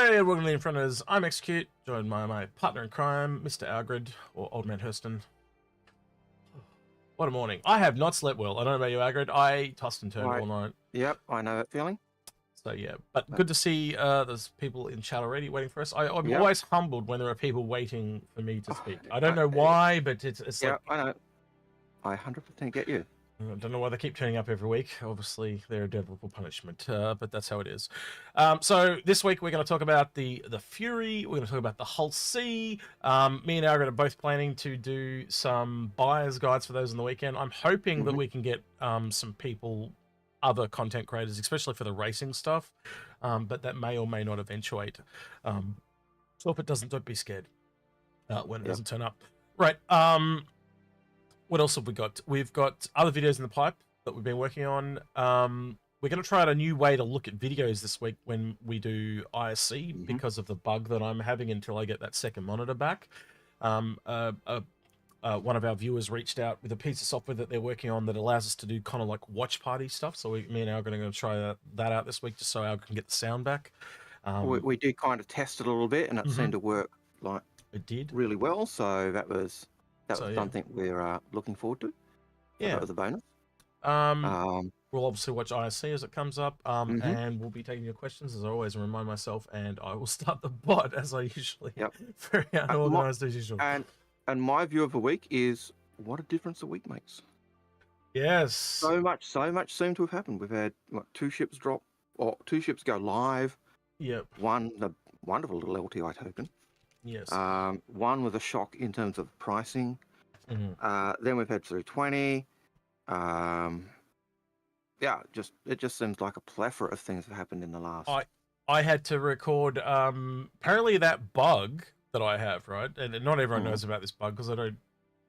Hey, welcome to the Inforunners. I'm Execute, joined by my partner in crime, Mr. Algared, or Old Man Hurston. What a morning. I have not slept well. I don't know about you, Algared. I tossed and turned all night. Yep, I know that feeling. So, yeah. But good to see there's people in chat already waiting for us. I'm always humbled when there are people waiting for me to speak. I don't know why, but it's yeah, like... I know. I 100% get you. I don't know why they keep turning up every week. Obviously, they're a devil for punishment, but that's how it is. So this week we're going to talk about the Fury. We're going to talk about the Hull C. Me and Algared are both planning to do some buyer's guides for those on the weekend. I'm hoping that we can get some people, other content creators, especially for the racing stuff, but that may or may not eventuate. So if it doesn't, don't be scared when it doesn't turn up. Right. What else have we got? We've got other videos in the pipe that we've been working on. We're going to try out a new way to look at videos this week when we do ISC because of the bug that I'm having until I get that second monitor back. One of our viewers reached out with a piece of software that they're working on that allows us to do kind of like watch party stuff. So me and Al are going to try that out this week just so Al can get the sound back. We did kind of test it a little bit and it seemed to work like it did really well. So that was something we're looking forward to. Yeah, that was a bonus. We'll obviously watch ISC as it comes up, and we'll be taking your questions as I always remind myself, and I will start the bot as I usually. Very unorganized as usual. And my view of the week is what a difference a week makes. Yes. So much seemed to have happened. We've had two ships drop, or two ships go live. Yep. One, the wonderful little LTI token. Yes. One was a shock in terms of pricing. Then we've had 320. It just seems like a plethora of things have happened in the last. I had to record apparently that bug that I have, right? And not everyone knows about this bug because I don't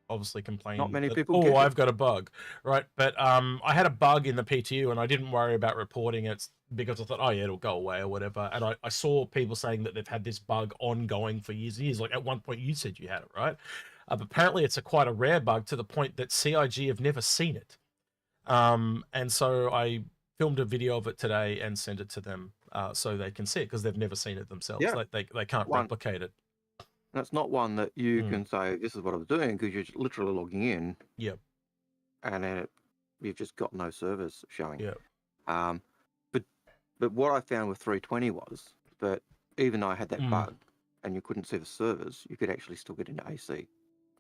obviously complain. Not many people. Oh, I've got a bug, right? But I had a bug in the PTU and I didn't worry about reporting it because I thought, oh yeah, it'll go away or whatever. And I saw people saying that they've had this bug ongoing for years and years. Like at one point you said you had it, right? But apparently it's quite a rare bug to the point that CIG have never seen it. And so I filmed a video of it today and sent it to them so they can see it because they've never seen it themselves. Yeah. They can't replicate it. That's not one that you can say, this is what I was doing, because you're literally logging in. Yep. And then you've just got no servers showing. Yep. But what I found with 320 was that even though I had that bug and you couldn't see the servers, you could actually still get into AC,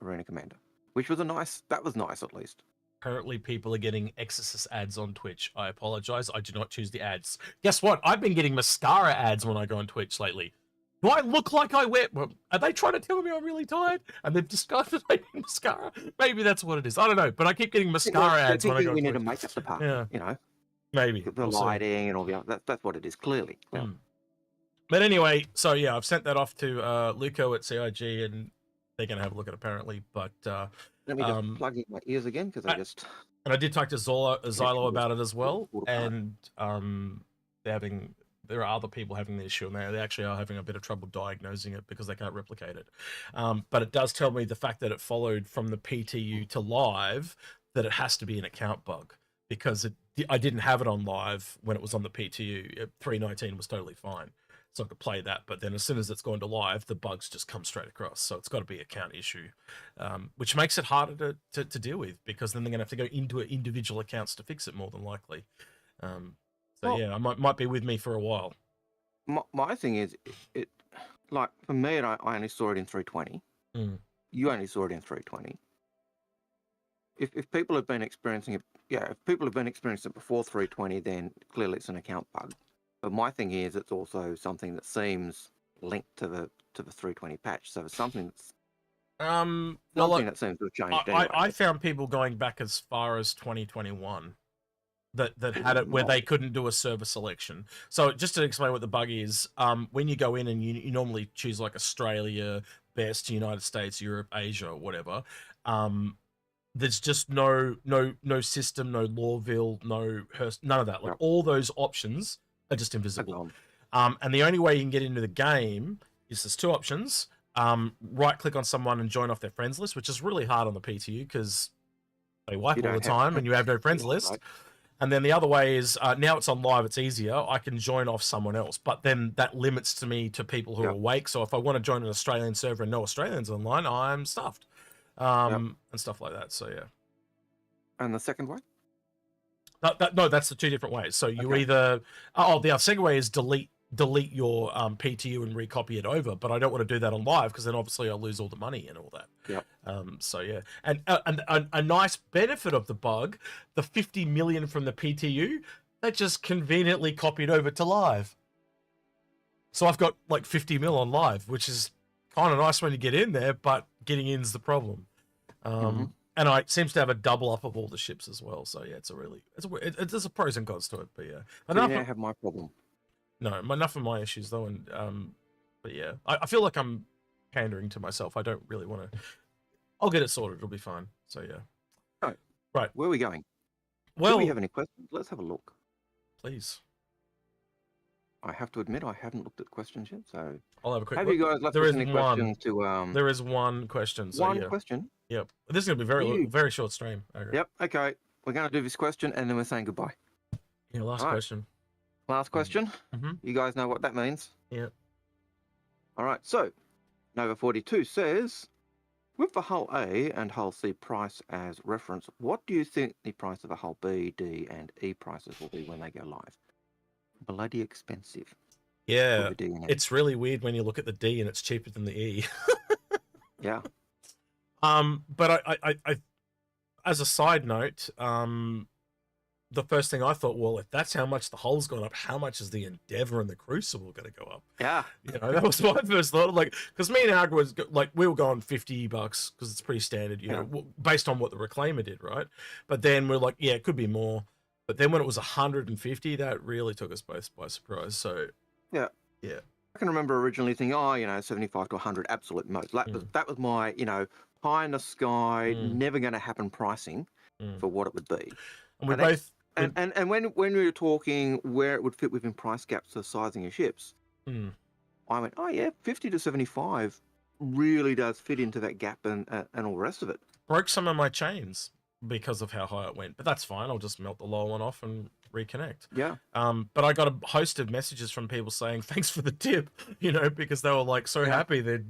Arena Commander, which was that was nice at least. Apparently people are getting Exorcist ads on Twitch. I apologize. I do not choose the ads. Guess what? I've been getting mascara ads when I go on Twitch lately. Do I look like I wear... Well, are they trying to tell me I'm really tired? And they've discovered I need mascara? Maybe that's what it is. I don't know. But I keep getting mascara ads when I go on Twitch. We need a makeup department, you know. Maybe. The lighting and all the... That's what it is, clearly. Yeah. But anyway, so yeah, I've sent that off to Luco at CIG, and they're going to have a look at it, apparently. But... Let me just plug in my ears again, because I just... And I did talk to Xylo about it as well, and there are other people having the issue, and they actually are having a bit of trouble diagnosing it because they can't replicate it. But it does tell me the fact that it followed from the PTU to live, that it has to be an account bug, because I didn't have it on live when it was on the PTU. 319 was totally fine. So I could play that, but then as soon as it's gone to live, the bugs just come straight across. So it's got to be an account issue, which makes it harder to deal with, because then they're going to have to go into individual accounts to fix it more than likely. Yeah, I might be with me for a while. My thing is, it like for me, I only saw it in 320. You only saw it in 320. If people have been experiencing it, if people have been experiencing it before 320, then clearly it's an account bug. But my thing is, it's also something that seems linked to the 320 patch. So it's something that's that seems to have changed. Anyway. I found people going back as far as 2021 that had it where they couldn't do a server selection. So just to explain what the bug is, when you go in and you normally choose like Australia, best, United States, Europe, Asia, or whatever. There's just no system, no Lawville, no Hearst, none of that. Like all those options are just invisible. And the only way you can get into the game is there's two options. Right click on someone and join off their friends list, which is really hard on the PTU because they wipe all the time and you have no friends list. And then the other way is now it's on live, it's easier. I can join off someone else, but then that limits to me to people who are awake. So if I want to join an Australian server and no Australians online, I'm stuffed, and stuff like that. So yeah. And the second way? No, that's the two different ways. So you either the second way is delete your PTU and recopy it over, but I don't want to do that on live because then obviously I'll lose all the money and all that. So yeah, and a nice benefit of the bug, the 50 million from the PTU, that just conveniently copied over to live. So I've got like 50 mil on live, which is kind of nice when you get in there, but getting in's the problem. And it seems to have a double up of all the ships as well. So yeah, there's a pros and cons to it, but yeah. So you now have my problem. No, enough of my issues though, and but yeah, I feel like I'm pandering to myself. I don't really want to. I'll get it sorted. It'll be fine. So yeah. Right. Where are we going? Well, do we have any questions? Let's have a look. Please. I have to admit, I haven't looked at questions yet, so I'll have a quick. Have you guys left us any questions to? There is one question. So one question. Yep. This is gonna be very short stream. Yep. Okay. We're going to do this question, and then we're saying goodbye. Yeah. Last question. Last question. You guys know what that means? Yeah. All right. So, Nova 42 says, with the hull A and hull C price as reference, what do you think the price of a hull B, D, and E prices will be when they go live? Bloody expensive. Yeah. It's really weird when you look at the D and it's cheaper than the E. Yeah. But I as a side note, the first thing I thought, well, if that's how much the hull's gone up, how much is the Endeavour and the Crucible going to go up? Yeah. You know, that was my first thought. Like, because me and Algared was like, we were going $50 because it's pretty standard, you know, based on what the Reclaimer did, right? But then we're like, yeah, it could be more. But then when it was 150, that really took us both by surprise. So yeah. I can remember originally thinking, 75 to 100 absolute most. That was my, pie in the sky, never going to happen pricing for what it would be. And we both. And when we were talking where it would fit within price gaps to sizing of ships, I went, 50 to 75 really does fit into that gap and all the rest of it. Broke some of my chains because of how high it went, but that's fine. I'll just melt the lower one off and reconnect. Yeah. But I got a host of messages from people saying thanks for the tip, because they were like so happy that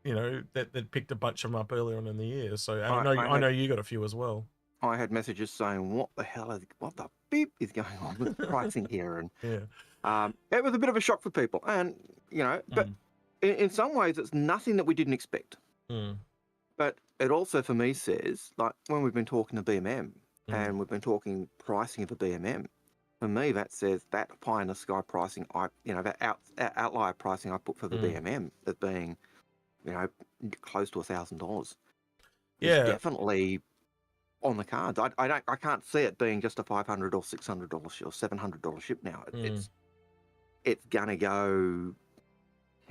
they'd picked a bunch of them up earlier on in the year. So I know you got a few as well. I had messages saying, what the beep is going on with pricing here? And it was a bit of a shock for people. And, but in some ways, it's nothing that we didn't expect. But it also, for me, says, like, when we've been talking to BMM and we've been talking pricing of a BMM, for me, that says that pie in the sky pricing, that outlier pricing I put for the BMM as being, close to $1,000. Yeah. It's definitely on the cards. I can't see it being just a $500 or $600 ship or $700 ship now. It's gonna go.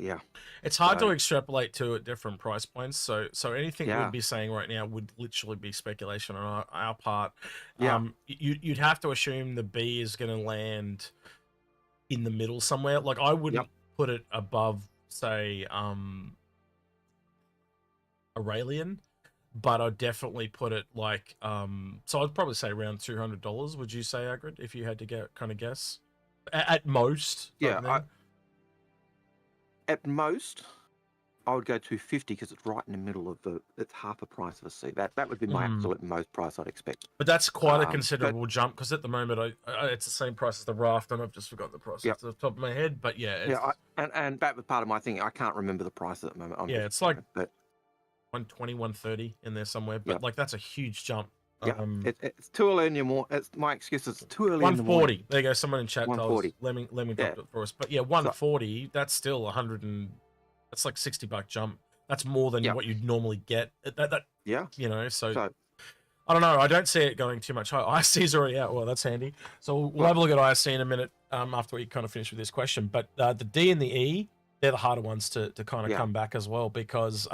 Yeah, it's hard to extrapolate to at different price points. So anything we'd be saying right now would literally be speculation on our part. Yeah. You'd have to assume the B is going to land in the middle somewhere. Like I wouldn't put it above, say, Aurelian, but I'd definitely put it like so I'd probably say around $200. Would you say, Algared, if you had to guess at most? Yeah. At most, I would go 250 because it's right in the middle of it's half the price of a C. That would be my absolute most price I'd expect. But that's quite a considerable jump because at the moment it's the same price as the Raft, and I've just forgotten the price off the top of my head. But and that was part of my thing. I can't remember the price at the moment. It's like 120, 130 in there somewhere. But like that's a huge jump. Yeah, it's too early in your morning. It's my excuse. It's too early. 140. In the there you go. Someone in chat told us. Lemon dropped it for us. But yeah, 140. That's still 100 and that's like $60 jump. That's more than what you'd normally get. So I don't know. I don't see it going too much higher. ISC's already out. Well, that's handy. So we'll have a look at ISC in a minute after we kind of finish with this question. But the D and the E, they're the harder ones to kind of come back as well because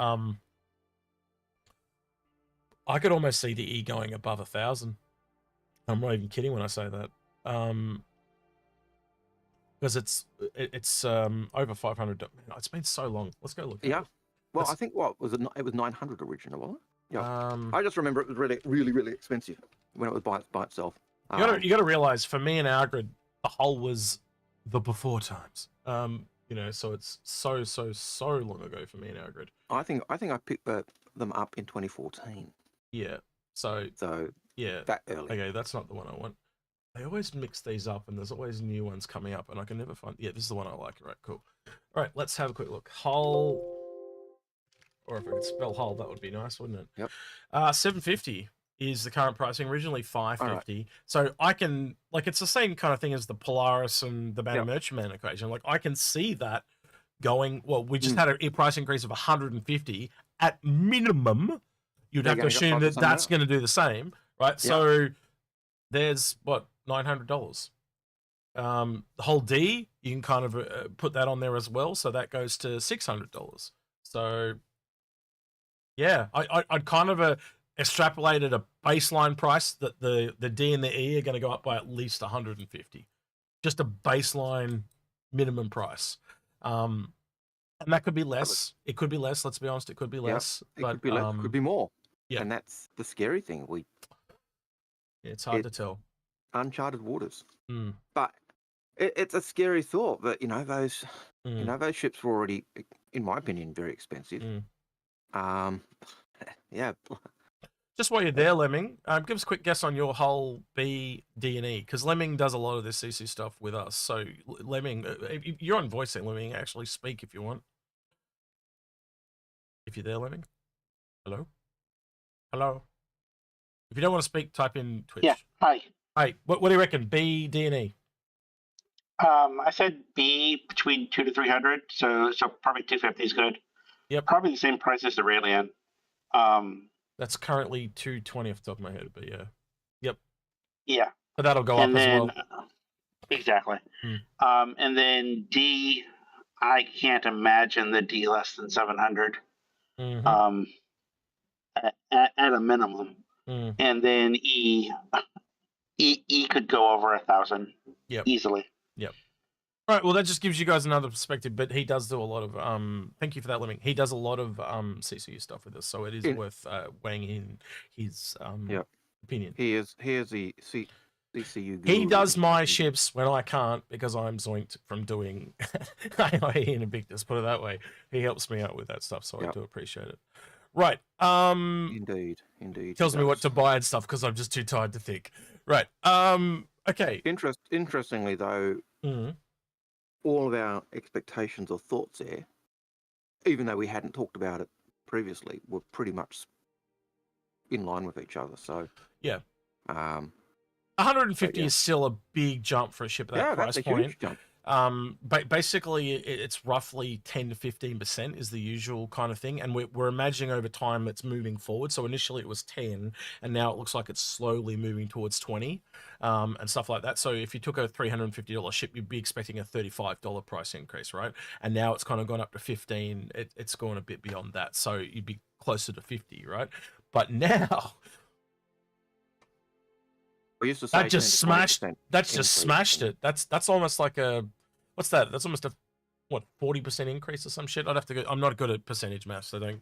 I could almost see the E going above 1,000. I'm not even kidding when I say that. Because it's over 500. It's been so long. Let's go look. Yeah. Well, I think it was 900 originally, wasn't it? Yeah. I just remember it was really, really, really expensive when it was by itself. You gotta realize, for me and Algared, the hull was the before times. So it's so long ago for me and Algared. I think I picked them up in 2014. Yeah. So yeah, that early. Okay, that's not the one I want. They always mix these up, and there's always new ones coming up, and I can never find. Yeah, this is the one I like. Right, cool. All right, let's have a quick look. Hull, or if I could spell hull, that would be nice, wouldn't it? Yep. $750 is the current pricing. Originally $550. Right. So I can, like, it's the same kind of thing as the Polaris and the Banner Merchantman equation. Like, I can see that going. Well, we just had a price increase of 150 at minimum. You'd have to assume that that's going to do the same, right? Yep. So there's what, $900. The whole D, you can kind of put that on there as well, so that goes to $600. So yeah, I'd kind of extrapolated a baseline price that the D and the E are going to go up by at least 150, just a baseline minimum price. And that could be less. It could be less. Let's be honest. It could be less. It could be less. It could be more. Yeah, and that's the scary thing. It's hard to tell. Uncharted waters. But it's a scary thought that those those ships were already, in my opinion, very expensive. Yeah. Just while you're there, Lemming, give us a quick guess on your whole B, D, and E, because Lemming does a lot of this CC stuff with us. So, Lemming, you're on voice, Lemming. Actually, speak if you want. If you're there, Lemming. Hello? Hello? If you don't want to speak, type in Twitch. Yeah, hi. Hi, what do you reckon? B, D, and E? I said B between 200 to 300, so probably 250 is good. Yep. Probably the same price as the Raelian. That's currently 220 off the top of my head, but yeah. Yep. Yeah. But that'll go up as well. Exactly. And then D, I can't imagine the D less than 700. At a minimum. And then E could go over 1,000 easily. Yep. All right, well, that just gives you guys another perspective, but he does do a lot of, thank you for that, Lemming. He does a lot of CCU stuff with us, so it is worth weighing in his opinion. He is the CCU guru. He does my ships when I can't, because I'm zoinked from doing AIE in Invictus, put it that way. He helps me out with that stuff, so I do appreciate it. Right. Indeed. Tells me what to buy and stuff, because I'm just too tired to think. Right. Okay. Interestingly, though, all of our expectations or thoughts there, even though we hadn't talked about it previously, were pretty much in line with each other. So yeah, 150 is still a big jump for a ship at that price point. Huge jump. But basically, it's roughly 10 to 15% is the usual kind of thing, and we're imagining over time it's moving forward. So initially it was 10, and now it looks like it's slowly moving towards 20, and stuff like that. So if you took a $350 ship, you'd be expecting a $35 price increase, right? And now it's kind of gone up to 15. It's gone a bit beyond that, so you'd be closer to 50, right? But now. That just smashed. That's just smashed it. That's almost like a, what's that? That's almost a, what, 40% increase or some shit. I'd have to go. I'm not good at percentage math, so don't.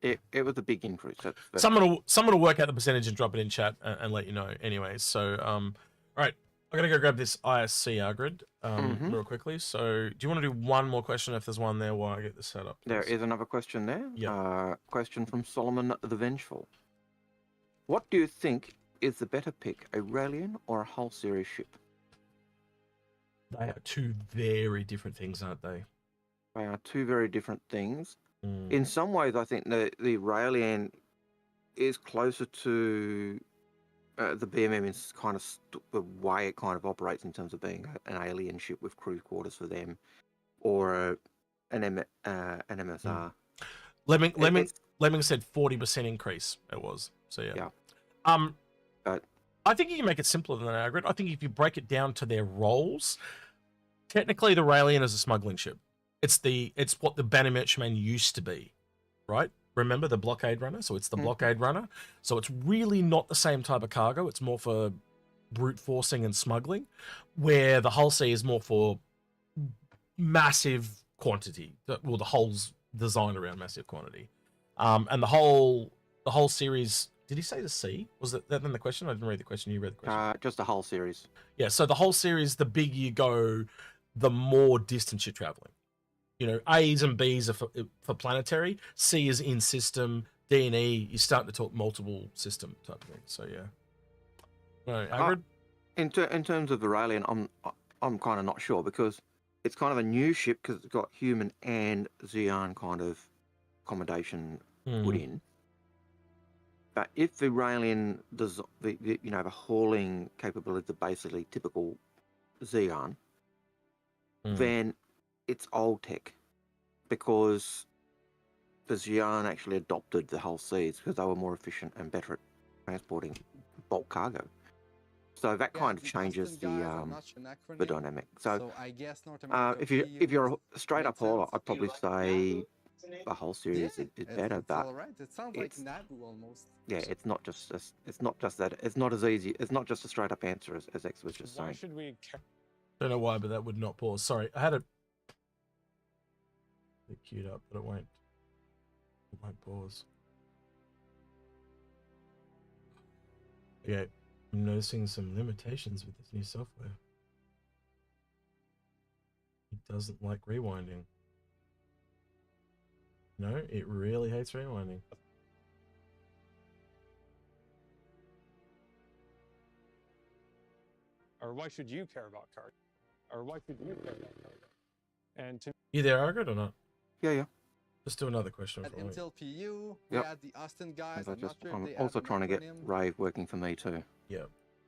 It was a big increase. Someone will work out the percentage and drop it in chat and let you know. Anyways, so all right, I'm gonna go grab this ISC Algared real quickly. So do you want to do one more question if there's one there while I get this set up? There is another question there. Yeah. Question from Solomon the Vengeful. What do you think is the better pick, a Raelian or a Hull series ship? They are two very different things, aren't they? They are two very different things. In some ways, I think the Raelian is closer to the BMM is kind of the way it kind of operates in terms of being an alien ship with crew quarters for them, or an MSR. Lemming said 40% increase. It was, so yeah. I think you can make it simpler than that, Algared. I think if you break it down to their roles, technically the Raelian is a smuggling ship. It's what the Banner Merchantman used to be, right? Remember the blockade runner? So it's the blockade runner. So it's really not the same type of cargo. It's more for brute forcing and smuggling, where the Hull C is more for massive quantity. Well, the Hull's designed around massive quantity, and the whole series Did he say the C? Was that then the question? I didn't read the question. You read the question. Just the whole series. Yeah. So the whole series, the bigger you go, the more distance you're traveling. You know, A's and B's are for planetary. C is in system. D and E, you're starting to talk multiple system type of thing. So yeah. No, Algared? In terms of Aurelian, I'm kind of not sure because it's kind of a new ship because it's got human and Xeon kind of accommodation put in. But if the Aurelian does the hauling capabilities are basically typical Xeon, then it's old tech because the Xeon actually adopted the whole seas because they were more efficient and better at transporting bulk cargo. So that kind of changes the dynamic. So I guess North if you're a straight up hauler, I'd probably say the whole series is better. But it sounds like Naboo almost. Yeah, it's not just that. It's not as easy. It's not just a straight up answer as X was just saying. Why should we? Don't know why, but that would not pause. Sorry, I had it queued up, but it won't pause. Okay, I'm noticing some limitations with this new software. It doesn't like rewinding. No, it really hates rewinding. Or why should you care about cargo? Or why should you care about cargo? And to You there, Algared, or not? Yeah. Let's do another question. At Intel PU, we Yep. had the Austin guys. I'm also trying to get Rave working for me too. Yeah.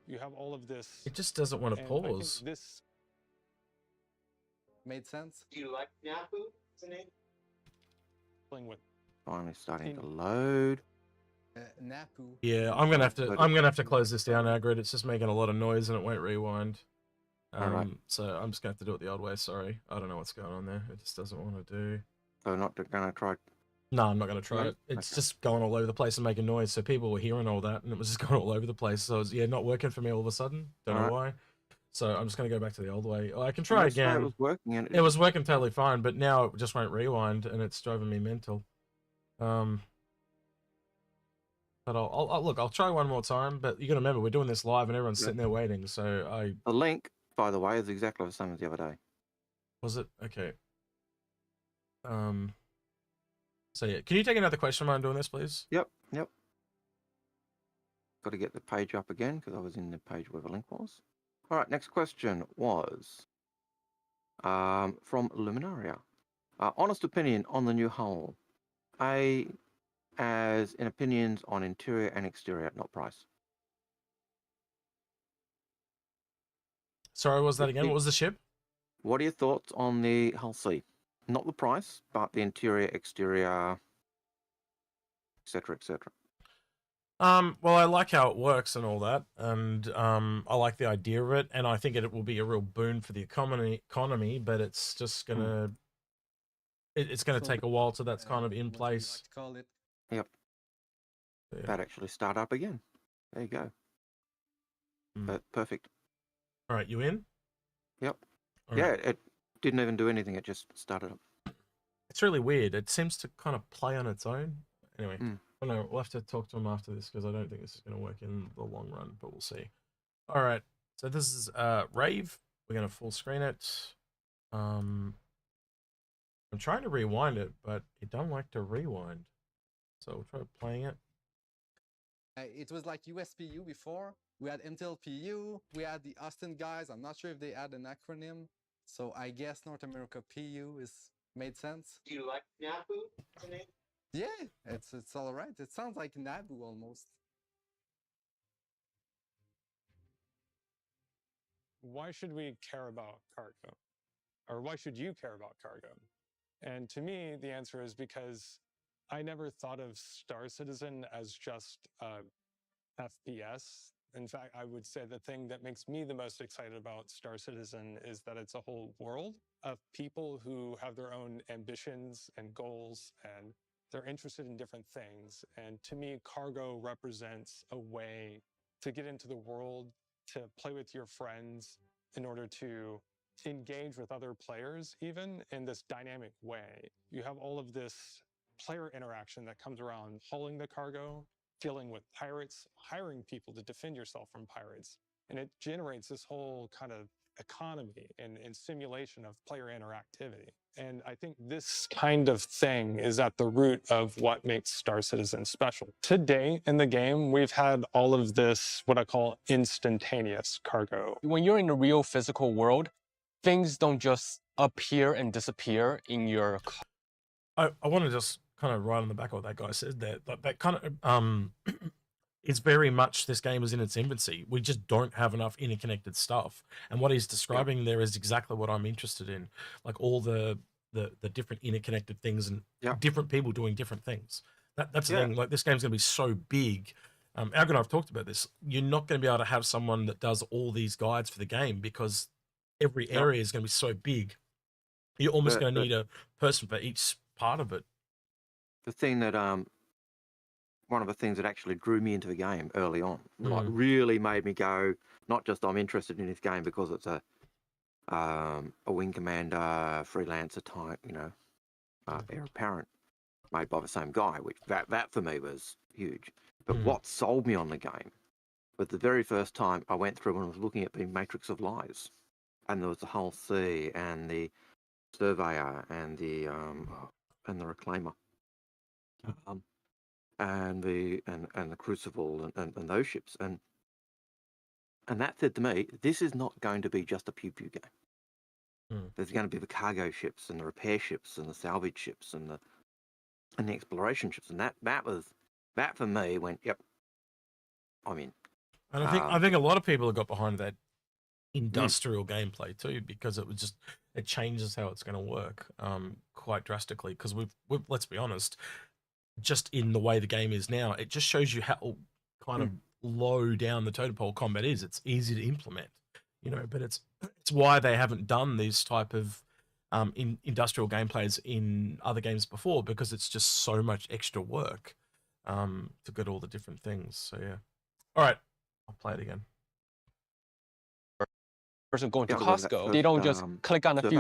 you have all of this. It just doesn't want to and I think pause. this made sense. Do you like Naboo? with Finally starting to load. Naboo. Yeah, I'm gonna have to close this down, Algared. It's just making a lot of noise and it won't rewind. Alright. So I'm just gonna have to do it the old way. Sorry, I don't know what's going on there. It just doesn't want to do. So not gonna try. No, I'm not gonna try No? it. It's Okay. just going all over the place and making noise. So people were hearing all that, and it was just going all over the place. So it's not working for me all of a sudden. Don't know why. So I'm just gonna go back to the old way. I can try again. It was working. And It was working totally fine, but now it just won't rewind, and it's driving me mental. But I'll try one more time. But you got to remember, we're doing this live, and everyone's sitting there waiting. So the link, by the way, is exactly the same as the other day. Was it okay? So yeah, can you take another question while I'm doing this, please? Yep. Got to get the page up again because I was in the page where the link was. All right, next question was from Luminaria. Honest opinion on the new hull. A, as in opinions on interior and exterior, not price. Sorry, what was that again? What was the ship? What are your thoughts on the hull C? Not the price, but the interior, exterior, etc., etc. Well, I like how it works and all that, and I like the idea of it, and I think it will be a real boon for the economy. But it's just gonna, it's gonna take a while till that's kind of in place. Like to call it. Yep. Yeah. That actually start up again. There you go. Perfect. All right, you in? Yep. All yeah, right. it didn't even do anything. It just started up. It's really weird. It seems to kind of play on its own. Anyway, I don't know. We'll have to talk to him after this because I don't think this is going to work in the long run, but we'll see. All right. So this is Rave. We're going to full screen it. I'm trying to rewind it, but it don't like to rewind. So we'll try playing it. It was like USPU before. We had Intel PU. We had the Austin guys. I'm not sure if they had an acronym. So I guess North America PU is made sense. Do you like Naboo? Yeah, it's all right. It sounds like Naboo almost. why should we care about cargo? Or why should you care about cargo? And to me, the answer is because I never thought of Star Citizen as just FPS. In fact, I would say the thing that makes me the most excited about Star Citizen is that it's a whole world of people who have their own ambitions and goals, and they're interested in different things. And to me, cargo represents a way to get into the world, to play with your friends in order to engage with other players, even in this dynamic way. You have all of this player interaction that comes around hauling the cargo, dealing with pirates, hiring people to defend yourself from pirates. And it generates this whole kind of economy and simulation of player interactivity. And I think this kind of thing is at the root of what makes Star Citizen special. Today in the game, we've had all of this, what I call instantaneous cargo. When you're in the real physical world, things don't just appear and disappear in your car. I want to just kind of right on the back of what that guy said there. That kind of it's very much this game is in its infancy. We just don't have enough interconnected stuff. And what he's describing there is exactly what I'm interested in. Like all the different interconnected things and different people doing different things. That's the thing. Like this game's going to be so big. Algared and I've talked about this. You're not going to be able to have someone that does all these guides for the game because every area is going to be so big. You're almost going to need a person for each part of it. The thing that one of the things that actually drew me into the game early on, like really made me go, not just I'm interested in this game because it's a wing commander freelancer type, you know, heir apparent made by the same guy, which that for me was huge. But what sold me on the game was the very first time I went through and was looking at the Matrix of Lies, and there was the Hull C and the Surveyor and the Reclaimer. And the Crucible and those ships, and that said to me, this is not going to be just a pew game. There's going to be the cargo ships and the repair ships and the salvage ships and the exploration ships, and that for me went, yep, I'm in. And I think a lot of people have got behind that industrial gameplay too, because it changes how it's going to work quite drastically. Because we've let's be honest, just in the way the game is now, it just shows you how kind of low down the totem pole combat is. It's easy to implement, you know, but it's why they haven't done these type of industrial gameplays in other games before, because it's just so much extra work to get all the different things. So yeah. All right, I'll play it again. Person going to Costco, they don't just click on a few,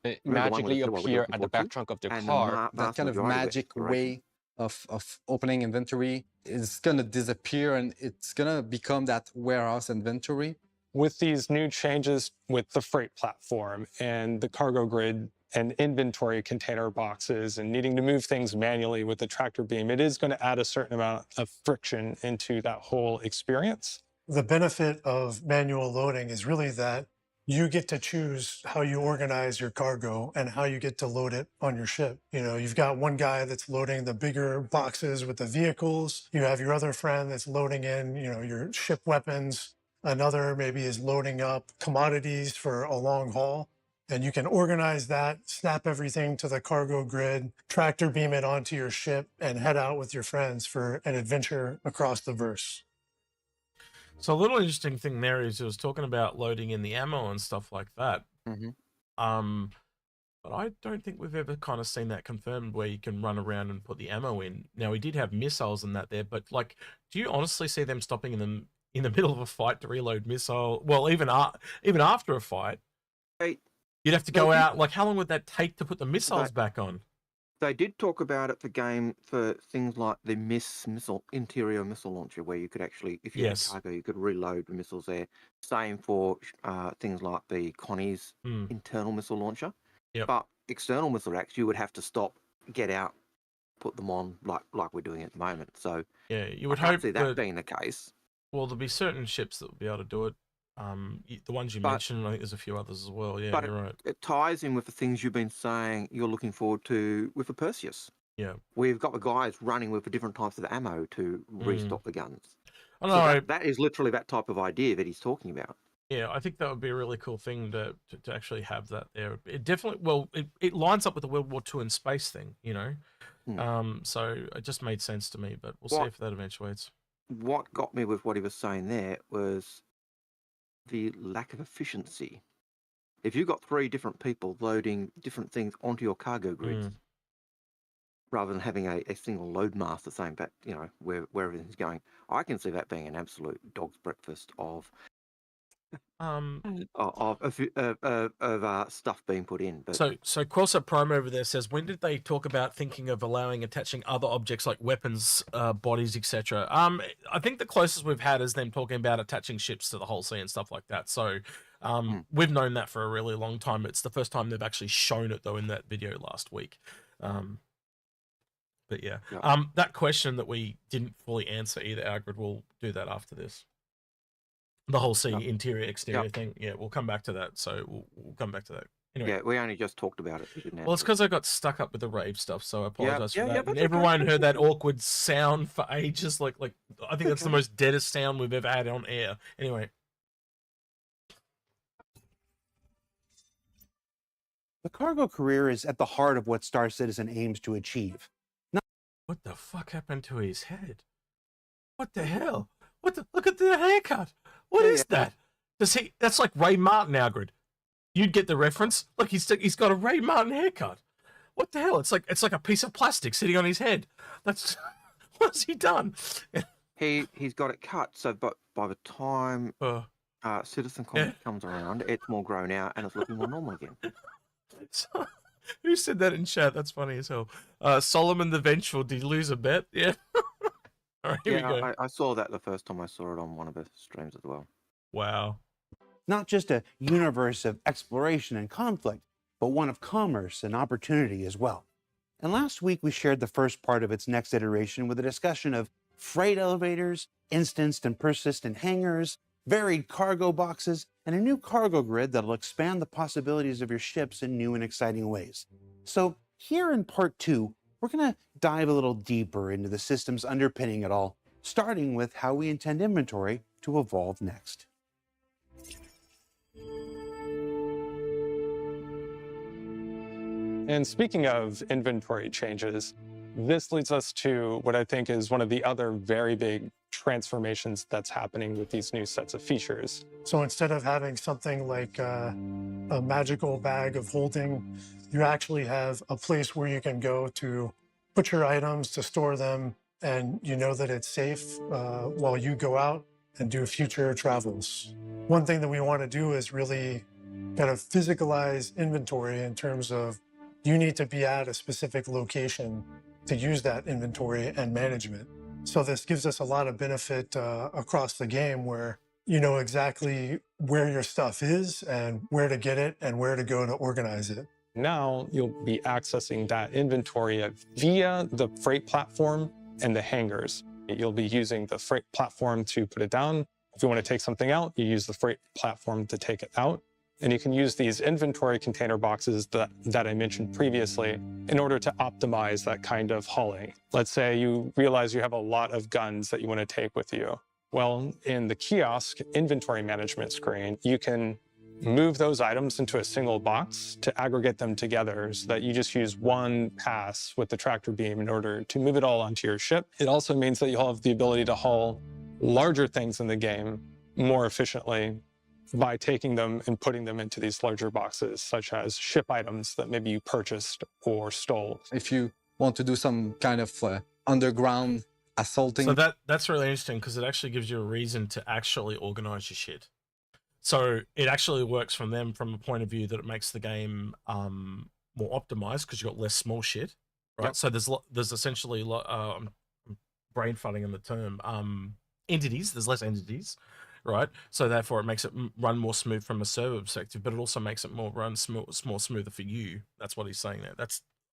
it magically appear at the back trunk of their car. That kind of magic way of opening inventory is going to disappear, and it's going to become that warehouse inventory. With these new changes with the freight platform and the cargo grid and inventory container boxes and needing to move things manually with the tractor beam, it is going to add a certain amount of friction into that whole experience. The benefit of manual loading is really that you get to choose how you organize your cargo and how you get to load it on your ship. You know, you've got one guy that's loading the bigger boxes with the vehicles. You have your other friend that's loading in, you know, your ship weapons. Another maybe is loading up commodities for a long haul. And you can organize that, snap everything to the cargo grid, tractor beam it onto your ship, and head out with your friends for an adventure across the verse. So a little interesting thing there is it was talking about loading in the ammo and stuff like that. But I don't think we've ever kind of seen that confirmed where you can run around and put the ammo in. Now, we did have missiles and that there, but like, do you honestly see them stopping in the middle of a fight to reload missile? Well, even after a fight, you'd have to go out. Like, how long would that take to put the missiles back on? They did talk about it for game for things like the interior missile launcher, where you could actually, if you had cargo, you could reload the missiles there. Same for things like the Connie's internal missile launcher. But external missile racks, you would have to stop, get out, put them on, like we're doing at the moment. So yeah, you would I can't hope see that being the case. Well, there'll be certain ships that will be able to do it. The ones you mentioned, I think there's a few others as well. Yeah, you're right. It ties in with the things you've been saying you're looking forward to with the Perseus. Yeah. We've got the guys running with the different types of ammo to restock the guns. I know. That is literally that type of idea that he's talking about. Yeah, I think that would be a really cool thing to actually have that there. It definitely, well, it lines up with the World War II and space thing, you know. So it just made sense to me, but we'll see if that eventuates. What got me with what he was saying there was the lack of efficiency. If you've got 3 different people loading different things onto your cargo grids, rather than having a single load master saying that, you know, where everything's going, I can see that being an absolute dog's breakfast of of stuff being put in. But so Quilsat Prime over there says, when did they talk about thinking of attaching other objects like weapons, bodies, etc.? I think the closest we've had is them talking about attaching ships to the whole sea and stuff like that. So we've known that for a really long time. It's the first time they've actually shown it though in that video last week. But yeah, that question that we didn't fully answer either, Algared, we'll do that after this. The whole sea interior exterior thing. Yeah, we'll come back to that. So we'll come back to that. Anyway. Yeah, we only just talked about it. Well, it's because I got stuck up with the rave stuff, so I apologize for that. And everyone heard that awkward sound for ages. Like I think that's the most deadest sound we've ever had on air. Anyway. The cargo career is at the heart of what Star Citizen aims to achieve. What the fuck happened to his head? What the hell? Look at the haircut. What is that? That's like Ray Martin, Algared. You'd get the reference. Look, he's got a Ray Martin haircut. What the hell? It's like a piece of plastic sitting on his head. That's what's he done? He's got it cut. So, but by the time Citizen Comic comes around, it's more grown out and it's looking more normal again. So, who said that in chat? That's funny as hell. Solomon the Vengeful. Did he lose a bet? Yeah. All right, here we go. I saw that the first time I saw it on one of the streams as well. Wow. Not just a universe of exploration and conflict, but one of commerce and opportunity as well. And last week we shared the first part of its next iteration with a discussion of freight elevators, instanced and persistent hangars, varied cargo boxes, and a new cargo grid that'll expand the possibilities of your ships in new and exciting ways. So here in part 2, we're going to dive a little deeper into the systems underpinning it all, starting with how we intend inventory to evolve next. And speaking of inventory changes, this leads us to what I think is one of the other very big transformations that's happening with these new sets of features. So instead of having something like a magical bag of holding, you actually have a place where you can go to put your items, to store them, and you know that it's safe while you go out and do future travels. One thing that we want to do is really kind of physicalize inventory in terms of you need to be at a specific location to use that inventory and management. So this gives us a lot of benefit across the game where you know exactly where your stuff is and where to get it and where to go to organize it. Now you'll be accessing that inventory via the freight platform and the hangars. You'll be using the freight platform to put it down. If you want to take something out, you use the freight platform to take it out. And you can use these inventory container boxes that I mentioned previously in order to optimize that kind of hauling. Let's say you realize you have a lot of guns that you want to take with you. Well, in the kiosk inventory management screen, you can move those items into a single box to aggregate them together so that you just use one pass with the tractor beam in order to move it all onto your ship. It also means that you'll have the ability to haul larger things in the game more efficiently by taking them and putting them into these larger boxes, such as ship items that maybe you purchased or stole. If you want to do some kind of underground assaulting. So that's really interesting because it actually gives you a reason to actually organize your shit. So it actually works from them from a point of view that it makes the game more optimized because you've got less small shit, right? Yep. So there's essentially I'm brain farting in the term entities. There's less entities, right? So therefore it makes it run more smooth from a server perspective, but it also makes it more smoother for you. That's what he's saying there. I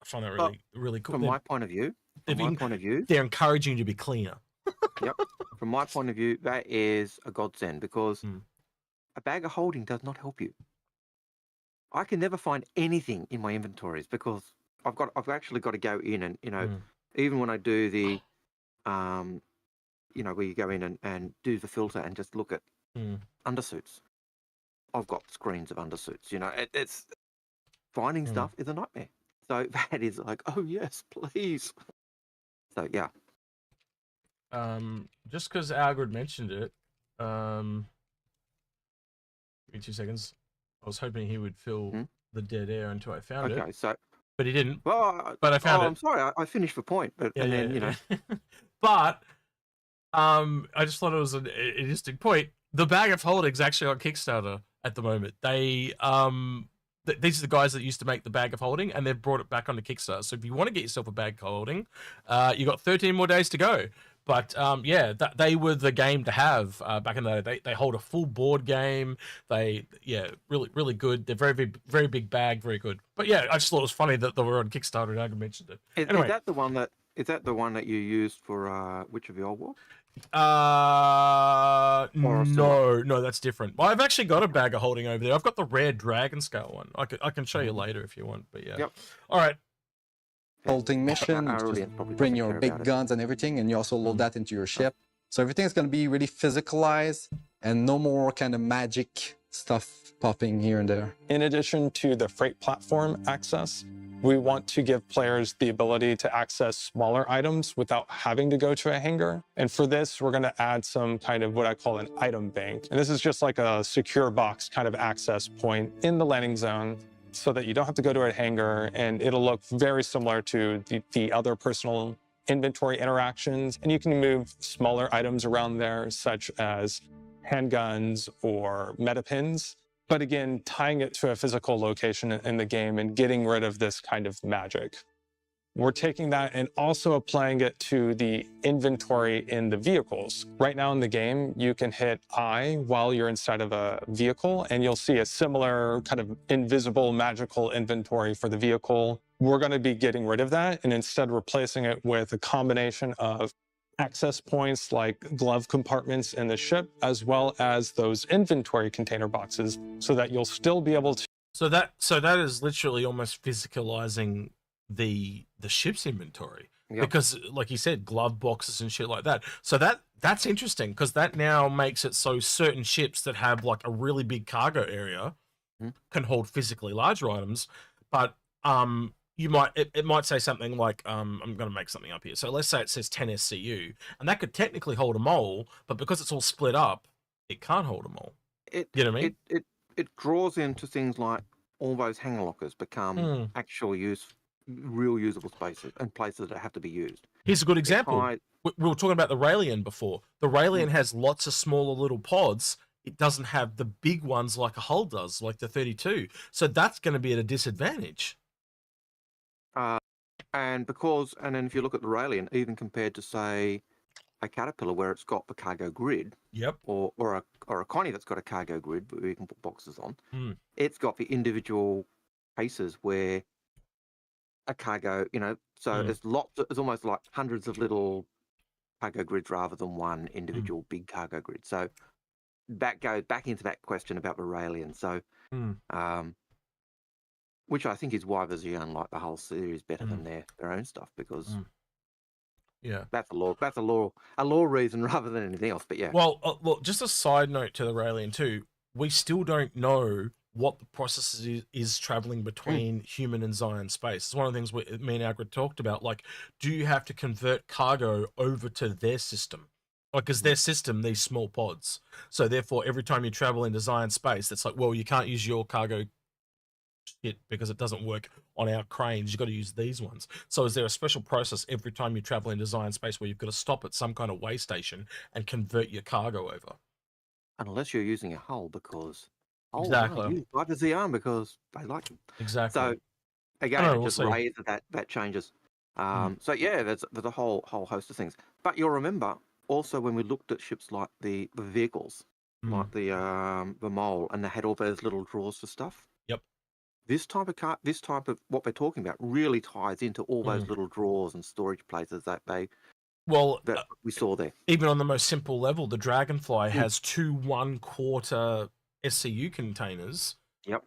find that really cool. From my point of view, they're encouraging you to be cleaner. Yep. From my point of view, that is a godsend because a bag of holding does not help you. I can never find anything in my inventories because I've actually got to go in and, even when I do the, where you go in and do the filter and just look at undersuits. I've got screens of undersuits, it's finding stuff is a nightmare. So that is like, oh yes, please. So yeah. Just because Algared mentioned it, give me 2 seconds. I was hoping he would fill the dead air until I found it. Okay, so. But he didn't. Well, but I found it. I'm sorry, I finished the point, but But I just thought it was an interesting point. The bag of holding's actually on Kickstarter at the moment. They these are the guys that used to make the bag of holding, and they've brought it back onto Kickstarter. So if you want to get yourself a bag of holding, you got 13 more days to go. But yeah, they were the game to have back in the day. They hold a full board game. Really good. They're very big bag, very good. But yeah, I just thought it was funny that they were on Kickstarter and I mentioned it. Anyway. Is that the one that you used for Witch of the Old World? No, that's different. Well, I've actually got a bag of holding over there. I've got the rare dragon scale one. I can show you later if you want. But yeah. Yep. All right. Holding mission, just bring your big guns and everything, and you also load that into your ship. So everything's going to be really physicalized and no more kind of magic stuff popping here and there. In addition to the freight platform access, we want to give players the ability to access smaller items without having to go to a hangar. And for this, we're going to add some kind of what I call an item bank. And this is just like a secure box kind of access point in the landing zone, so that you don't have to go to a hangar, and it'll look very similar to the other personal inventory interactions. And you can move smaller items around there, such as handguns or meta pins. But again, tying it to a physical location in the game and getting rid of this kind of magic. We're taking that and also applying it to the inventory in the vehicles. Right now in the game, you can hit I while you're inside of a vehicle, and you'll see a similar kind of invisible magical inventory for the vehicle. We're going to be getting rid of that and instead replacing it with a combination of access points like glove compartments in the ship, as well as those inventory container boxes, so that you'll still be able to. So that is literally almost physicalizing the ship's inventory. Yep. Because like you said, glove boxes and shit like that. So that's interesting, because that now makes it so certain ships that have like a really big cargo area can hold physically larger items. But it might say something like I'm going to make something up here. So let's say it says 10 SCU, and that could technically hold a mole, but because it's all split up, it can't hold a mole. You know what I mean? It draws into things like all those hangar lockers become actual real usable spaces and places that have to be used. Here's a good example. We were talking about the Raelian before. The Raelian has lots of smaller little pods. It doesn't have the big ones like a hull does, like the 32. So that's going to be at a disadvantage. And then if you look at the Raelian, even compared to, say, a Caterpillar where it's got the cargo grid, or a Connie that's got a cargo grid where you can put boxes on, it's got the individual cases where a cargo, so there's almost like hundreds of little cargo grids rather than one individual big cargo grid. So that goes back into that question about the Raelian. So, which I think is why the Xeon like the whole series better than their own stuff, because that's a law reason rather than anything else. But yeah. Well, look, just a side note to the Raelian too. We still don't know what the process is traveling between human and Zion space. It's one of the things me and Algared talked about. Like, do you have to convert cargo over to their system? Like, because their system, these small pods. So therefore, every time you travel into Zion space, that's like, well, you can't use your cargo shit because it doesn't work on our cranes. You've got to use these ones. So is there a special process every time you travel into Zion space where you've got to stop at some kind of way station and convert your cargo over? Unless you're using a hull, because exactly like the Xeon because they like them. Exactly. So again, just raise that changes. So yeah, there's a whole host of things. But you'll remember also when we looked at ships like the vehicles, like the Mole, and they had all those little drawers for stuff. Yep. This type of what they're talking about really ties into all those little drawers and storage places that we saw there. Even on the most simple level, the Dragonfly has 2 1/4 SCU containers. Yep.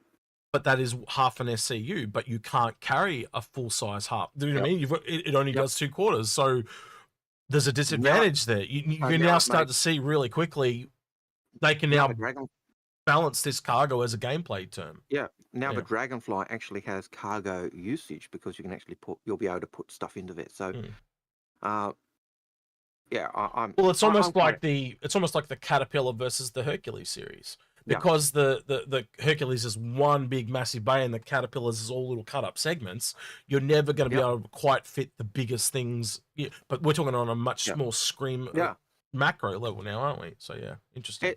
But that is half an SCU, but you can't carry a full size half. Do you know what I mean? It only does 2/4. So there's a disadvantage there. You now start to see really quickly they can now balance this cargo as a gameplay term. Yeah. Now the Dragonfly actually has cargo usage because you can actually you'll be able to put stuff into there. So it's almost like the Caterpillar versus the Hercules series. Because the Hercules is one big massive bay and the Caterpillars is all little cut up segments, you're never going to be able to quite fit the biggest things. Yeah, but we're talking on a much more macro level now, aren't we? So yeah, interesting.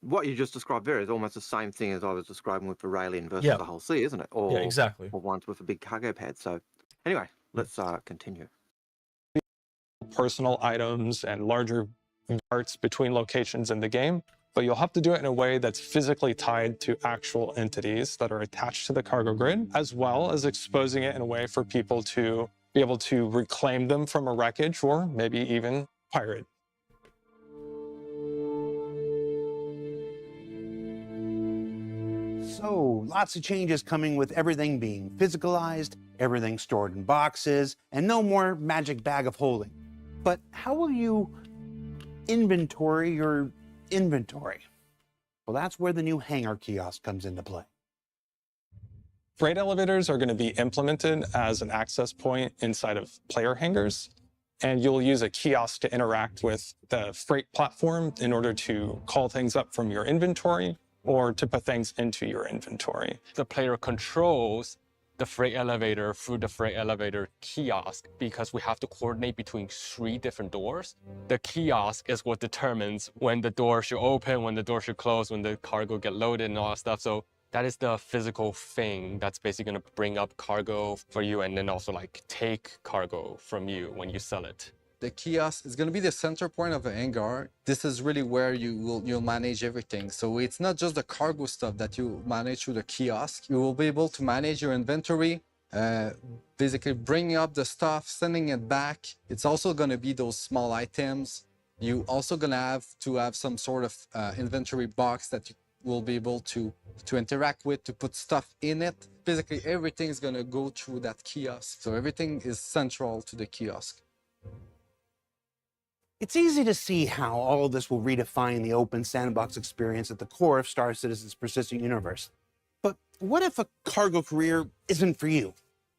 what you just described there is almost the same thing as I was describing with Aurelian versus Yeah. the whole sea, isn't it? Or, Yeah, exactly. Or ones with a big cargo pad. So anyway, let's continue. Personal items and larger parts between locations in the game, but you'll have to do it in a way that's physically tied to actual entities that are attached to the cargo grid, as well as exposing it in a way for people to be able to reclaim them from a wreckage or maybe even pirate. So, lots of changes coming with everything being physicalized, everything stored in boxes, and no more magic bag of holding. But how will you inventory your inventory? Well, that's where the new hangar kiosk comes into play. Freight elevators are going to be implemented as an access point inside of player hangars, and you'll use a kiosk to interact with the freight platform in order to call things up from your inventory or to put things into your inventory. The player controls the freight elevator through the freight elevator kiosk because we have to coordinate between 3 different doors. The kiosk is what determines when the door should open, when the door should close, when the cargo get loaded and all that stuff. So that is the physical thing that's basically going to bring up cargo for you and then also like take cargo from you when you sell it. The kiosk is going to be the center point of the hangar. This is really where you'll manage everything. So it's not just the cargo stuff that you manage through the kiosk. You will be able to manage your inventory, basically bringing up the stuff, sending it back. It's also going to be those small items. You also going to have some sort of inventory box that you will be able to interact with, to put stuff in it. Basically, everything is going to go through that kiosk. So everything is central to the kiosk. It's easy to see how all of this will redefine the open sandbox experience at the core of Star Citizen's persistent universe. But what if a cargo career isn't for you?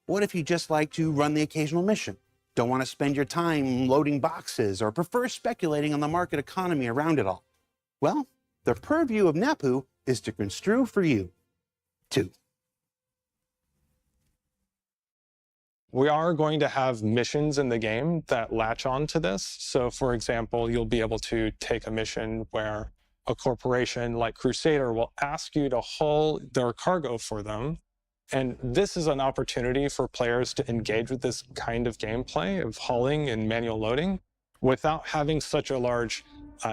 What if you just like to run the occasional mission, don't want to spend your time loading boxes, or prefer speculating on the market economy around it all? Well, the purview of NAPU is to construe for you, too. We are going to have missions in the game that latch on to this. So for example, you'll be able to take a mission where a corporation like Crusader will ask you to haul their cargo for them. And this is an opportunity for players to engage with this kind of gameplay of hauling and manual loading without having such a large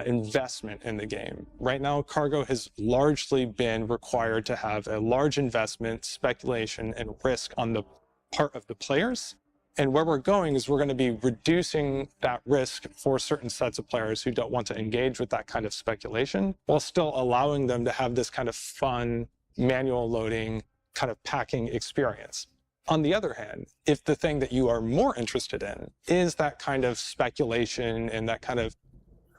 investment in the game. Right now, cargo has largely been required to have a large investment, speculation, and risk on the part of the players. And where we're going is we're going to be reducing that risk for certain sets of players who don't want to engage with that kind of speculation, while still allowing them to have this kind of fun, manual loading, kind of packing experience. On the other hand, if the thing that you are more interested in is that kind of speculation and that kind of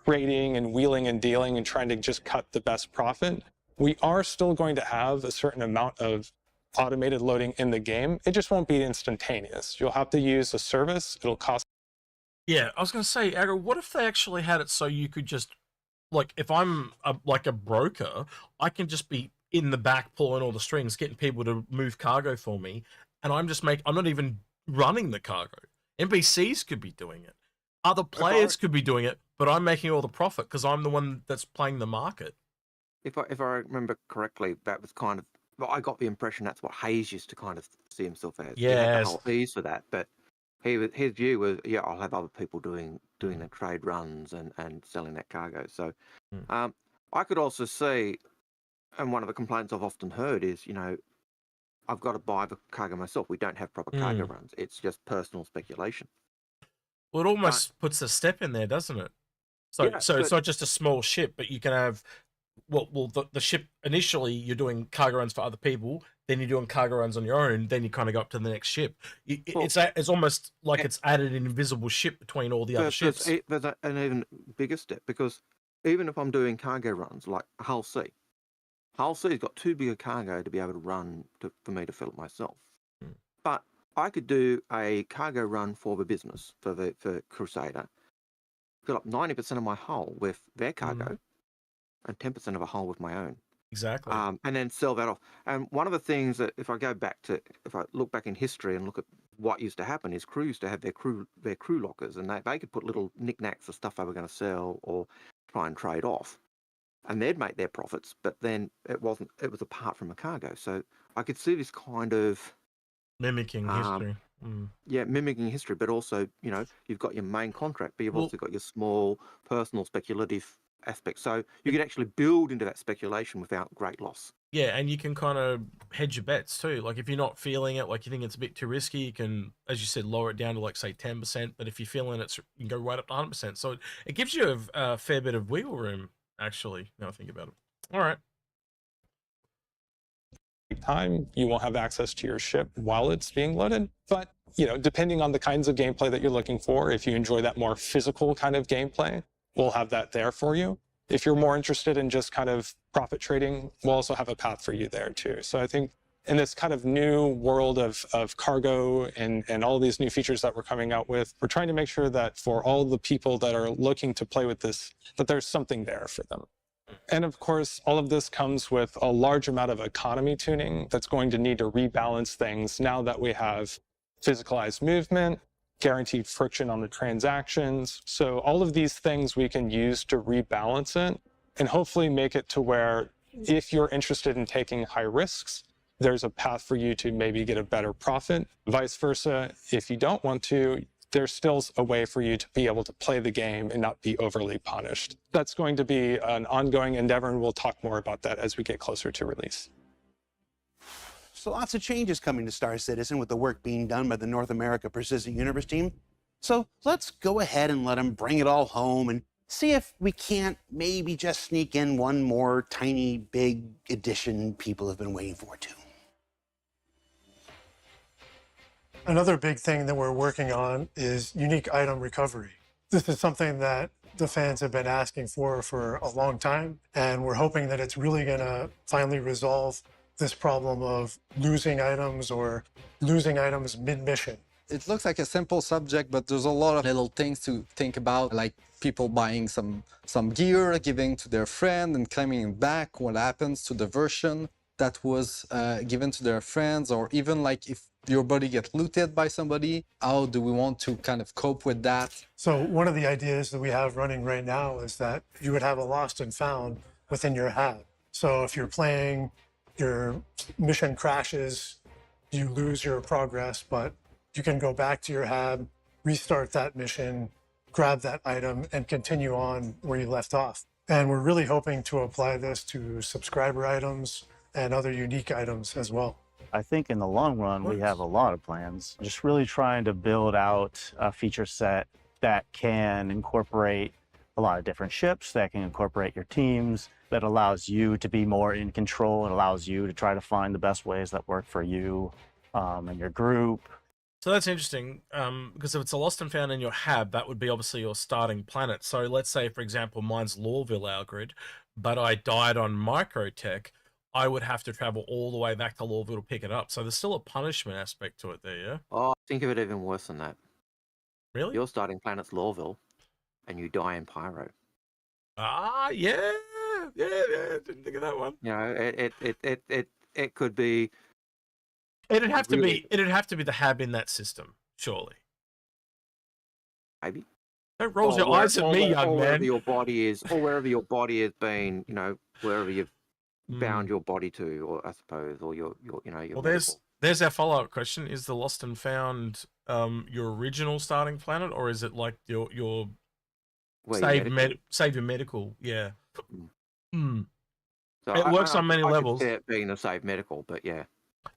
trading and wheeling and dealing and trying to just cut the best profit, we are still going to have a certain amount of automated loading in the game. It just won't be instantaneous. You'll have to use a service. It'll cost. Yeah, I was going to say, Agro, what if they actually had it so you could just, like, if I'm like a broker, I can just be in the back pulling all the strings, getting people to move cargo for me, and I'm not even running the cargo. NPCs could be doing it. Other players could be doing it, but I'm making all the profit because I'm the one that's playing the market. If I remember correctly, that was kind of, well, I got the impression that's what Hayes used to kind of see himself as. Yeah. He had the whole ease for that, but his view was, yeah, I'll have other people doing the trade runs and selling that cargo. So, I could also see, and one of the complaints I've often heard is, you know, I've got to buy the cargo myself. We don't have proper cargo runs. It's just personal speculation. Well, it almost puts a step in there, doesn't it? So, yeah, so it's not just a small ship, but you can have. Well, the ship, initially you're doing cargo runs for other people, then you're doing cargo runs on your own, then you kind of go up to the next ship. It's almost like it's added an invisible ship between all the other ships. There's an even bigger step, because even if I'm doing cargo runs like Hull C's got too big a cargo to be able to run for me to fill it myself. But I could do a cargo run for the business, for Crusader, fill up 90% of my hull with their cargo, and 10% of a hull with my own. Exactly. And then sell that off. And one of the things that, if I look back in history and look at what used to happen, is crew used to have their crew lockers, and they could put little knickknacks of stuff they were going to sell or try and trade off. and they'd make their profits, but then it was apart from a cargo. So I could see this kind of mimicking history. Yeah, mimicking history, but also, you've got your main contract, but you've also got your small personal speculative aspect. So you could actually build into that speculation without great loss. Yeah, and you can kind of hedge your bets too. Like if you're not feeling it, like you think it's a bit too risky, you can, as you said, lower it down to like say 10%. But if you're feeling it, you can go right up to 100%. So it gives you a fair bit of wiggle room, actually. Now I think about it. All right. Time, you won't have access to your ship while it's being loaded. But, depending on the kinds of gameplay that you're looking for, if you enjoy that more physical kind of gameplay, we'll have that there for you. If you're more interested in just kind of profit trading, we'll also have a path for you there too. So I think in this kind of new world of cargo and all these new features that we're coming out with, we're trying to make sure that for all the people that are looking to play with this, that there's something there for them. And of course, all of this comes with a large amount of economy tuning that's going to need to rebalance things now that we have physicalized movement, guaranteed friction on the transactions. So all of these things we can use to rebalance it and hopefully make it to where if you're interested in taking high risks, there's a path for you to maybe get a better profit. Vice versa, if you don't want to, there's still a way for you to be able to play the game and not be overly punished. That's going to be an ongoing endeavor, and we'll talk more about that as we get closer to release. So lots of changes coming to Star Citizen with the work being done by the North America Persistent Universe team. So let's go ahead and let them bring it all home and see if we can't maybe just sneak in one more tiny, big addition people have been waiting for too. Another big thing that we're working on is unique item recovery. This is something that the fans have been asking for a long time, and we're hoping that it's really going to finally resolve this problem of losing items or losing items mid-mission. It looks like a simple subject, but there's a lot of little things to think about, like people buying some gear, giving to their friend and claiming it back. What happens to the version that was given to their friends, or even like if your body gets looted by somebody, how do we want to kind of cope with that? So one of the ideas that we have running right now is that you would have a lost and found within your hab. So if you're playing, your mission crashes, you lose your progress, but you can go back to your hab, restart that mission, grab that item, and continue on where you left off. And we're really hoping to apply this to subscriber items and other unique items as well. I think in the long run, we have a lot of plans. Just really trying to build out a feature set that can incorporate a lot of different ships, that can incorporate your teams, that allows you to be more in control and allows you to try to find the best ways that work for you and your group. So that's interesting, because if it's a lost and found in your hab, that would be obviously your starting planet. So let's say, for example, mine's Lawville Algared, but I died on Microtech, I would have to travel all the way back to Lawville to pick it up. So there's still a punishment aspect to it there, yeah? Oh, think of it even worse than that. Really? Your starting planet's Lawville, and you die in Pyro. Ah, yeah, didn't think of that one. It could be. It'd have to be the hab in that system, surely. Maybe. Don't roll your eyes at me, young man. Wherever your body is, or wherever your body has been, wherever you've bound your body to, or I suppose, or your Well, there's our follow-up question: is the lost and found your original starting planet, or is it like your save your medical? Yeah. So it works on many levels. It being a save medical, but yeah.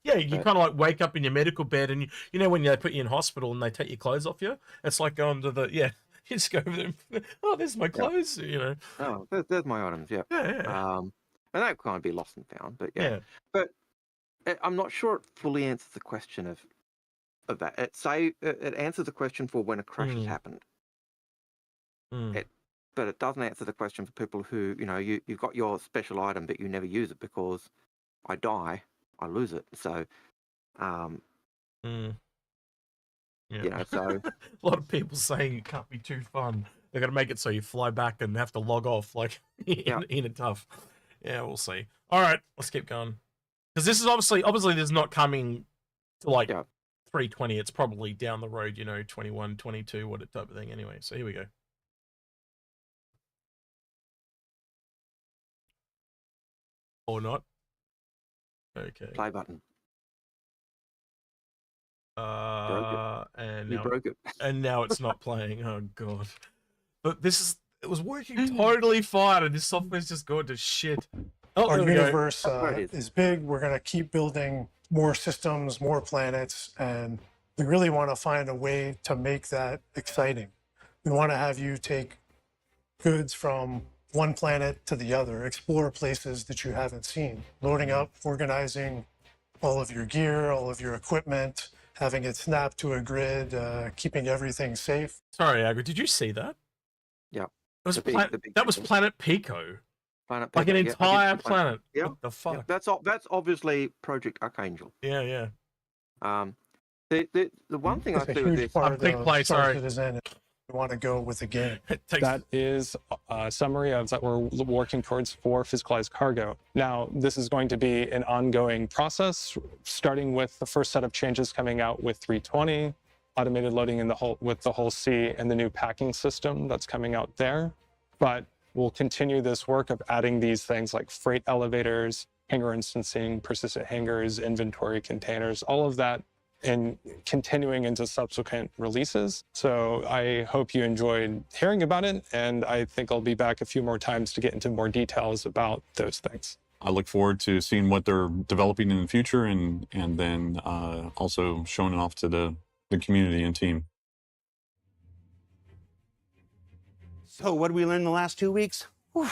Yeah, you kind of like wake up in your medical bed, and you know when they put you in hospital and they take your clothes off you, it's like going to you just go over them. Oh, there's my clothes, Oh, there's my items. Yeah. Yeah. And that kind of be lost and found, but yeah. But I'm not sure it fully answers the question of that. It answers the question for when a crash has happened. But it doesn't answer the question for people who you've got your special item, but you never use it because I die. I lose it. So, so a lot of people saying it can't be too fun. They're gonna make it so you fly back and have to log off like in a tough. Yeah, we'll see. All right, let's keep going because this is obviously this is not coming to like 320. It's probably down the road, 21, 22, what type of thing. Anyway, so here we go. Or not. Okay. Play button. And You now, broke it. and now it's not playing. Oh god. But it was working totally fine, and this software's just going to shit. Oh, Our there we go. universe is big. We're going to keep building more systems, more planets, and we really want to find a way to make that exciting. We want to have you take goods from one planet to the other, explore places that you haven't seen, loading up, organizing all of your gear, all of your equipment, having it snap to a grid, keeping everything safe. Sorry, Algared, did you see that? Yeah. It was that was Planet Pico. Planet Like an Pico, entire planet. Yeah. What the fuck? Yeah. That's obviously Project Archangel. Yeah. The one thing I see with this, part of big the play, Star sorry. Citizen, we want to go with the game. That is a summary of that we're working towards for physicalized cargo. Now, this is going to be an ongoing process, starting with the first set of changes coming out with 320, automated loading in with the whole C, and the new packing system that's coming out there. But we'll continue this work of adding these things like freight elevators, hangar instancing, persistent hangars, inventory containers, all of that, and continuing into subsequent releases. So I hope you enjoyed hearing about it, and I think I'll be back a few more times to get into more details about those things. I look forward to seeing what they're developing in the future, and then also showing it off to the community and team. So what did we learn in the last 2 weeks? Whew.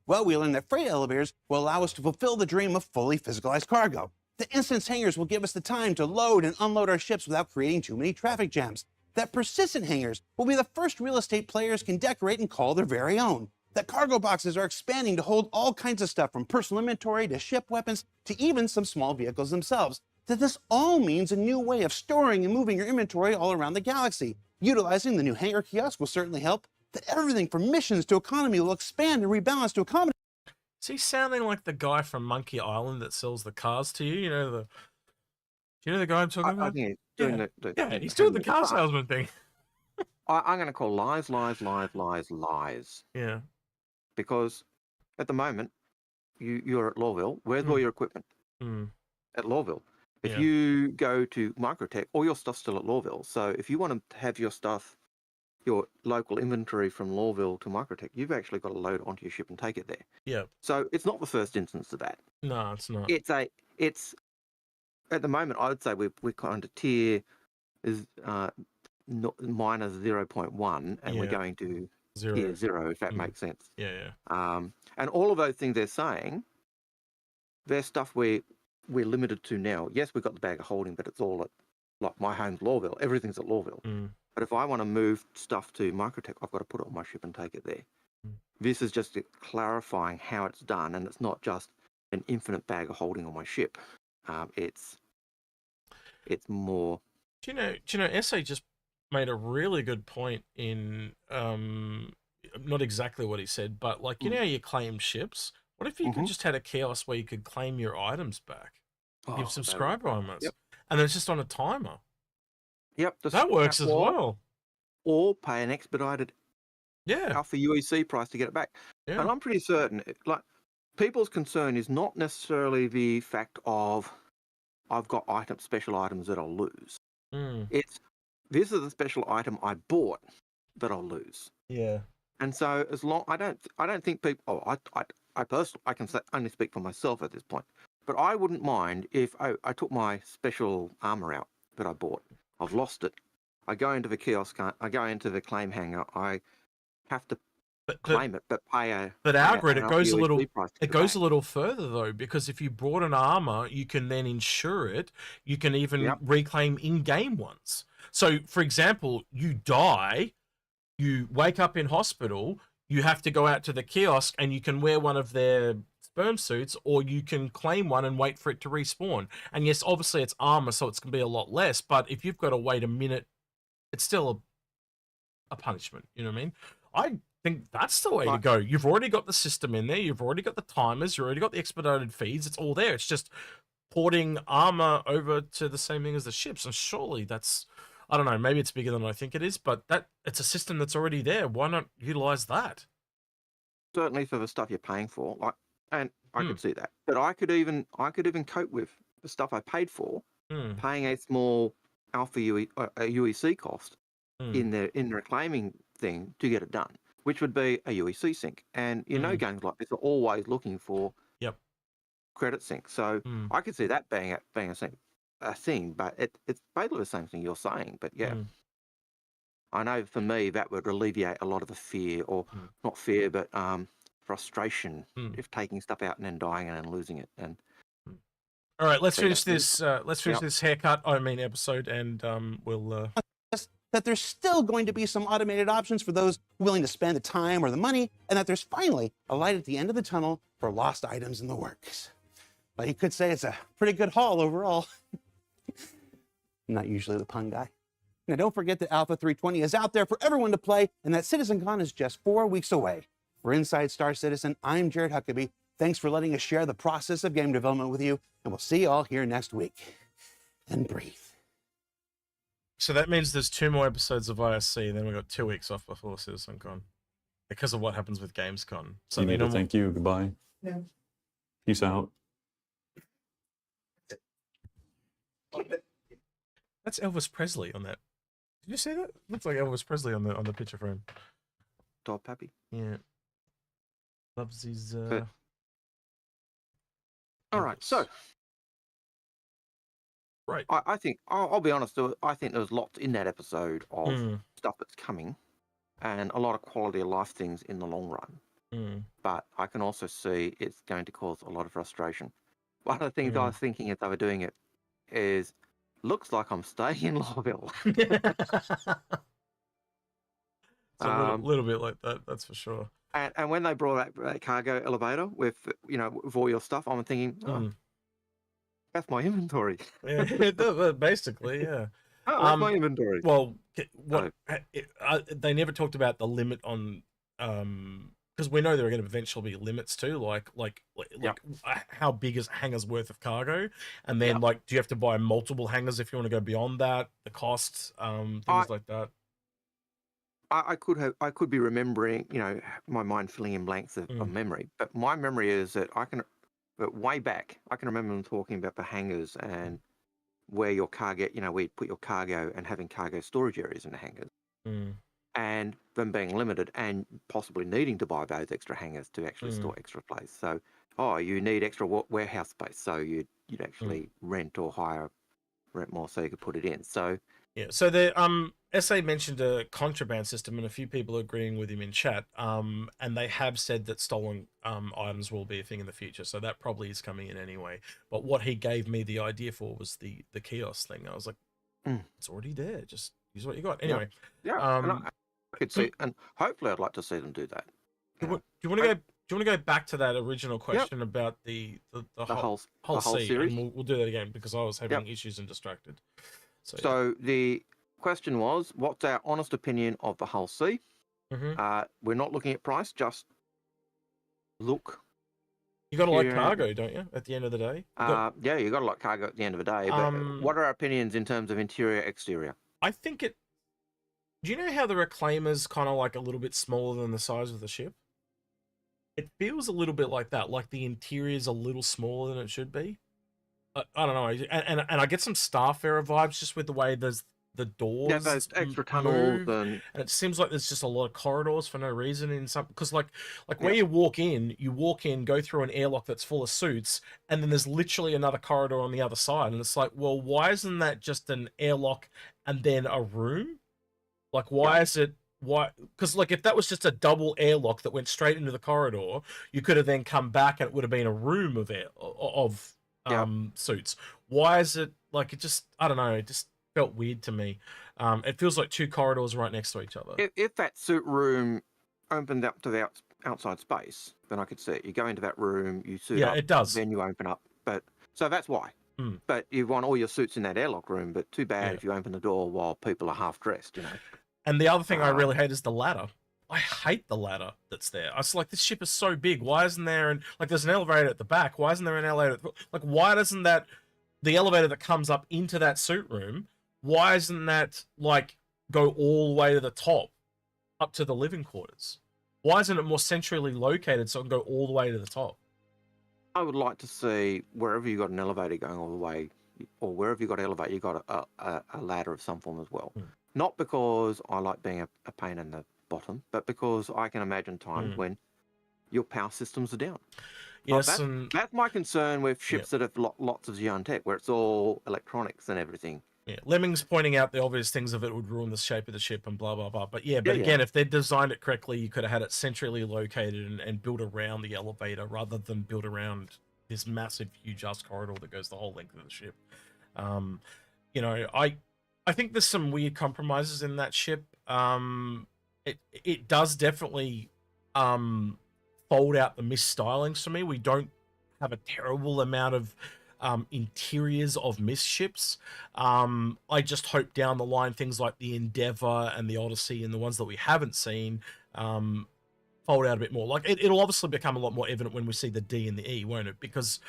Well, we learned that freight elevators will allow us to fulfill the dream of fully physicalized cargo. The instance hangars will give us the time to load and unload our ships without creating too many traffic jams. That persistent hangars will be the first real estate players can decorate and call their very own. That cargo boxes are expanding to hold all kinds of stuff from personal inventory to ship weapons to even some small vehicles themselves. That this all means a new way of storing and moving your inventory all around the galaxy. Utilizing the new hangar kiosk will certainly help. That everything from missions to economy will expand and rebalance to accommodate. Is he sounding like the guy from Monkey Island that sells the cars to you? Do you know the guy I'm talking about? I think he's doing he's doing the car salesman thing. I'm going to call lies. Yeah. Because at the moment, you're at Lawville. Where's all your equipment? At Lawville. If you go to Microtech, all your stuff's still at Lawville. So if you want to have your stuff, your local inventory from Lawville to Microtech, you've actually got to load it onto your ship and take it there. Yeah. So it's not the first instance of that. No, it's not. It's at the moment, I would say we're kind of tier is minus 0.1, and we're going to tier 0, if that makes sense. Yeah. And all of those things they're saying, they're stuff we're limited to now. Yes, we've got the bag of holding, but it's all at, like, my home's Lawville. Everything's at Lawville. But if I want to move stuff to Microtech, I've got to put it on my ship and take it there. This is just clarifying how it's done, and it's not just an infinite bag of holding on my ship. It's more. Do you know? SA just made a really good point in not exactly what he said, but like how you claim ships. What if you could just had a kiosk where you could claim your items back, your subscriber items, and then it's just on a timer? Yep, that works as well. Or pay an expedited alpha UEC price to get it back. And I'm pretty certain, like, people's concern is not necessarily the fact of I've got special items that I'll lose. It's this is a special item I bought that I'll lose. Yeah. And so as long I don't think people. I personally, I can only speak for myself at this point, but I wouldn't mind if I took my special armor out that I bought. I've lost it. I go into the kiosk. I go into the claim hangar. I have to claim it, but pay a. But Algared, it goes a little. It goes a little further though, because if you bought an armor, you can then insure it. You can even reclaim in-game ones. So, for example, you die, you wake up in hospital. You have to go out to the kiosk, and you can wear one of their sperm suits, or you can claim one and wait for it to respawn. And yes, obviously it's armor, so it's going to be a lot less, but if you've got to wait a minute, it's still a punishment. You know what I mean? I think that's the way to go. You've already got the system in there. You've already got the timers. You've already got the expedited feeds. It's all there. It's just porting armor over to the same thing as the ships. And surely that's, I don't know, maybe it's bigger than I think it is, but it's a system that's already there. Why not utilize that? Certainly for the stuff you're paying for. Like, and I could see that. But I could even cope with the stuff I paid for, paying a small alpha UEC cost in the reclaiming thing to get it done, which would be a UEC sync. And games like this are always looking for credit sync. So I could see that being a thing, but it's basically the same thing you're saying. But I know for me that would alleviate a lot of the fear, or not fear, but frustration if taking stuff out and then dying and then losing it. And all right, let's finish this. Let's finish this episode, and we'll. That there's still going to be some automated options for those willing to spend the time or the money, and that there's finally a light at the end of the tunnel for lost items in the works. But you could say it's a pretty good haul overall. I'm not usually the pun guy. Now, don't forget that Alpha 320 is out there for everyone to play, and that CitizenCon is just 4 weeks away. For Inside Star Citizen, I'm Jared Huckabee. Thanks for letting us share the process of game development with you, and we'll see you all here next week. And breathe. So that means there's 2 more episodes of ISC, and then we've got 2 weeks off before CitizenCon because of what happens with Gamescom. So thank you. Goodbye. Yeah. Peace out. That's Elvis Presley on that. Did you see that? Looks like Elvis Presley on the picture frame. Dog Pappy. Yeah. Loves his. All right, so. Right. I think I'll be honest. I think there was lots in that episode of stuff that's coming, and a lot of quality of life things in the long run. But I can also see it's going to cause a lot of frustration. One of the things I was thinking as they were doing it is, looks like I'm staying in Lawville. It's a little bit like that, that's for sure. And when they brought that cargo elevator with with all your stuff, I'm thinking, that's my inventory. Yeah, basically, yeah. Oh, that's my inventory. Well, they never talked about the limit on, because we know there are going to eventually be limits too, like how big is a hangar's worth of cargo, and then do you have to buy multiple hangars if you want to go beyond that? The costs, things like that. I could be remembering, my mind filling in blanks of memory, but my memory is that but way back, I can remember them talking about the hangars and where your cargo, where you put your cargo and having cargo storage areas in the hangars. And them being limited and possibly needing to buy those extra hangars to actually store extra place. So, you need extra warehouse space, so you'd actually rent more so you could put it in. So yeah, so the SA mentioned a contraband system, and a few people are agreeing with him in chat. And they have said that stolen items will be a thing in the future, so that probably is coming in anyway. But what he gave me the idea for was the kiosk thing. I was like, it's already there. Just use what you got. Anyway, and I could see, and hopefully, I'd like to see them do that. Do you want to go back to that original question about the whole series? And we'll do that again because I was having issues and distracted. So the question was, what's our honest opinion of the Hull C? We're not looking at price, just look. You got to like cargo, don't you? At the end of the day. Yeah, you got to like cargo at the end of the day. But what are our opinions in terms of interior, exterior? I think it. Do you know how the Reclaimer's kind of like a little bit smaller than the size of the ship? It feels a little bit like that. Like the interior's a little smaller than it should be. I don't know, and I get some Starfarer vibes just with the way there's the doors. Yeah, those extra tunnels, and it seems like there's just a lot of corridors for no reason in some. Because like where you walk in, go through an airlock that's full of suits, and then there's literally another corridor on the other side, and it's like, well, why isn't that just an airlock and then a room? Like, why is it? Why? Because like if that was just a double airlock that went straight into the corridor, you could have then come back and it would have been a room of suits. Why is it like it just? I don't know. It just felt weird to me. It feels like 2 corridors right next to each other. If that suit room opened up to the outside space, then I could see it. You go into that room, you suit up. It does. Then you open up. But so that's why. But you want all your suits in that airlock room. But too bad if you open the door while people are half dressed. And the other thing I really hate is the ladder. I hate the ladder that's there. I was like, this ship is so big. Why isn't there there's an elevator at the back? Why isn't there an elevator? Like, why doesn't the elevator that comes up into that suit room, why isn't that like go all the way to the top, up to the living quarters? Why isn't it more centrally located so it can go all the way to the top? I would like to see wherever you got an elevator going all the way, or wherever you got an elevator, you got a ladder of some form as well. Not because I like being a pain in the bottom, but because I can imagine times when your power systems are down. Yes, that's my concern with ships that have lots of Xi'an tech, where it's all electronics and everything. Yeah, Lemming's pointing out the obvious things of it would ruin the shape of the ship and blah, blah, blah. But again, if they'd designed it correctly, you could have had it centrally located and built around the elevator rather than built around this massive, huge ass corridor that goes the whole length of the ship. You know, I think there's some weird compromises in that ship. It does definitely fold out the misstylings for me. We don't have a terrible amount of interiors of missed ships. I just hope down the line things like the Endeavour and the Odyssey and the ones that we haven't seen fold out a bit more. Like it'll obviously become a lot more evident when we see the D and the E, won't it? Because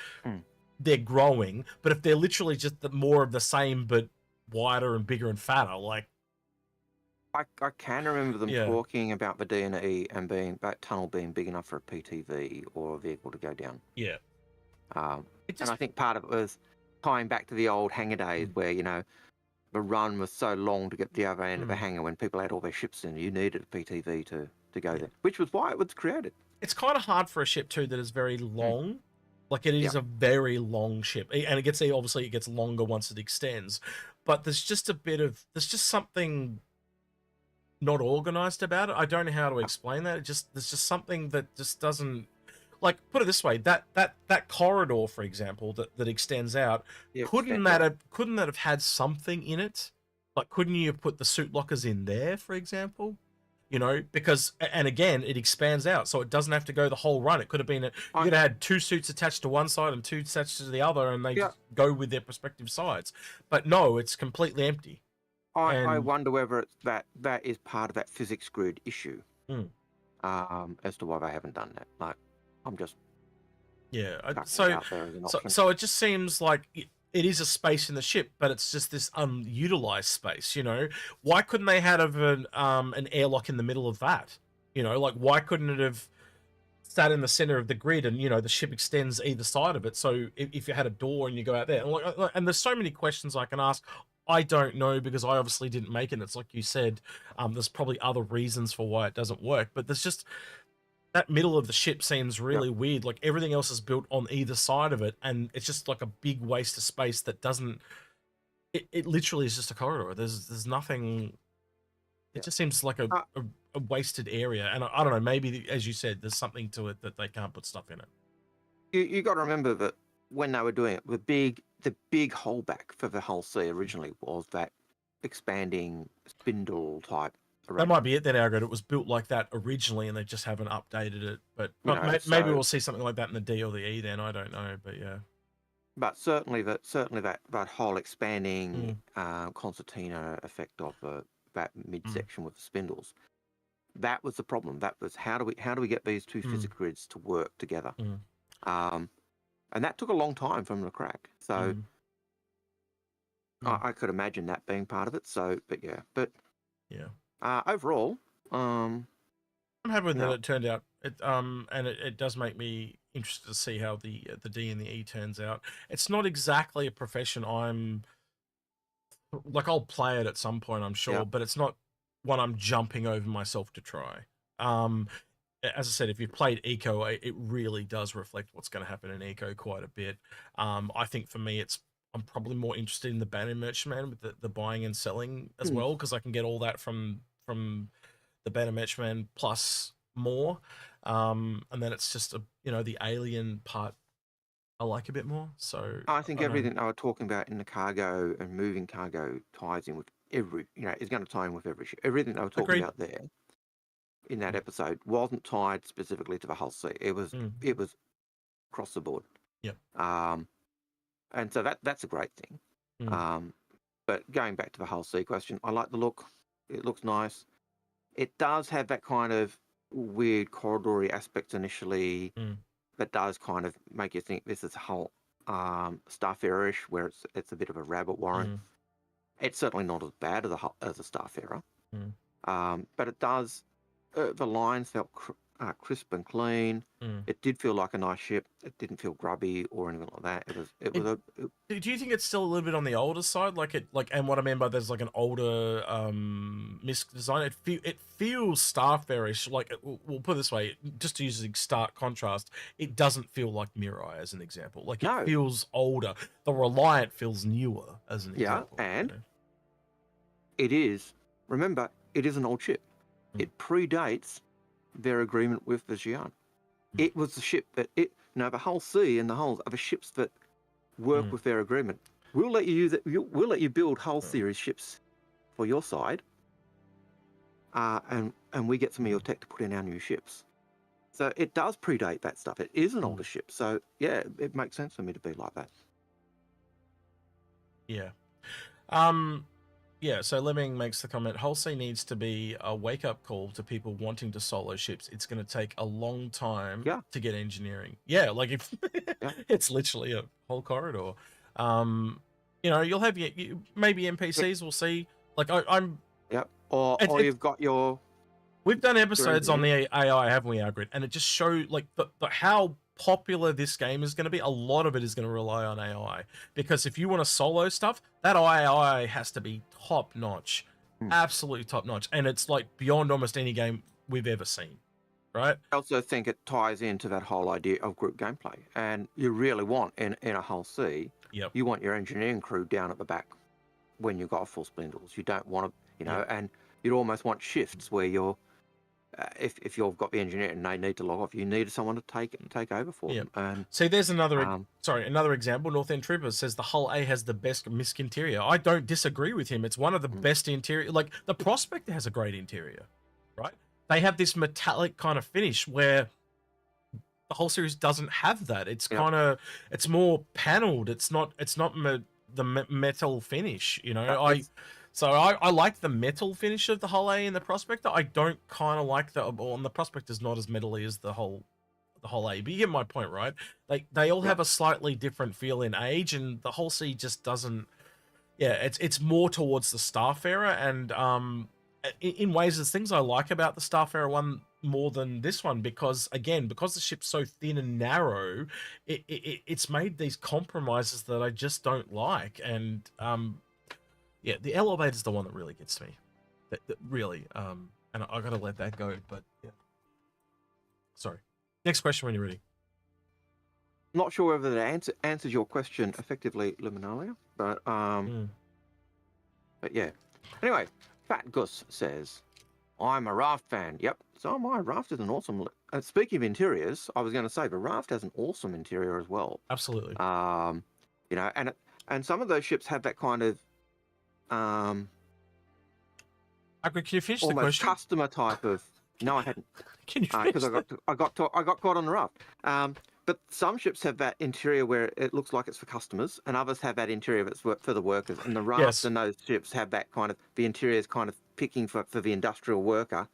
they're growing. But if they're literally just more of the same but wider and bigger and fatter, like I can remember them talking about the D and E and that tunnel being big enough for a PTV or a vehicle to go down. Yeah. And I think part of it was tying back to the old hangar days where, you know, the run was so long to get to the other end of the hangar when people had all their ships in. You needed a PTV to go there, which was why it was created. It's kind of hard for a ship, too, that is very long. Like, it is a very long ship. And it gets, obviously, it gets longer once it extends. But there's just there's just something not organized about it. I don't know how to explain that. There's just something that just doesn't... Like, put it this way, that corridor, for example, that extends out, couldn't that have had something in it? Like, couldn't you have put the suit lockers in there, for example? You know, because, and again, it expands out, so it doesn't have to go the whole run. It could have been, you could have had 2 suits attached to one side and 2 attached to the other, and they just go with their respective sides. But no, it's completely empty. I wonder whether it's that is part of that physics grid issue, as to why they haven't done that. Like, I'm just so it just seems like it is a space in the ship, but it's just this unutilized space. You know, why couldn't they have an airlock in the middle of that? You know, like why couldn't it have sat in the center of the grid and, you know, the ship extends either side of it? So if you had a door and you go out there, and there's so many questions I can ask. I don't know because I obviously didn't make it. And it's like you said, there's probably other reasons for why it doesn't work, but there's just. That middle of the ship seems really weird. Like everything else is built on either side of it, and it's just like a big waste of space that doesn't. It literally is just a corridor. There's nothing. It just seems like a wasted area, and I don't know. Maybe as you said, there's something to it that they can't put stuff in it. You got to remember that when they were doing it, the big holdback for the Hull C originally was that expanding spindle type. That might be it then, Algared. It was built like that originally, and they just haven't updated it. But maybe we'll see something like that in the D or the E. Then I don't know, but yeah. But certainly that whole expanding concertina effect of that midsection with the spindles, that was the problem. That was how do we get these two physics grids to work together? And that took a long time for them to crack. So I could imagine that being part of it. So, but yeah. Overall, I'm happy with that it turned out. And it does make me interested to see how the D and the E turns out. It's not exactly a profession I'm like. I'll play it at some point, I'm sure, but it's not one I'm jumping over myself to try. As I said, if you've played Eco, it really does reflect what's going to happen in Eco quite a bit. I think for me, I'm probably more interested in the Banner Merchantman with the buying and selling as well, because I can get all that from the Banner Merchantman plus more. And then it's just the alien part I like a bit more. So I think everything they were talking about in the cargo and moving cargo ties in with is going to tie in with every ship. Everything they were talking about there in that episode wasn't tied specifically to the Hull C. It was across the board. Yep. And so that's a great thing. But going back to the Hull C question, I like the look. It looks nice. It does have that kind of weird corridory aspect initially that does kind of make you think this is Hull Starfarer-ish, where it's a bit of a rabbit warren. It's certainly not as bad as a Starfarer. But it does, the lines felt crisp and clean. It did feel like a nice ship. It didn't feel grubby or anything like that. Do you think it's still a little bit on the older side? And what I mean by there's like an older MISC design. It feels Starfarish. Like, we'll put it this way, just to use a stark contrast, it doesn't feel like Mirai as an example. Like, it feels older. The Reliant feels newer as an example. Yeah, and it is. Remember, it is an old ship. It predates their agreement with the Xi'an. It was the ship that the Hull C and the hulls are the ships that work with their agreement. We'll let you use it. We'll let you build Hull series ships for your side, and we get some of your tech to put in our new ships. So it does predate that stuff. It is an older ship. So yeah, it makes sense for me to be like that. Yeah. Yeah, so Lemming makes the comment, Hull C needs to be a wake-up call to people wanting to solo ships. It's going to take a long time to get engineering. Yeah, like if it's literally a whole corridor. You'll have maybe NPCs, we'll see. Like I'm... Yep, or you've got your... We've done episodes on the AI, haven't we, Algared? And it just showed like how popular this game is going to be. A lot of it is going to rely on AI, because if you want to solo stuff, that AI has to be top notch, absolutely top notch, and it's like beyond almost any game we've ever seen, right? I also think it ties into that whole idea of group gameplay, and you really want in a Hull C, you want your engineering crew down at the back when you've got full spindles. You don't want to, and you'd almost want shifts where you're if you've got the engineer and they need to log off, you need someone to take over for them. And see, there's another another example. North End Troopers says the Hull A has the best MISC interior. I don't disagree with him. It's one of the best interior. Like the Prospector has a great interior, right? They have this metallic kind of finish where the whole series doesn't have that. It's kind of it's more paneled. It's not the metal finish. So I like the metal finish of the Hull A in the Prospector. I don't kind of like the Prospector's not as metally as the Hull A. But you get my point, right? Like they all have a slightly different feel in age, and the Hull C just doesn't. Yeah, it's more towards the Starfarer, and in ways there's things I like about the Starfarer one more than this one, because the ship's so thin and narrow, it's made these compromises that I just don't like, and yeah, the elevator's the one that really gets me. That really, and I gotta let that go. But yeah, sorry. Next question when you're ready. Not sure whether that answers your question effectively, Luminalia, but yeah. Anyway, Fat Gus says, "I'm a Raft fan." Yep, so am I. Raft is an awesome. Speaking of interiors, I was going to say the Raft has an awesome interior as well. Absolutely. And some of those ships have that kind of can you finish the question? Customer type of. No, I hadn't. Can you finish? Because I got caught on the Raft. But some ships have that interior where it looks like it's for customers, and others have that interior that's for the workers. And the Rafts and those ships have that kind of the interior is kind of picking for the industrial worker.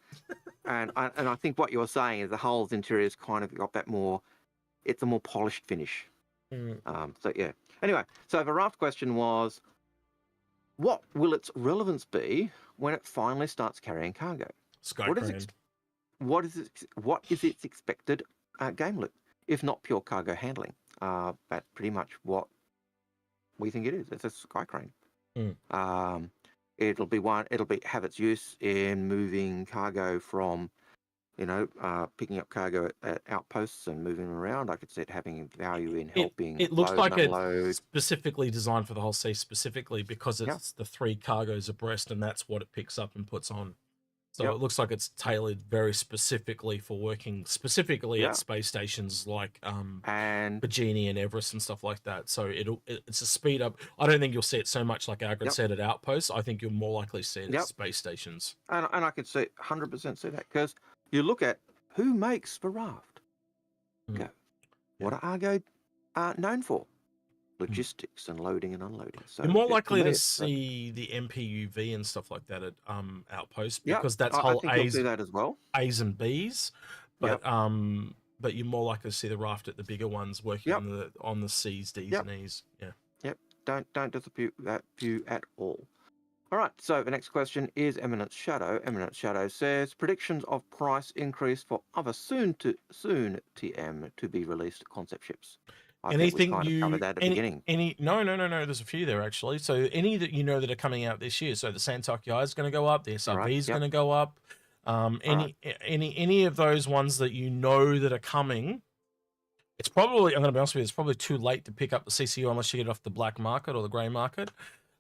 and I think what you're saying is the Hull's interior is kind of got that more. It's a more polished finish. So yeah. Anyway, so the Raft question was, what will its relevance be when it finally starts carrying cargo? What is its expected game loop, if not pure cargo handling? That's pretty much what we think it is. It's a sky crane. It'll have its use in moving cargo from, picking up cargo at outposts and moving them around. I could see it having value in helping. It looks like it's specifically designed for the Hull C specifically because it's the 3 cargoes abreast, and that's what it picks up and puts on. So it looks like it's tailored very specifically for working specifically at space stations like and Virginia and Everest and stuff like that. So it's a speed up. I don't think you'll see it so much like Algared said at outposts. I think you'll more likely see it at space stations. And I could see 100% see that, because you look at who makes the Raft. What are Argo known for? Logistics and loading and unloading. So you're more likely to see the MPUV and stuff like that at outposts, because that's whole A's, that as well. A's and B's, but you're more likely to see the Raft at the bigger ones working on the C's, D's, and E's. Yeah. Don't dispute that view at all. All right, so the next question is Eminent Shadow. Eminent Shadow says, predictions of price increase for other soon TM to be released concept ships. I think we kind of covered that at the beginning. No. There's a few there actually. So any that you know that are coming out this year. So the Santok is going to go up. The SRV is going to go up. Any of those ones that you know that are coming. It's probably, I'm going to be honest with you, it's probably too late to pick up the CCU unless you get it off the black market or the grey market.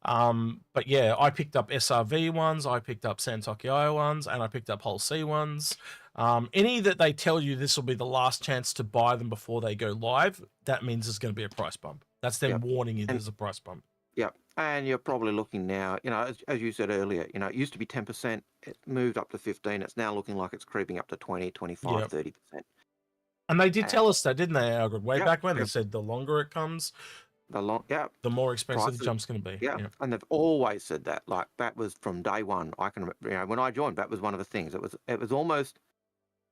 But yeah, I picked up SRV ones, I picked up Santok ones, and I picked up Hull C ones. Any that they tell you this will be the last chance to buy them before they go live, that means there's going to be a price bump. That's them warning you there's a price bump. Yep. And you're probably looking now, you know, as you said earlier, you know, it used to be 10%, it moved up to 15, it's now looking like it's creeping up to 20, 25, 30%. And they did tell us that, didn't they, Algared? Way back when they said the longer it comes, the more expensive the jump's going to be. Yeah, and they've always said that. Like that was from day one. I can, you know, when I joined, that was one of the things. It was almost,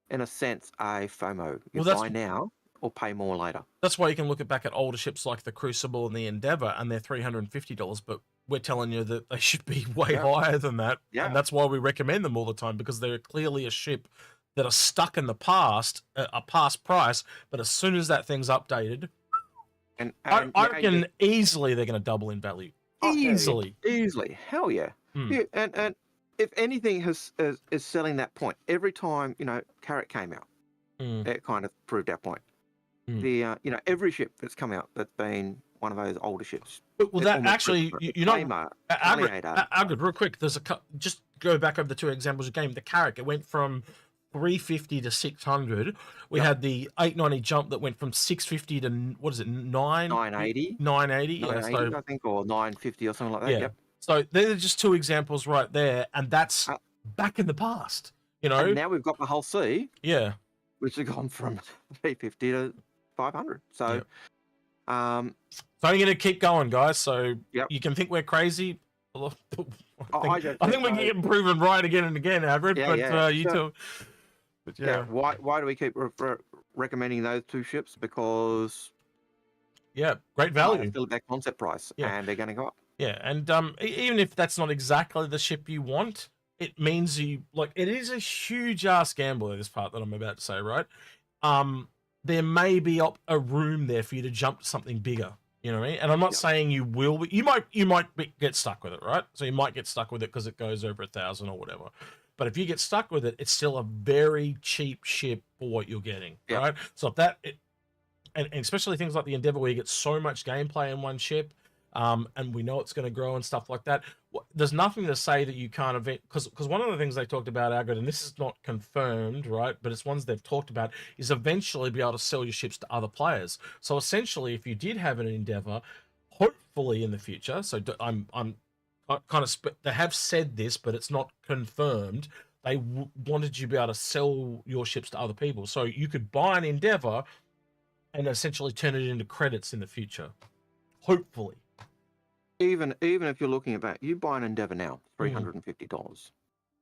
in a sense, a FOMO. You buy now or pay more later. That's why you can look back at older ships like the Crucible and the Endeavour, and they're $350, but we're telling you that they should be way higher than that. Yeah. And that's why we recommend them all the time, because they're clearly a ship that are stuck in the past, a past price, but as soon as that thing's updated, and I reckon easily they're going to double in value. Easily. Hell yeah. Yeah. And if anything is selling that point, every time, you know, Carrot came out, it kind of proved our point. The you know, every ship that's come out that's been one of those older ships. Well, that actually, you know, Algared, real quick, there's just go back over the two examples of game. The Carrot, it went from 350 to 600. We had the 890 jump that went from 650 to, what is it, 980? 980, I think, or 950 or something like that. Yeah. So they're just two examples right there, and that's back in the past, you know. And now we've got the Hull C. Yeah. Which has gone from 350 to 500. So, it's only going to keep going, guys. So you can think we're crazy. I think we can get proven right again and again, Algared. You too. But why do we keep recommending those two ships? Because great value. Still at that concept price, and they're going to go up. Yeah, and even if that's not exactly the ship you want, it means you like it is a huge ass gamble in this part that I'm about to say, right? There may be a room there for you to jump to something bigger. You know what I mean? And I'm not saying you will, but you might get stuck with it, right? So you might get stuck with it because it goes over 1,000 or whatever. But if you get stuck with it, it's still a very cheap ship for what you're getting, right? So if and especially things like the Endeavour where you get so much gameplay in one ship, and we know it's going to grow and stuff like that. There's nothing to say that you can't event, because one of the things they talked about, Algared, and this is not confirmed, right? But it's ones they've talked about, is eventually be able to sell your ships to other players. So essentially, if you did have an Endeavour, hopefully in the future, so I'm kind of they have said this, but it's not confirmed. They wanted you to be able to sell your ships to other people, so you could buy an Endeavour and essentially turn it into credits in the future. Hopefully. Even if you're looking at that, you buy an Endeavour now, $350.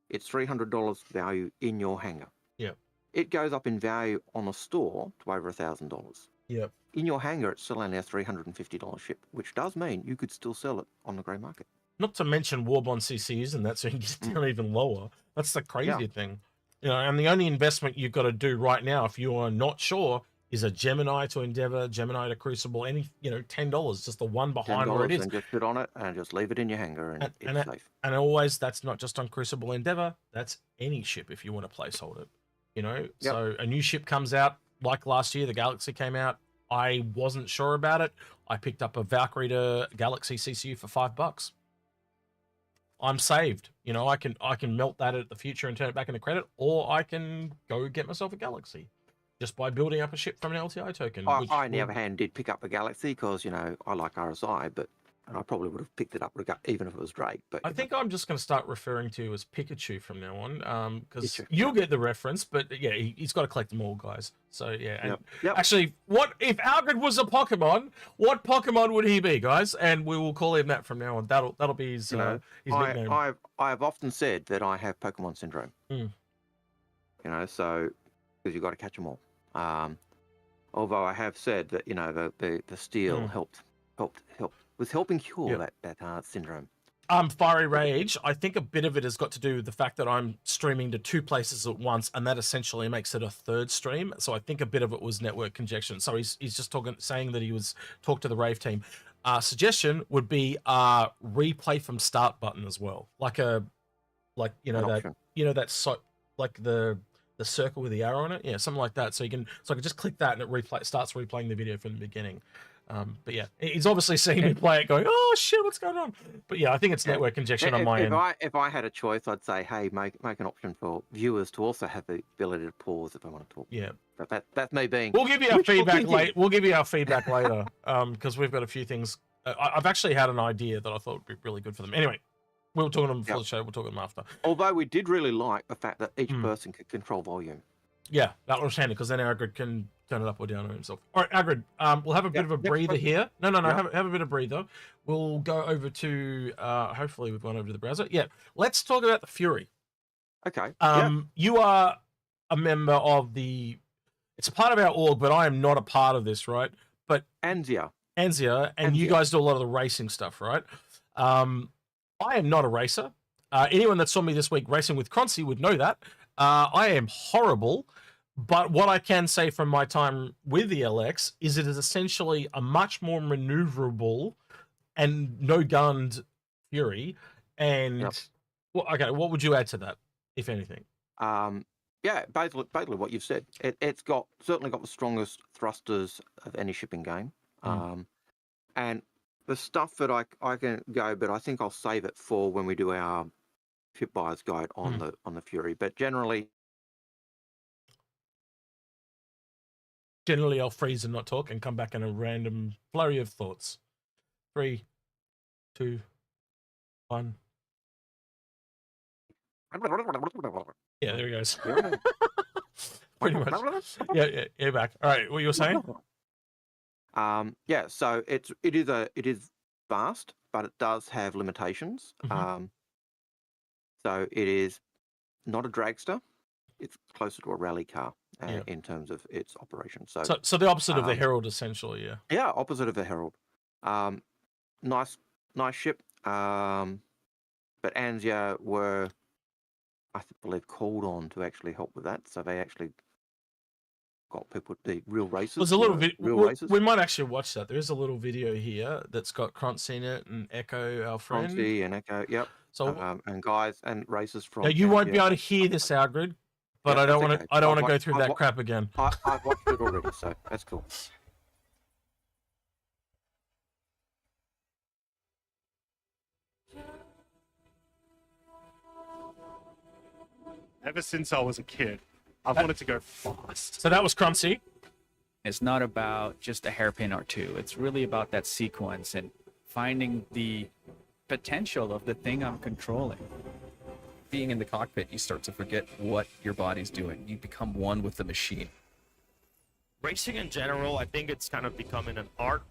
It's $300 value in your hangar. Yeah. It goes up in value on the store to over $1,000. Yeah. In your hangar, it's still only a $350 ship, which does mean you could still sell it on the grey market. Not to mention Warbond CCs and that, so you can get down even lower. That's the crazy thing. You know, and the only investment you've got to do right now, if you are not sure, is a Gemini to Endeavour, Gemini to Crucible, any, you know, $10, just the one behind where it is. And just sit on it and just leave it in your hangar and it's safe. And always, that's not just on Crucible Endeavour, that's any ship if you want to placehold it, you know? So a new ship comes out, like last year, the Galaxy came out. I wasn't sure about it. I picked up a Valkyrie to Galaxy CCU for $5. I'm saved. You know, I can melt that at the future and turn it back into credit, or I can go get myself a Galaxy just by building up a ship from an LTI token. I, on the other hand, did pick up a Galaxy because, you know, I like RSI, and I probably would have picked it up even if it was Drake. But I think I'm just going to start referring to you as Pikachu from now on, because you'll get the reference. But yeah, he's got to collect them all, guys. So yeah, actually, what if Algared was a Pokemon? What Pokemon would he be, guys? And we will call him that from now on. That'll be his nickname. I've often said that I have Pokemon syndrome. You know, so because you've got to catch them all. Although I have said that, you know, the steel helped was helping cure that syndrome. Fiery Rage, I think a bit of it has got to do with the fact that I'm streaming to 2 places at once, and that essentially makes it a 3rd stream. So I think a bit of it was network congestion. So he's just saying that he was talked to the Rave team. Suggestion would be replay from start button as well, like that like the circle with the arrow on it, yeah, something like that. So I can just click that and it starts replaying the video from the beginning. But yeah, he's obviously seen me play it going, oh shit, what's going on? But yeah, I think it's network congestion on my end. If I had a choice, I'd say, hey, make an option for viewers to also have the ability to pause if they want to talk. Yeah. But that's me being... We'll give you our feedback later. We'll give you our feedback later, because we've got a few things. I've actually had an idea that I thought would be really good for them. Anyway, we'll talk to them before the show. We'll talk to them after. Although we did really like the fact that each person could control volume. Yeah, that was handy, because then Algared can turn it up or down on himself. All right, Algared, we'll have a bit of a breather here. No, have a bit of breather. We'll go over to, hopefully we've gone over to the browser. Yeah, let's talk about the Fury. Okay. You are a member of the, it's a part of our org, but I am not a part of this, right? But ANSIA, and you guys do a lot of the racing stuff, right? I am not a racer. Anyone that saw me this week racing with Croncy would know that. I am horrible, but what I can say from my time with the LX is it is essentially a much more maneuverable and no-gunned Fury. And well, okay, what would you add to that, if anything? Yeah, basically what you've said. It's certainly got the strongest thrusters of any shipping game. And the stuff that I can go, but I think I'll save it for when we do our ship buyer's guide on the Fury. But generally I'll freeze and not talk and come back in a random flurry of thoughts. 3, 2, 1. Yeah, there he goes. Pretty much. Yeah, you're back. All right, what you were saying? Yeah, so it is fast, but it does have limitations. So it is not a dragster. It's closer to a rally car in terms of its operation. So the opposite of the Herald, essentially, yeah. Yeah, opposite of the Herald. Nice ship. But ANSIA were, I believe, called on to actually help with that. So they actually got people, the real racers. There's a little racers. We might actually watch that. There is a little video here that's got Croncy in it and Echo, our friend. Croncy and Echo, yep. So and guys and racers from. Now you won't be able to hear this, Algared, but I don't want to. I don't want to go through that crap again. I've watched it already, so that's cool. Ever since I was a kid, I've wanted to go fast. So that was Croncy. It's not about just a hairpin or two. It's really about that sequence and finding the potential of the thing I'm controlling. Being in the cockpit, you start to forget what your body's doing. You become one with the machine. Racing in general, I think it's kind of becoming an art.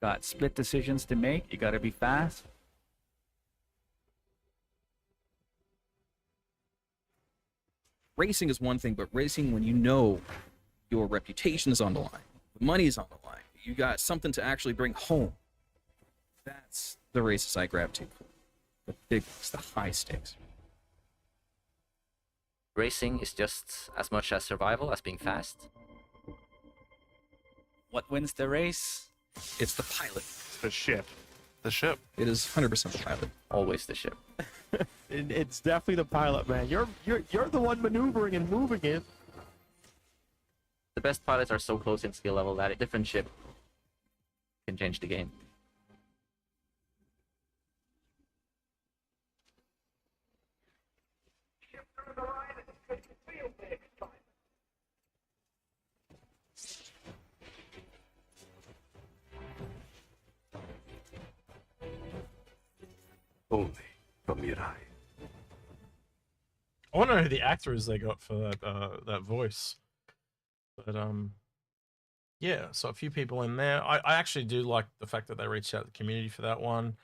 Got split decisions to make. You got to be fast. Racing is one thing, but racing when you know your reputation is on the line, the money is on the line, you got something to actually bring home. That's the races I gravitate for. The big ones, the high stakes. Racing is just as much as survival as being fast. What wins the race? It's the pilot. It's the ship. The ship. It is 100% the pilot. Always the ship. It's definitely the pilot, man. You're the one maneuvering and moving it. The best pilots are so close in skill level that a different ship can change the game. Only from Mirai. I want to know who the actor is they got for that voice. But yeah, so a few people in there. I actually do like the fact that they reached out to the community for that one.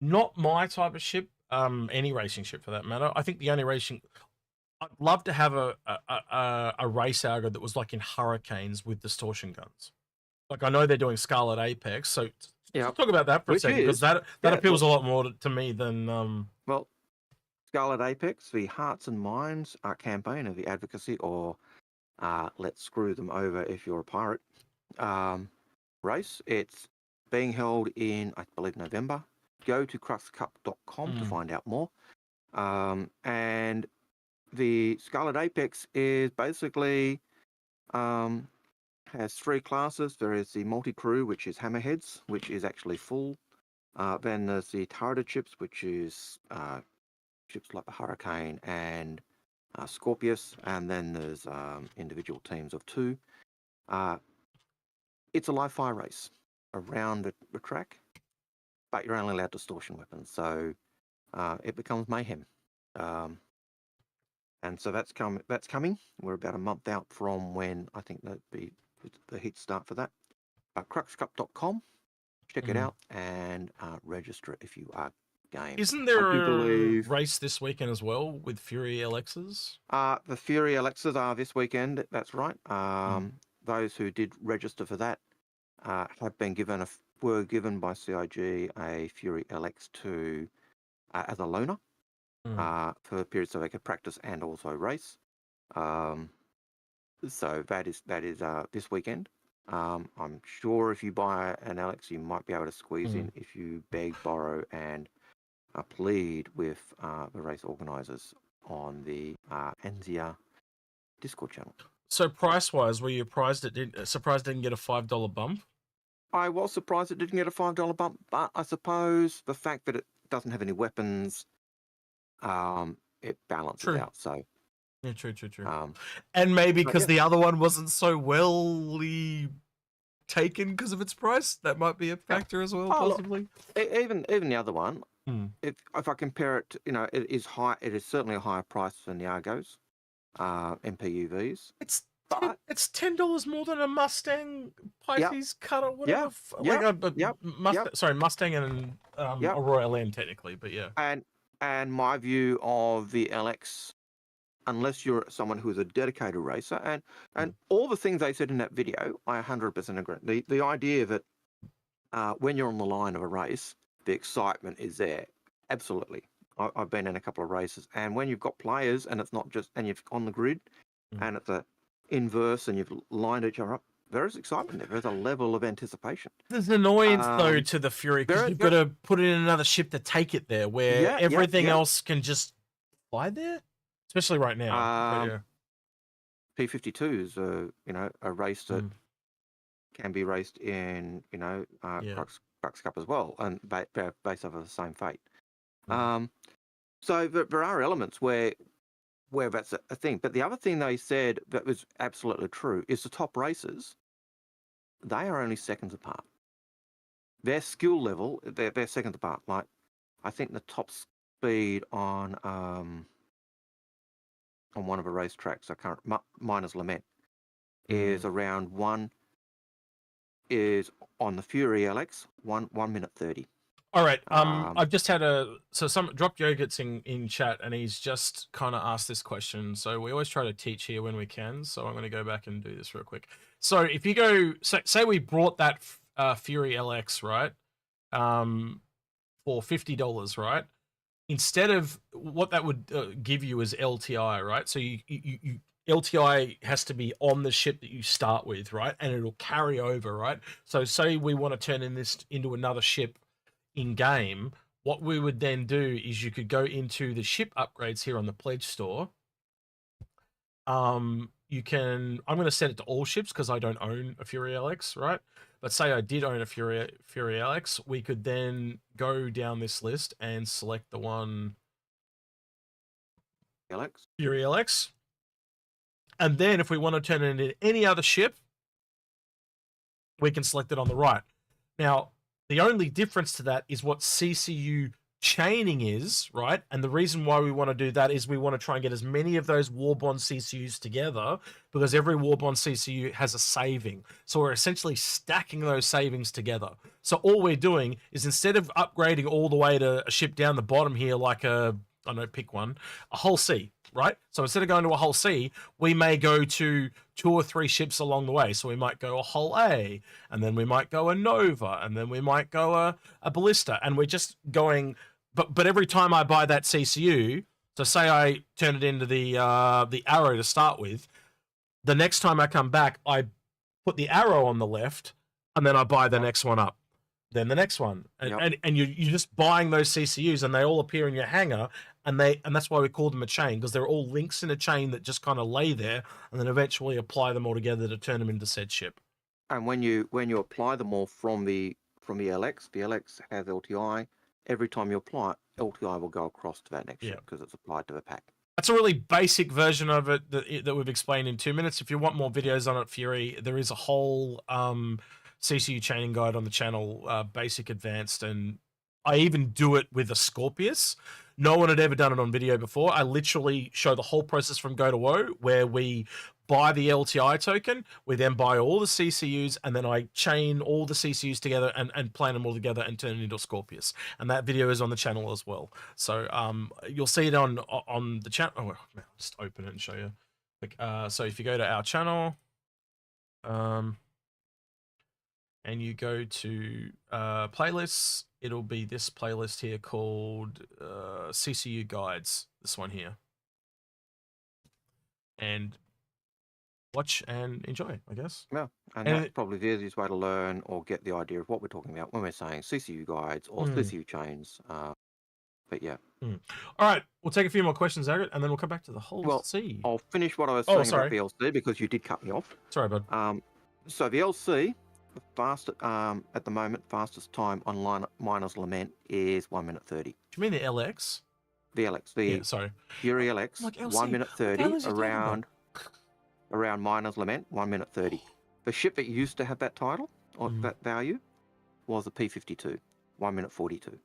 Not my type of ship, any racing ship for that matter. I think the only racing I'd love to have a race Algared that was like in Hurricanes with distortion guns. Like I know they're doing Scarlet Apex, so Yeah. Talk about that for a second, because that appeals a lot more to me than Well, Scarlet Apex, the Hearts and Minds campaign of the advocacy, or let's screw them over if you're a pirate race. It's being held in, I believe, November. Go to cruxcup.com to find out more. And the Scarlet Apex is basically has 3 classes. There is the multi-crew, which is Hammerheads, which is actually full. Then there's the turreted ships, which is ships like the Hurricane and Scorpius, and then there's individual teams of 2. It's a live fire race around the track, but you're only allowed distortion weapons, so it becomes mayhem. And so that's coming. We're about a month out from when I think that the heats start for that. Cruxcup.com, check it out and register it if you are game. Isn't there a race this weekend as well with Fury LXs? The Fury LXs are this weekend. That's right. Those who did register for that were given by CIG a Fury LX2 as a loaner for periods so they could practice and also race. So that is this weekend. I'm sure if you buy an LX, you might be able to squeeze in if you beg, borrow, and plead with the race organisers on the NZR Discord channel. So price-wise, were you surprised it didn't get a $5 bump? I was surprised it didn't get a $5 bump, but I suppose the fact that it doesn't have any weapons, it balances out. So yeah, true. And maybe because the other one wasn't so well taken because of its price, that might be a factor as well, possibly. Look, even the other one, if I compare it, to, it is high. It is certainly a higher price than the Argos MPUVs. It's $10 more than a Mustang Pisces cut or whatever. Sorry, Mustang and a Royal Land technically, but yeah. And my view of the LX, unless you're someone who is a dedicated racer, and all the things they said in that video, I 100% agree. The idea that when you're on the line of a race, the excitement is there. Absolutely. I've been in a couple of races, and when you've got players and it's not just, and you've on the grid, and it's a inverse, and you've lined each other up, there is excitement there. There's a level of anticipation. There's annoyance though to the Fury because you've got to put it in another ship to take it there, where everything else can just fly there, especially right now. P52 is a race that can be raced in Crux Cup as well, and based off of the same fate. So there are elements where that's a thing. But the other thing they said that was absolutely true is the top races, they are only seconds apart. Their skill level, they're seconds apart. Like, I think the top speed on one of the racetracks, I can't, Miners Lament, is around is on the Fury LX, 1 minute 30. All right. I've just had some Drop Yogurt's in chat, and he's just kind of asked this question. So we always try to teach here when we can. So I'm going to go back and do this real quick. So if you go, say we brought that Fury LX, right, for $50, right? Instead of what that would give you is LTI, right? So you LTI has to be on the ship that you start with, right? And it'll carry over, right? So say we want to turn this into another ship in game, what we would then do is you could go into the ship upgrades here on the pledge store. You can, I'm going to set it to all ships because I don't own a Fury LX, right? But say I did own a Fury LX, we could then go down this list and select the one Fury LX. And then if we want to turn it into any other ship, we can select it on the right. Now, the only difference to that is what CCU chaining is, right? And the reason why we want to do that is we want to try and get as many of those Warbond CCUs together, because every Warbond CCU has a saving. So we're essentially stacking those savings together. So all we're doing is, instead of upgrading all the way to a ship down the bottom here, like a I know, pick one, a whole C, right? So instead of going to a whole C, we may go to 2 or 3 ships along the way. So we might go a whole A, and then we might go a Nova, and then we might go a Ballista, and we're just going. But every time I buy that CCU, so say I turn it into the Arrow to start with, the next time I come back, I put the Arrow on the left, and then I buy the next one up, then the next one, and you're just buying those CCUs, and they all appear in your hangar, and that's why we call them a chain, because they're all links in a chain that just kind of lay there, and then eventually apply them all together to turn them into said ship. And when you apply them all from the LX, the LX has LTI. Every time you apply it, LTI will go across to that next ship because it's applied to the pack. That's a really basic version of it that we've explained in 2 minutes. If you want more videos on it, Fury, there is a whole CCU chaining guide on the channel, basic, advanced, and I even do it with a Scorpius. No one had ever done it on video before. I literally show the whole process from go to woe, where we buy the LTI token, we then buy all the CCUs, and then I chain all the CCUs together and plan them all together and turn it into a Scorpius. And that video is on the channel as well. So you'll see it on the channel. Oh, well, I'll just open it and show you. So if you go to our channel, and you go to playlists, it'll be this playlist here called CCU Guides, this one here. And watch and enjoy, I guess. Yeah, and that's probably the easiest way to learn or get the idea of what we're talking about when we're saying CCU guides or CCU chains. But yeah. All right, we'll take a few more questions, Algared, and then we'll come back to the whole C. I'll finish what I was saying about the LC because you did cut me off. Sorry, bud. So the LC, at the moment, fastest time on Miner's Lament is 1 minute 30. Do you mean the LX? The LX, sorry. Fury LX, like 1 minute 30 around Miner's Lament, 1 minute 30. The ship that used to have that title or that value was the P52, 1 minute 42.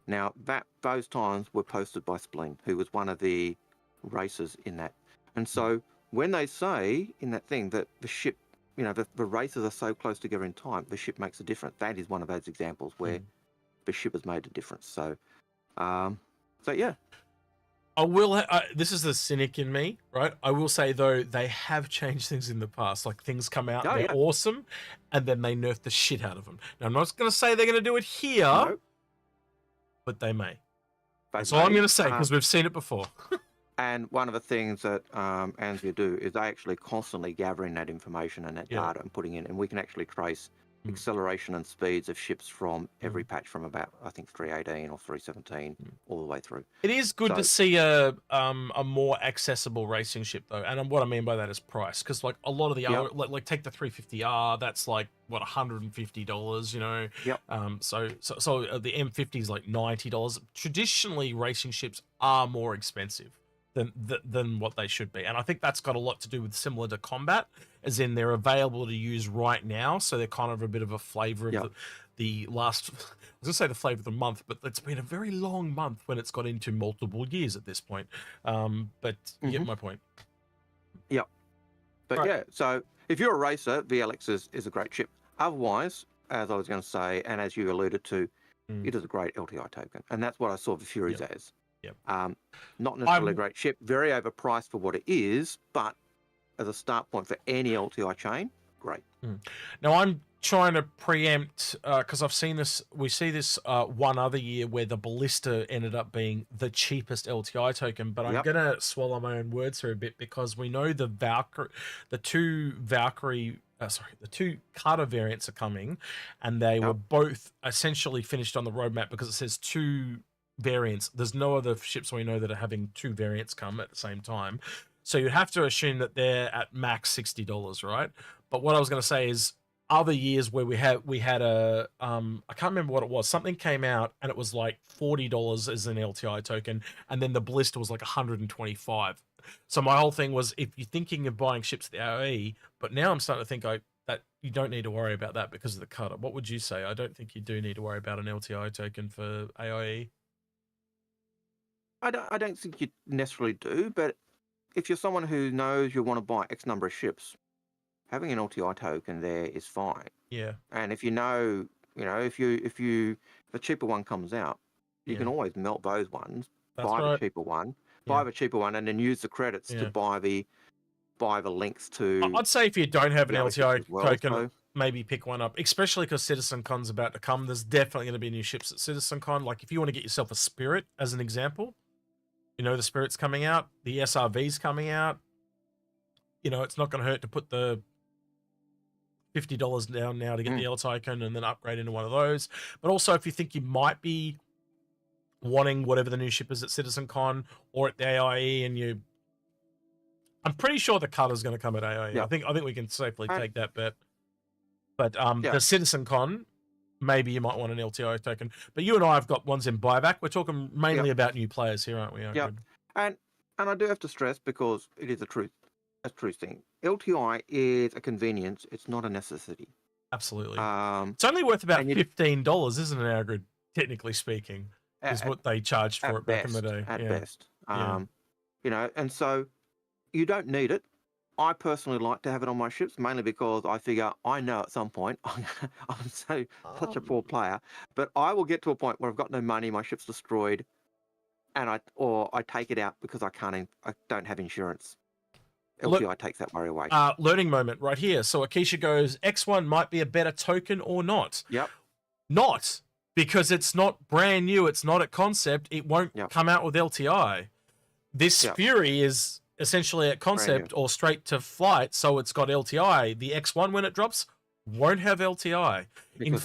Now those times were posted by Spleen, who was one of the racers in that. And so when they say in that thing that the ship, the races are so close together in time, the ship makes a difference. That is one of those examples where the ship has made a difference. So, yeah. I will. This is the cynic in me, right? I will say though, they have changed things in the past. Like things come out, they're awesome, and then they nerf the shit out of them. Now I'm not going to say they're going to do it here, but they may. That's all I'm going to say because we've seen it before. And one of the things that ANSI do is they actually constantly gathering that information and that data and putting in, and we can actually trace acceleration and speeds of ships from every patch from about, I think, 318 or 317 all the way through. It is good to see a more accessible racing ship though, and what I mean by that is price, because like a lot of the other, like take the 350R, that's like what, $150, you know. So the M50 is like $90. Traditionally, racing ships are more expensive than what they should be, and I think that's got a lot to do with similar to combat, as in they're available to use right now, so they're kind of a bit of a flavor of the last, I was gonna say the flavor of the month, but it's been a very long month when it's got into multiple years at this point. But you get my point. But so if you're a racer, VLX is a great ship. Otherwise, as I was going to say, and as you alluded to, it is a great LTI token, and that's what I saw the Furies as. Not necessarily a great ship, very overpriced for what it is, but as a start point for any LTI chain, great. Now I'm trying to preempt, because I've seen this, we see this one other year where the Ballista ended up being the cheapest LTI token, but I'm gonna swallow my own words here a bit, because we know the two Carter variants are coming, and they were both essentially finished on the roadmap because it says 2 variants. There's no other ships we know that are having 2 variants come at the same time, so you'd have to assume that they're at max $60, right? But what I was going to say is other years where we had a I can't remember what it was, something came out and it was like $40 as an LTI token, and then the Ballista was like $125. So my whole thing was, if you're thinking of buying ships at the AOE, but now I'm starting to think that you don't need to worry about that because of the cutter. What would you say? I don't think you do need to worry about an LTI token for AIE. I don't think you necessarily do, but if you're someone who knows you want to buy X number of ships, having an LTI token there is fine. And if if the cheaper one comes out, you can always melt those ones a cheaper one, and then use the credits to buy the links to. I'd say if you don't have an LTI token, so maybe pick one up, especially because CitizenCon's about to come. There's definitely going to be new ships at CitizenCon. Like if you want to get yourself a Spirit, as an example, you know, the Spirit's coming out, the SRV's coming out. You know, it's not going to hurt to put the $50 down now to get the L token and then upgrade into one of those. But also, if you think you might be wanting whatever the new ship is at CitizenCon or at the AIE, and I'm pretty sure the Cutter's going to come at AIE. I think we can safely take that bet. But the CitizenCon, maybe you might want an LTI token. But you and I have got ones in buyback. We're talking mainly about new players here, aren't we? Yeah. And I do have to stress, because it is a true thing. LTI is a convenience. It's not a necessity. Absolutely. It's only worth about $15, isn't it, Algared? Technically speaking, is what they charged for it back in the day. At best. You know, and so you don't need it. I personally like to have it on my ships, mainly because I figure I know at some point I'm such a poor player, but I will get to a point where I've got no money, my ship's destroyed, and I take it out because I don't have insurance. LTI takes that worry away. Learning moment right here. So Akisha goes, X1 might be a better token or not. Yep. Not, because it's not brand new. It's not at concept. It won't come out with LTI. This Fury is essentially at concept or straight to flight, so it's got LTI. The X1, when it drops, won't have LTI. In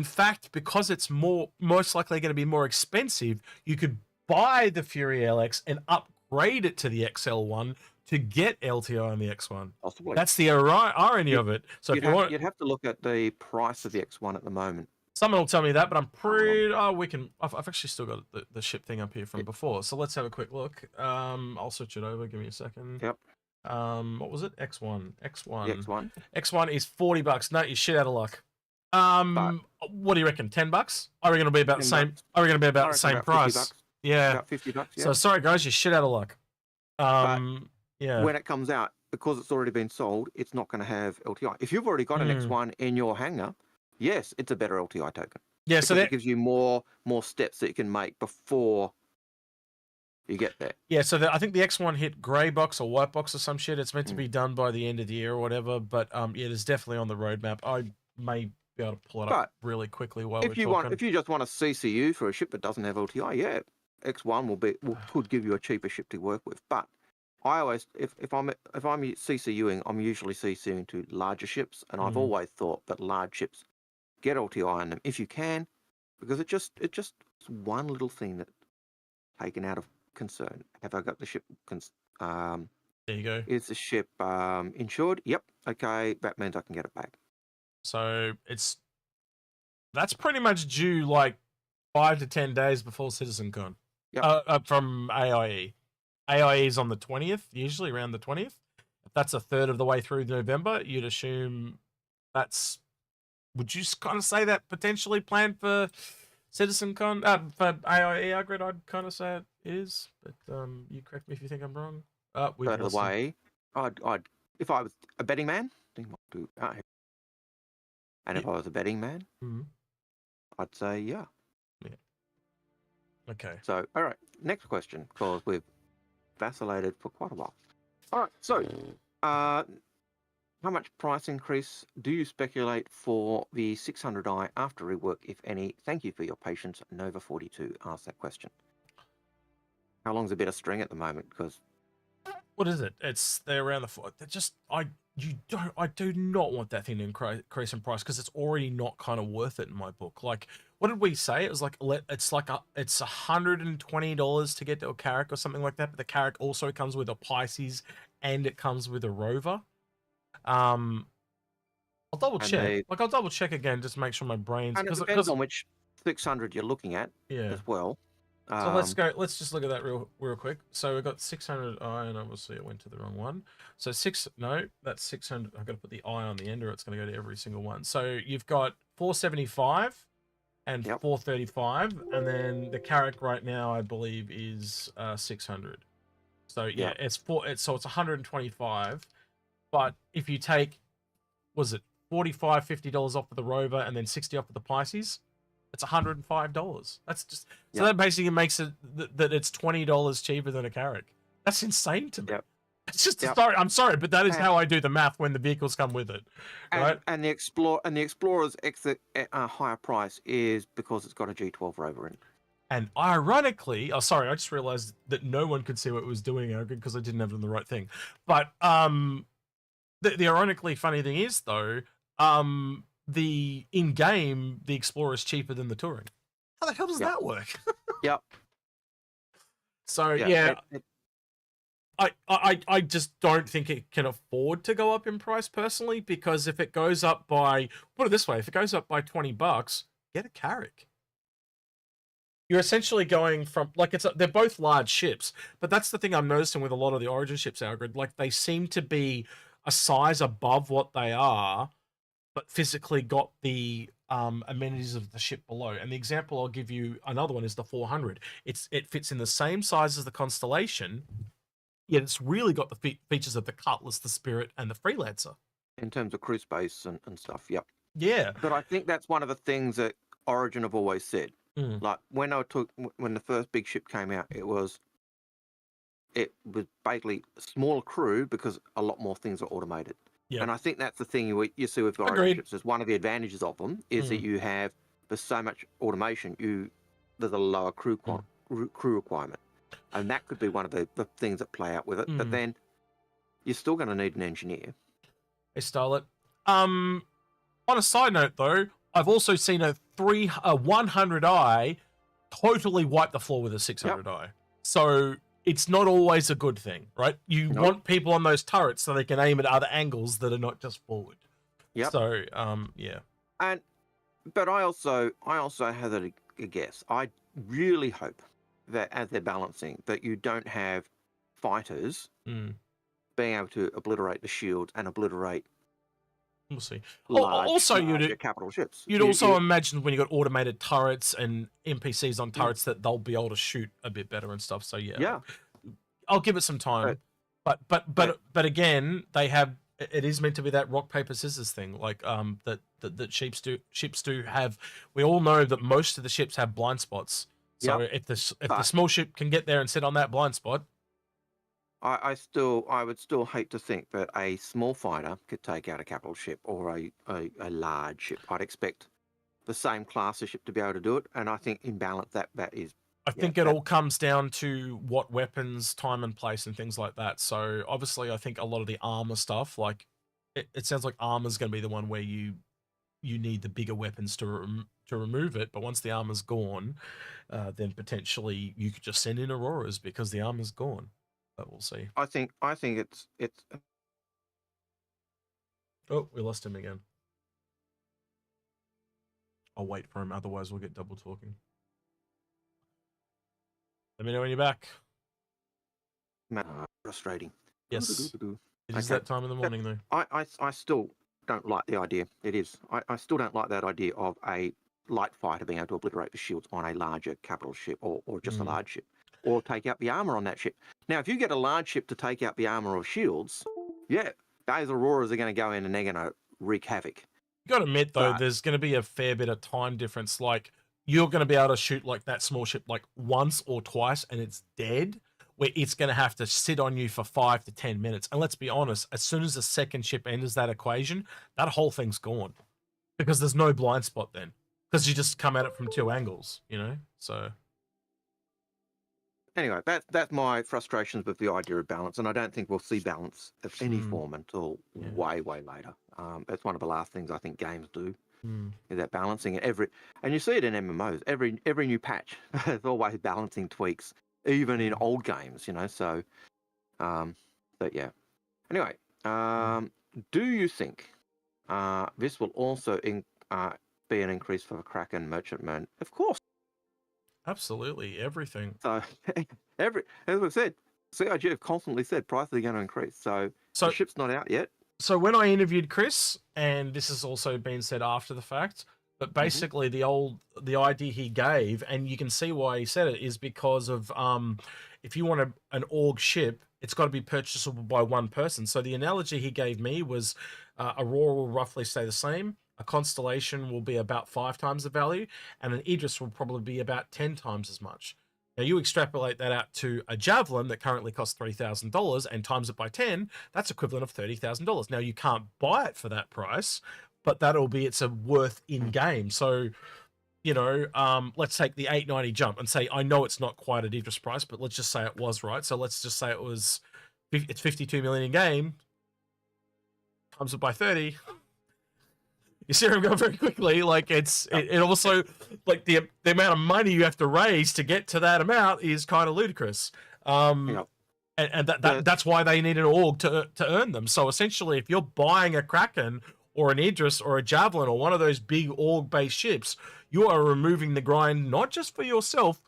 fact, because it's most likely going to be more expensive, you could buy the Fury LX and upgrade it to the XL1 to get LTI on the X1. Possibly. That's the irony of it. So you'd have to look at the price of the X1 at the moment. Someone will tell me that, but I'm pretty. I've actually still got the ship thing up here from before. So let's have a quick look. I'll switch it over. Give me a second. Yep. What was it? X1. X1. X1 is $40. No, you're shit out of luck. What do you reckon? $10? I reckon it'll be about the same. I reckon it'll be about the same price. Yeah. About $50. Yeah. So sorry, guys, you're shit out of luck. Yeah. When it comes out, because it's already been sold, it's not going to have LTI. If you've already got an X1 in your hangar, yes, it's a better LTI token. Yeah, so that gives you more steps that you can make before you get there. Yeah, so I think the X1 hit grey box or white box or some shit. It's meant to be done by the end of the year or whatever. But yeah, it is definitely on the roadmap. I may be able to pull it up really quickly while we're talking. If you just want a CCU for a ship that doesn't have LTI, yeah, X1 could give you a cheaper ship to work with. But I always, if I'm CCUing, I'm usually CCUing to larger ships, and I've always thought that large ships get LTI on them if you can, because it just one little thing that taken out of concern. Have I got the ship? There you go. Is the ship insured? Yep. Okay, that means I can get it back. So that's pretty much due like 5 to 10 days before CitizenCon. Yep. From AIE. AIE is on the 20th, usually around the 20th. If that's a third of the way through November, you'd assume that's. Would you kind of say that potentially planned for CitizenCon, for AIE Algared? I'd kind of say it is, but you correct me if you think I'm wrong. Third of the way, I'd if I was a betting man, and if I was a betting man, I'd say yeah. Okay. So all right, next question, because we've vacillated for quite a while. All right, so how much price increase do you speculate for the 600i after rework, if any? Thank you for your patience. Nova42 asked that question. How long's a bit of string at the moment? Because what is it? They're around the. I do not want that thing to increase in price, because it's already not kind of worth it in my book. Like, what did we say? It was like it's $120 to get to a Carrack or something like that. But the Carrack also comes with a Pisces and it comes with a Rover. I'll double check. I'll double check again just to make sure my brain's. And it depends on which 600 you're looking at as well. So let's just look at that real quick. So we've got 600i, and obviously it went to the wrong one. So that's 600. I've got to put the I on the end, or it's going to go to every single one. So you've got 475 and 435, and then the Carrack right now, I believe, is 600. So yeah, it's 125. But if you take, was it $45, $50 off of the Rover and then 60 off of the Pisces, It's $105. That's just so Yep. that basically makes it that it's $20 cheaper than a Carrack. That's insane to me. Yep. It's just Yep. I'm sorry, but that is And- how I do the math when the vehicles come with it, right? And the Explorer's higher price is because it's got a G12 rover in it. And ironically, oh sorry, I just realized that no one could see what it was doing, Algared, because I didn't have it on the right thing. But the ironically funny thing is though, the in-game the Explorer is cheaper than the Touring. How the hell does that work? Yep. So yeah, I just don't think it can afford to go up in price personally, because if it goes up by, put it this way, if it goes up by $20, get a Carrack. You're essentially going from, like, they're both large ships, but that's the thing I'm noticing with a lot of the Origin ships, Algared. Like, they seem to be a size above what they are, but physically got the amenities of the ship below. And the example I'll give you, another one, is the 400. It fits in the same size as the Constellation, yet it's really got the features of the Cutlass, the Spirit, and the Freelancer. In terms of crew space and stuff, yep. Yeah. But I think that's one of the things that Origin have always said. Mm. Like when the first big ship came out, it was basically a smaller crew because a lot more things are automated. Yeah. And I think that's the thing you see with Origin ships. Is one of the advantages of them is that you have, there's so much automation, there's a lower crew requirement. And that could be one of the things that play out with it. But then you're still going to need an engineer. They stole it. On a side note, though, I've also seen a 100i totally wipe the floor with a 600i. So it's not always a good thing, right? You want people on those turrets so they can aim at other angles that are not just forward. Yep. So, yeah. But I also have a guess. I really hope that as they're balancing, that you don't have fighters being able to obliterate the shields and obliterate. We'll see. Also, you'd capital ships. You'd also imagine when you got automated turrets and NPCs on turrets that they'll be able to shoot a bit better and stuff. So yeah, I'll give it some time. But again, they have. It is meant to be that rock paper scissors thing, like that ships do have. We all know that most of the ships have blind spots. So if the small ship can get there and sit on that blind spot. I would still hate to think that a small fighter could take out a capital ship or a large ship. I'd expect the same class of ship to be able to do it, and I think in balance that is. I think it all comes down to what weapons, time and place, and things like that. So obviously, I think a lot of the armor stuff, like it sounds like armor's going to be the one where you need the bigger weapons to remove it. But once the armor's gone, then potentially you could just send in Auroras because the armor's gone. But we'll see. I think it's. Oh, we lost him again. I'll wait for him, otherwise we'll get double talking. Let me know when you're back. Frustrating. Yes. It is that time in the morning, though. I still don't like the idea. It is. I still don't like that idea of a light fighter being able to obliterate the shields on a larger capital ship or just a large ship. Or take out the armor on that ship. Now, if you get a large ship to take out the armor or shields, yeah, those Auroras are going to go in and they're going to wreak havoc. You got to admit, though, there's going to be a fair bit of time difference. Like, you're going to be able to shoot like that small ship like once or twice and it's dead, where it's going to have to sit on you for 5 to 10 minutes. And let's be honest, as soon as the second ship enters that equation, that whole thing's gone. Because there's no blind spot then. Because you just come at it from 2 angles, you know? So... Anyway, that's my frustrations with the idea of balance, and I don't think we'll see balance of any form until way later. That's one of the last things I think games do, is that balancing. And you see it in MMOs. Every new patch, there's always balancing tweaks, even in old games, you know. So, but yeah. Anyway, do you think this will also be an increase for the Kraken Merchantman? Of course. Absolutely, everything. So, as we've said, CIG have constantly said prices are going to increase. So the ship's not out yet. So when I interviewed Chris, and this has also been said after the fact, but basically the idea he gave, and you can see why he said it, is because of if you want an org ship, it's got to be purchasable by one person. So the analogy he gave me was Aurora will roughly stay the same. a Constellation will be about 5 times the value, and an Idris will probably be about 10 times as much. Now, you extrapolate that out to a Javelin that currently costs $3,000 and times it by 10, that's equivalent of $30,000. Now, you can't buy it for that price, but that'll be its worth in game. So, you know, let's take the 890 jump and say, I know it's not quite at Idris price, but let's just say it was, right? So let's just say it's 52 million in game, times it by 30. You see where I'm going very quickly. Like it also, like the amount of money you have to raise to get to that amount is kind of ludicrous. And that's why they need an org to earn them. So essentially, if you're buying a Kraken or an Idris or a Javelin or one of those big org-based ships, you are removing the grind not just for yourself,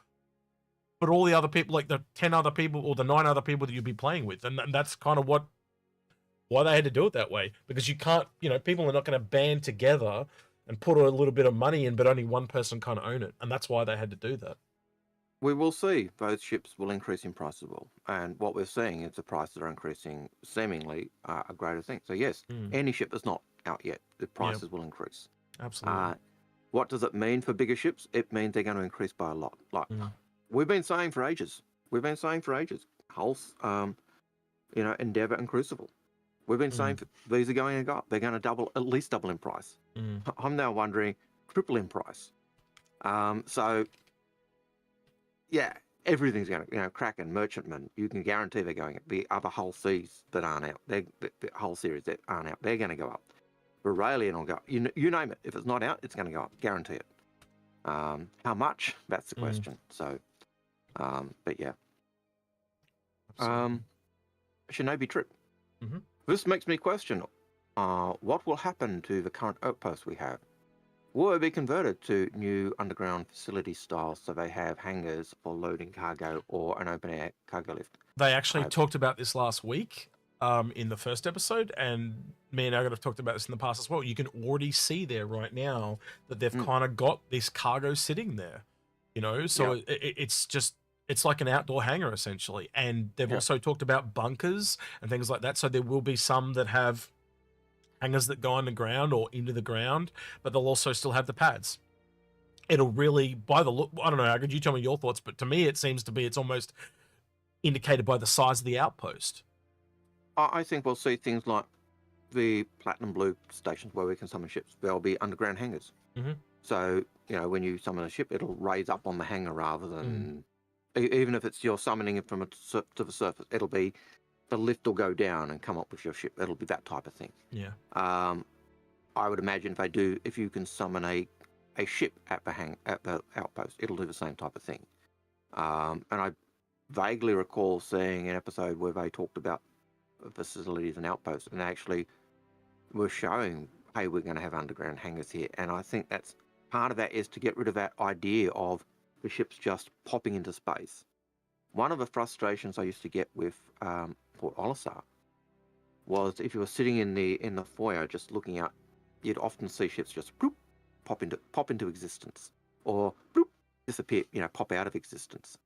but all the other people, like the 10 other people or the 9 other people that you'll be playing with. And that's kind of why they had to do it that way, because you can't, you know, people are not going to band together and put a little bit of money in, but only one person kind of own it. And that's why they had to do that. We will see those ships will increase in price as well. And what we're seeing is the prices are increasing seemingly a greater thing. So yes, any ship that's not out yet, the prices will increase. Absolutely. What does it mean for bigger ships? It means they're going to increase by a lot. Like we've been saying for ages. Hulse, you know, Endeavour and Crucible. We've been saying these are going to go up. They're going to at least double in price. I'm now wondering, triple in price. So, yeah, everything's going to, you know, Kraken, Merchantman, you can guarantee they're going up. The other Hull Seas that aren't out, the whole series that aren't out, they're going to go up. Aurelian will go up. You name it. If it's not out, it's going to go up. Guarantee it. How much? That's the question. So, but yeah. Shinobi trip. This makes me question, what will happen to the current outposts we have? Will they be converted to new underground facility styles so they have hangars for loading cargo or an open-air cargo lift? They actually talked about this last week in the first episode, and me and Algared have talked about this in the past as well. You can already see there right now that they've kind of got this cargo sitting there, you know? So it's like an outdoor hangar essentially. And they've also talked about bunkers and things like that. So there will be some that have hangars that go underground or into the ground, but they'll also still have the pads. It'll really, by the look, I don't know, Algared, you tell me your thoughts, but to me, it seems to be, it's almost indicated by the size of the outpost. I think we'll see things like the Platinum Blue stations where we can summon ships. There'll be underground hangars. So, you know, when you summon a ship, it'll raise up on the hangar rather than... Even if it's you're summoning it from to the surface, it'll be the lift will go down and come up with your ship. It'll be that type of thing. Yeah. I would imagine if you can summon a ship at the outpost, it'll do the same type of thing. And I vaguely recall seeing an episode where they talked about facilities and outposts, and they actually were showing, hey, we're going to have underground hangars here. And I think that's part of that is to get rid of that idea of the ship's just popping into space. One of the frustrations I used to get with Port Olisar was if you were sitting in the foyer just looking out, you'd often see ships just bloop, pop into existence, or bloop, disappear, you know, pop out of existence.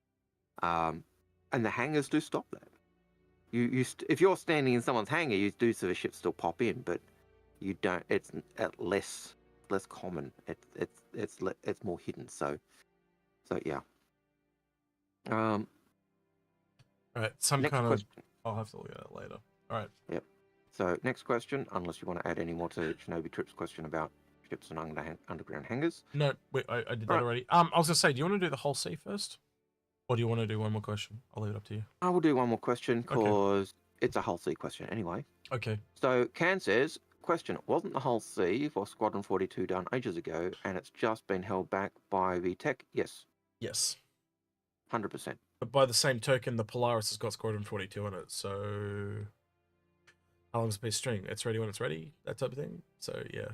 And the hangars do stop that. If you're standing in someone's hangar, you do see the ship still pop in, but you don't. It's less common. It's more hidden. So yeah. All right, some next kind question. of... I'll have to look at it later. All right. Yep. So next question, unless you want to add any more to Shinobi Trip's question about ships and underground hangars. No, wait, I did that already. I was going to say, do you want to do the whole sea first? Or do you want to do one more question? I'll leave it up to you. I will do one more question because it's a Hull C question anyway. Okay. So Can says, question, wasn't the Hull C for Squadron 42 done ages ago and it's just been held back by the tech? Yes. Yes. 100%. But by the same token, the Polaris has got Squadron 42 on it, so how long's a piece of string? It's ready when it's ready, that type of thing. So yeah.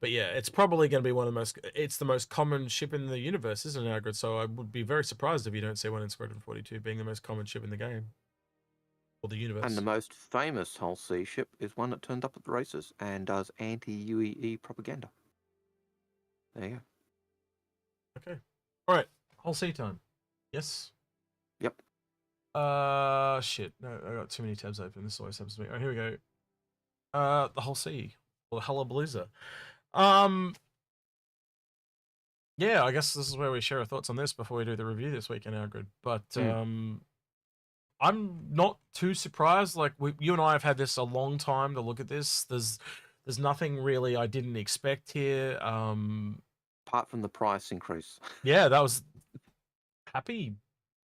But yeah, it's probably going to be one of the most... It's the most common ship in the universe, isn't it, Algared? So I would be very surprised if you don't see one in Squadron 42 being the most common ship in the game. Or the universe. And the most famous Hull C ship is one that turned up at the races and does anti-UEE propaganda. There you go. Okay. All right. Hull C time. Yes? Yep. Shit. No, I got too many tabs open. This always happens to me. All right, here we go. The Hull C. hullabalooza. Yeah, I guess this is where we share our thoughts on this before we do the review this week in Algared. But I'm not too surprised. Like you and I have had this a long time to look at this. There's nothing really I didn't expect here. Apart from the price increase. Yeah, that was happy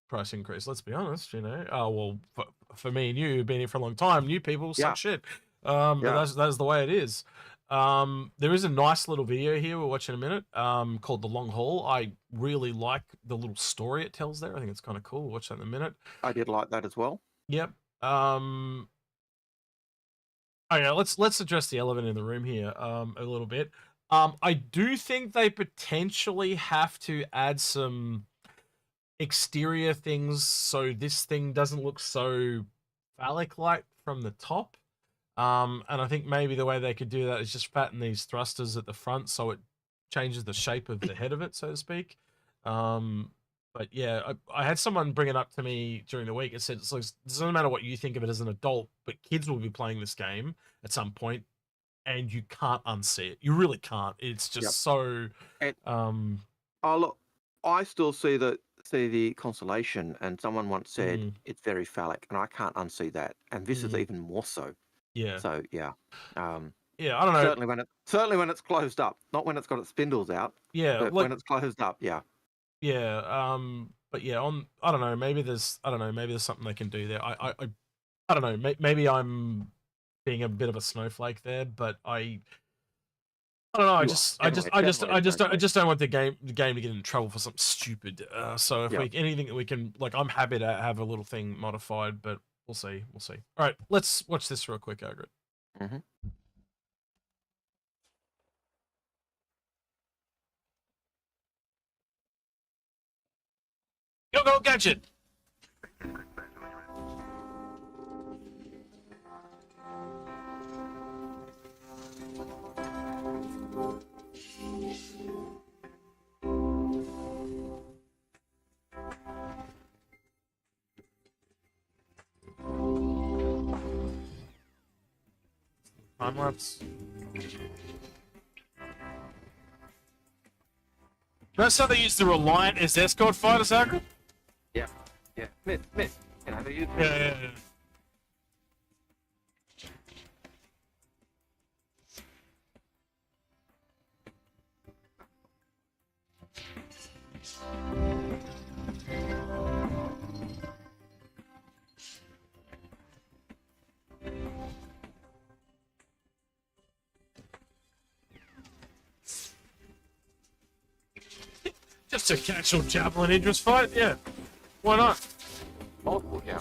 price increase. Let's be honest. You know, well, for me and you, who've been here for a long time, new people suck shit. But that's the way it is. There is a nice little video here we're watching in a minute called The Long Haul. I really like the little story it tells there. I think it's kind of cool. We'll watch that in a minute. I did like that as well. Yep. Okay, let's address the elephant in the room here a little bit. I do think they potentially have to add some exterior things so this thing doesn't look so phallic-like from the top. And I think maybe the way they could do that is just fatten these thrusters at the front so it changes the shape of the head of it, so to speak. But yeah, I had someone bring it up to me during the week. It said, it doesn't matter what you think of it as an adult, but kids will be playing this game at some point, and you can't unsee it. You really can't. It's just so... And, oh, look, I still see the constellation, and someone once said it's very phallic, and I can't unsee that. And this is even more so. Yeah. So yeah. Yeah, I don't know. Certainly when it's closed up, not when it's got its spindles out. Yeah, but when it's closed up, yeah. Yeah. But yeah, I don't know. Maybe there's something they can do there. I don't know. Maybe I'm being a bit of a snowflake there, but I don't know. I just don't want the game to get in trouble for something stupid. So if anything that we can, like, I'm happy to have a little thing modified, but we'll see. All right, let's watch this real quick, Algared. Go gadget. Time lapse. That's how they use the Reliant as escort fighters, Algared? Yeah. Miss. Can I have you? Yeah. Just a casual javelin Idris fight, yeah. Why not? Multiple, yeah.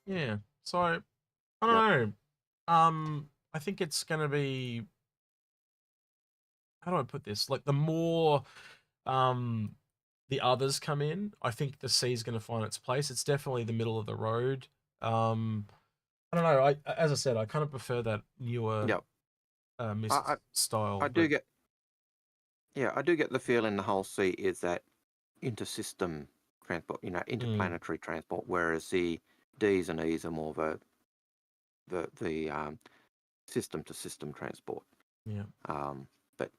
Yeah. So I don't know. I think it's gonna be, how do I put this? Like, the more the others come in, I think the C is gonna find its place. It's definitely the middle of the road. I don't know. As I said, I kind of prefer that newer mist style. I do get the feeling the whole C is that inter-system transport, interplanetary transport, whereas the D's and E's are more the system-to-system transport. Yeah. But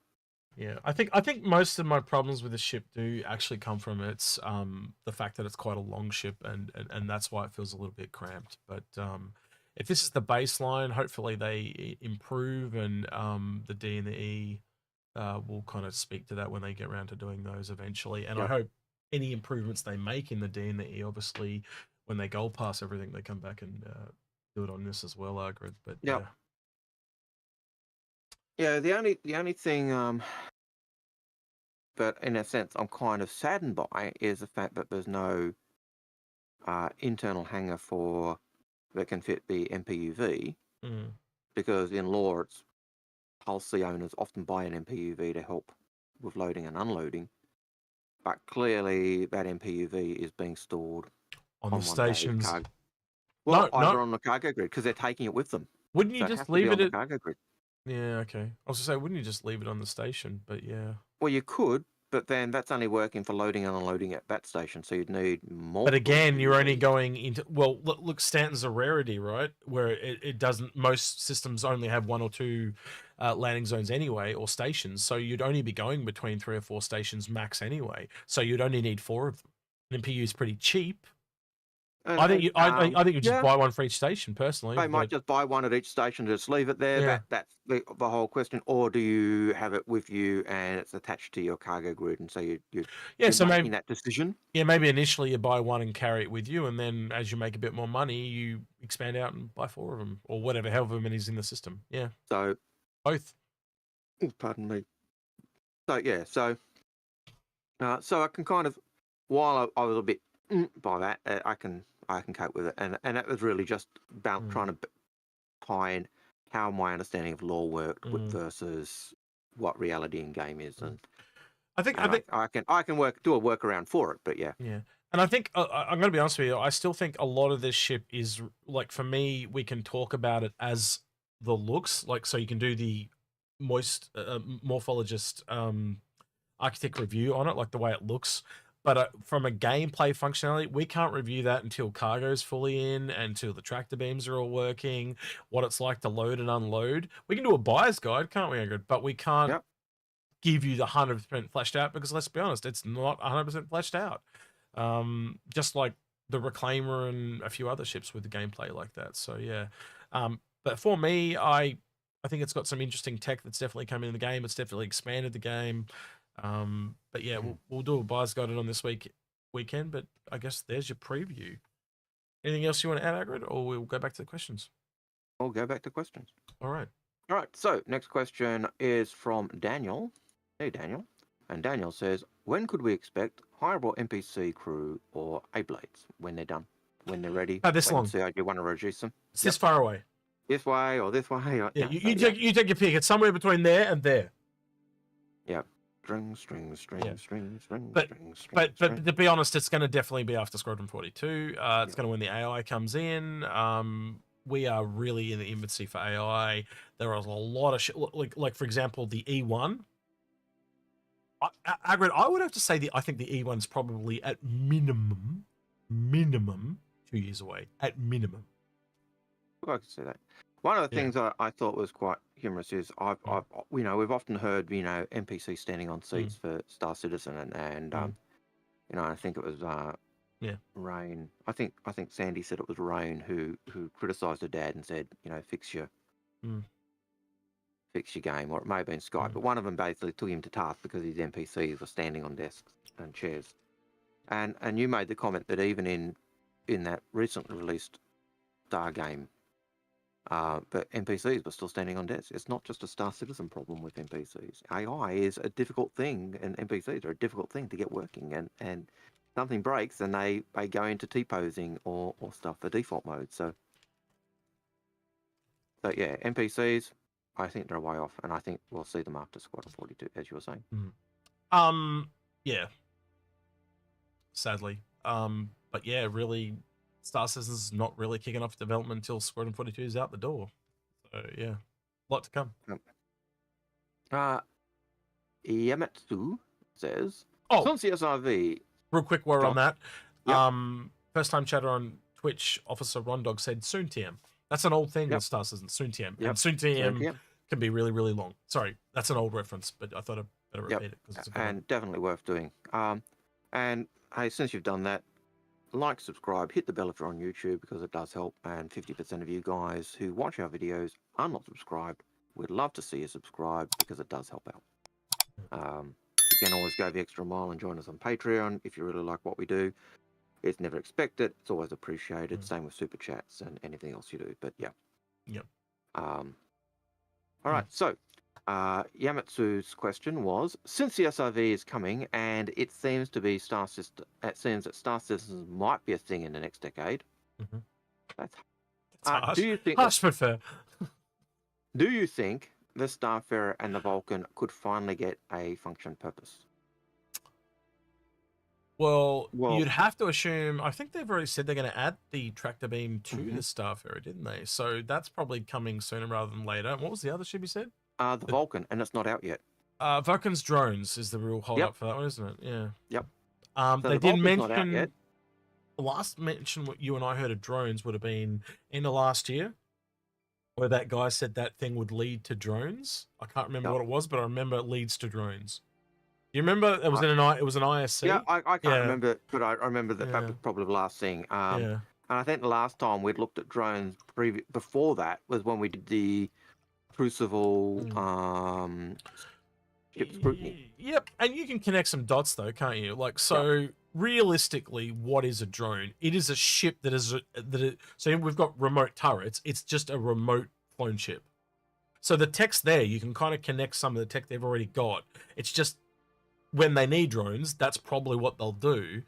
yeah, I think most of my problems with the ship do actually come from its the fact that it's quite a long ship, and that's why it feels a little bit cramped. But if this is the baseline, hopefully they improve, and the D and the E will kind of speak to that when they get around to doing those eventually. And I hope any improvements they make in the D and the E, obviously, when they go past everything, they come back and do it on this as well, Algared. But yeah, the only thing but in a sense, I'm kind of saddened by is the fact that there's no internal hangar that can fit the MPUV, because in law, it's Hull C owners often buy an MPUV to help with loading and unloading, but clearly that MPUV is being stored on the stations. Well, either on the cargo grid, because they're taking it with them. Wouldn't you So just has to leave be it on the at? cargo grid? Yeah, okay. I was gonna say, wouldn't you just leave it on the station? But yeah. Well, you could, but then that's only working for loading and unloading at that station, so you'd need more. But again, you're only going into, well, look, Stanton's a rarity, right? Where it doesn't, most systems only have 1 or 2 landing zones anyway, or stations. So you'd only be going between 3 or 4 stations max anyway. So you'd only need 4 of them. An MPU is pretty cheap. I think you just buy one for each station, personally. They might just buy one at each station to just leave it there. Yeah. That's the whole question. Or do you have it with you and it's attached to your cargo grid, and so you're so making maybe that decision? Yeah, maybe initially you buy one and carry it with you, and then as you make a bit more money, you expand out and buy 4 of them, or whatever, however many's in the system. Yeah. So both. Pardon me. So yeah, so I can kind of, while I was a bit by that, I can cope with it, and that was really just about trying to tie in how my understanding of law worked versus what reality in game is, and I think I can do a workaround for it, but yeah. And I think I'm going to be honest with you, I still think a lot of this ship is, like, for me, we can talk about it as the looks, like, so you can do the morphologist architect review on it, like the way it looks. But from a gameplay functionality, we can't review that until cargo's fully in, until the tractor beams are all working, what it's like to load and unload. We can do a buyer's guide, can't we, Algared? But we can't give you the 100% fleshed out, because let's be honest, it's not 100% fleshed out. Just like the Reclaimer and a few other ships with the gameplay like that. So yeah. But for me, I think it's got some interesting tech that's definitely come in the game. It's definitely expanded the game. But yeah, we'll do a buyer's guide on this weekend, but I guess there's your preview. Anything else you want to add, Algared, or we'll go back to the questions? We'll go back to questions. All right. So next question is from Daniel. Hey, Daniel. And Daniel says, when could we expect hireable NPC crew or A-Blades when they're done? When they're ready? This long. So you want to reduce them? It's this far away. This way or this way? Or, yeah, you take your pick. It's somewhere between there and there. Yeah. String. But to be honest, it's going to definitely be after Squadron 42. It's going to when the AI comes in. We are really in the infancy for AI. There are a lot of like for example, the E1. Algared, I would have to say I think the E1's probably at minimum 2 years away. At minimum. Well, I can see that. One of the things I thought was quite humorous is we've often heard NPCs standing on seats for Star Citizen, and I think it was Rain. I think Sandy said it was Rain who criticised her dad and said, fix your game, or it may have been Skype, but one of them basically took him to task because his NPCs were standing on desks and chairs, and you made the comment that even in that recently released Star game. But NPCs were still standing on desks. It's not just a Star Citizen problem with NPCs. AI is a difficult thing, and NPCs are a difficult thing to get working. And something breaks, and they go into T-posing or stuff for default mode. So yeah, NPCs, I think they're a way off, and I think we'll see them after Squadron 42, as you were saying. Yeah. Sadly. But yeah, really, Star Citizen's not really kicking off development until Squadron 42 is out the door. So yeah, a lot to come. Yamatsu says, CSRV. Real quick, we're on that. First time chatter on Twitch, Officer Rondog said soon TM. That's an old thing with Star Citizen, soon TM. And soon TM can be really, really long. Sorry, that's an old reference, but I thought I'd better repeat it because it's a good one. Definitely worth doing. And hey, since you've done that, like, subscribe, hit the bell if you're on YouTube because it does help. And 50% of you guys who watch our videos are not subscribed. We'd love to see you subscribe because it does help out. You can always go the extra mile and join us on Patreon if you really like what we do. It's never expected. It's always appreciated. Same with super chats and anything else you do. But yeah. Yep. All right. So Yamatsu's question was: since the SIV is coming, and it seems to be it seems that Star Citizens might be a thing in the next decade. That's harsh. Do you think? Harsh but fair. Do you think the Starfarer and the Vulcan could finally get a function purpose? Well, you'd have to assume. I think they've already said they're going to add the tractor beam to the Starfarer, didn't they? So that's probably coming sooner rather than later. What was the other ship you said? The Vulcan, and it's not out yet. Vulcan's drones is the real hold up for that one, isn't it? Yeah. Yep. So they the did Vulcan's not out mention yet. the last mention what you and I heard of drones would have been in the last year, where that guy said that thing would lead to drones. I can't remember what it was, but I remember it leads to drones. You remember it was it was an ISC? Yeah, I can't remember, but I remember that that was probably the last thing. And I think the last time we'd looked at drones before that was when we did the Crucible ship scrutiny. Yep, and you can connect some dots though, can't you? Like, so realistically, what is a drone? It is a ship that is so we've got remote turrets. It's just a remote clone ship. So the text there, you can kind of connect some of the tech they've already got. It's just when they need drones, that's probably what they'll do.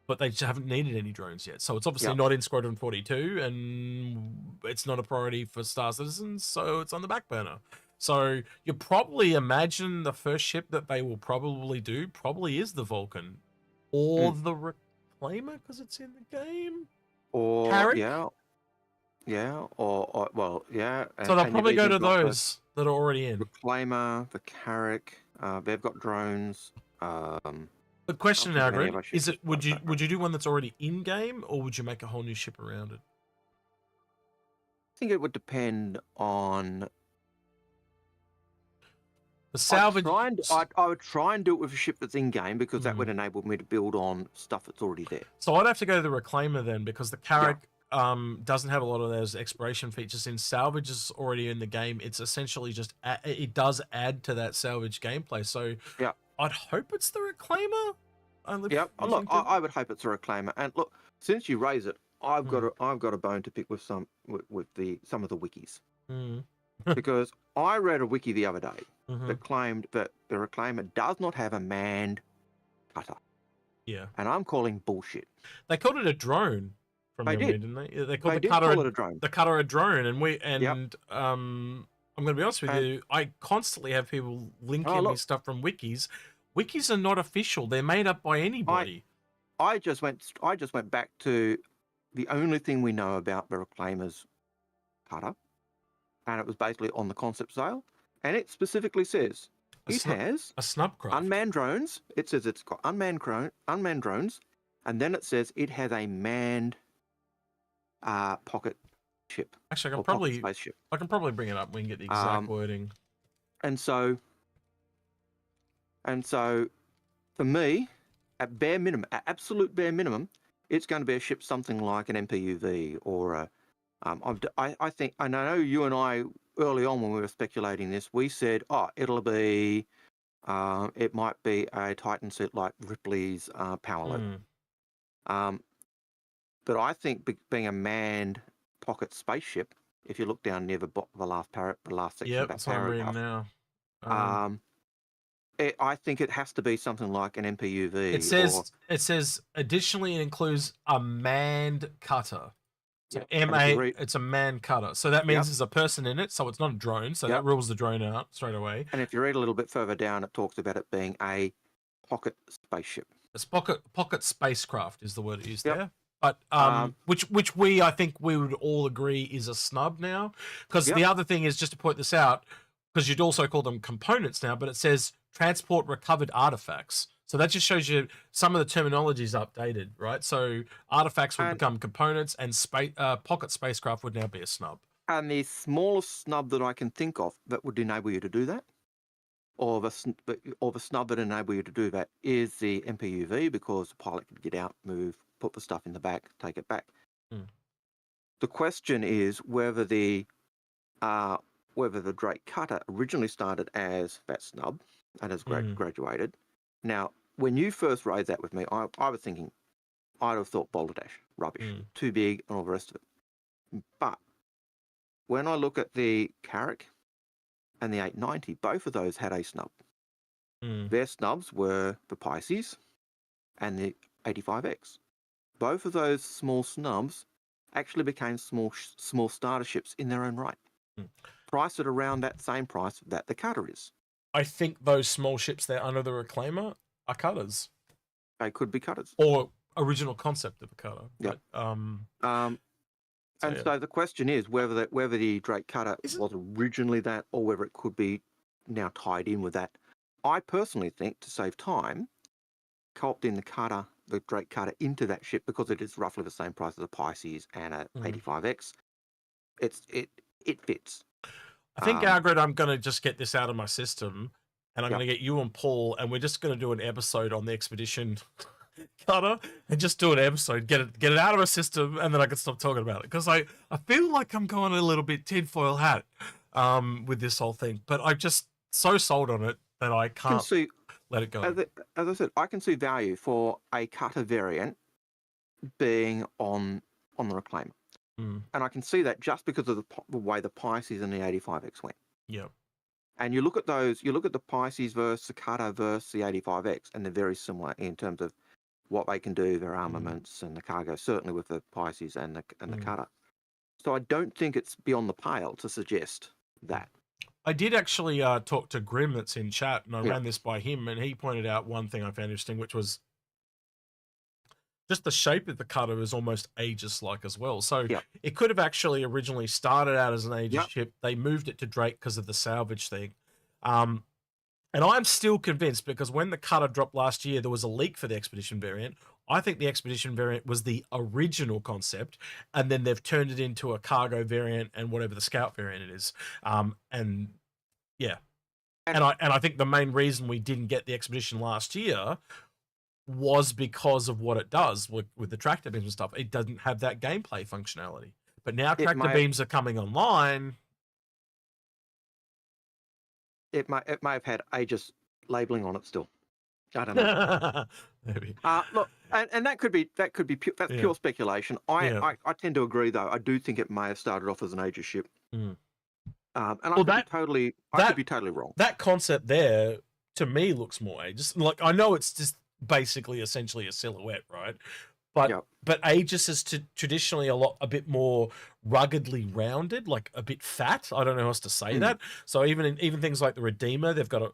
But they just haven't needed any drones yet. So it's obviously not in Squadron 42, and it's not a priority for Star Citizens, so it's on the back burner. So you probably imagine the first ship that they will probably do probably is the Vulcan. Or the Reclaimer, because it's in the game. Or, Carrick? or well, yeah. So they'll probably go to those that are already in. Reclaimer, the Carrick, they've got drones. The question, Algared, is it would you do one that's already in game, or would you make a whole new ship around it? I think it would depend on the salvage. I would try and do it with a ship that's in game, because that would enable me to build on stuff that's already there. So I'd have to go to the Reclaimer then, because the Carrick doesn't have a lot of those exploration features in. Salvage is already in the game. It's essentially just it does add to that salvage gameplay. So I'd hope it's the Reclaimer. Look, I would hope it's a Reclaimer. And look, since you raise it, I've got a bone to pick with some of the wikis, because I read a wiki the other day that claimed that the Reclaimer does not have a manned cutter. Yeah, and I'm calling bullshit. They called it a drone. From memory, didn't they? They called the cutter a drone. The cutter a drone, and I'm going to be honest with you. I constantly have people linking me stuff from wikis. Wikis are not official. They're made up by anybody. I just went back to the only thing we know about the Reclaimer's cutter, and it was basically on the concept sale, and it specifically says it has a snubcraft, unmanned drones. It says it's got unmanned drones, and then it says it has a manned pocket ship. Actually, I can probably bring it up. We can get the exact wording. And so, for me, at absolute bare minimum, it's going to be a ship something like an MPUV or a. I think, and I know you and I early on when we were speculating this, we said, it'll be, it might be a Titan suit like Ripley's Powerload. But I think being a manned pocket spaceship, if you look down near the last section of that paragraph, now. I think it has to be something like an MPUV. It says additionally it includes a manned cutter. So it's a manned cutter. So that means there's a person in it, so it's not a drone. So that rules the drone out straight away. And if you read a little bit further down, it talks about it being a pocket spaceship. It's pocket spacecraft is the word used there. But which I think we would all agree is a snub now. Because the other thing is, just to point this out, because you'd also call them components now, but it says transport recovered artifacts. So that just shows you some of the terminology is updated, right? So artifacts would become components, and pocket spacecraft would now be a snub. And the smallest snub that I can think of that would enable you to do that, or the snub that enable you to do that, is the MPUV, because the pilot could get out, move, put the stuff in the back, take it back. The question is whether the Drake cutter originally started as that snub and has graduated. Now, when you first raised that with me, I was thinking, I'd have thought balderdash, rubbish, too big, and all the rest of it. But when I look at the Carrick, and the 890, both of those had a snub. Mm. Their snubs were the Pisces and the 85X. Both of those small snubs actually became small starter ships in their own right, priced at around that same price that the cutter is. I think those small ships there under the Reclaimer are cutters. They could be cutters. Or original concept of a cutter. Yeah. So the question is whether the Drake cutter was originally that, or whether it could be now tied in with that. I personally think, to save time, co-opt in the Drake cutter into that ship, because it is roughly the same price as a Pisces and a 85X. It fits. I think, Algared, I'm going to just get this out of my system, and I'm going to get you and Paul, and we're just going to do an episode on the Expedition cutter, and just do an episode, get it out of my system, and then I can stop talking about it, because I feel like I'm going a little bit tinfoil hat with this whole thing, but I'm just so sold on it that I can't let it go. As I said, I can see value for a cutter variant being on the Reclaimer. And I can see that just because of the way the Pisces and the 85X went. Yeah. And you look at the Pisces versus the cutter versus the 85X, and they're very similar in terms of what they can do, their armaments and the cargo, certainly with the Pisces and the cutter. So I don't think it's beyond the pale to suggest that. I did actually talk to Grim that's in chat, and I ran this by him, and he pointed out one thing I found interesting, which was just the shape of the cutter is almost Aegis-like as well. So it could have actually originally started out as an Aegis ship. They moved it to Drake because of the salvage thing. And I'm still convinced, because when the cutter dropped last year, there was a leak for the Expedition variant. I think the Expedition variant was the original concept, and then they've turned it into a cargo variant and whatever the Scout variant it is. And I think the main reason we didn't get the Expedition last year was because of what it does with the tractor beams and stuff. It doesn't have that gameplay functionality. But now tractor beams are coming online. It may have had Aegis labeling on it still. I don't know. Maybe. Look, and that's pure speculation. I tend to agree, though. I do think it may have started off as an Aegis ship. And I could be totally wrong. That concept there, to me, looks more Aegis. Like, I know it's just basically essentially a silhouette, right? But Aegis is traditionally a bit more ruggedly rounded, like a bit fat. I don't know how else to say that. So even things like the Redeemer, they've got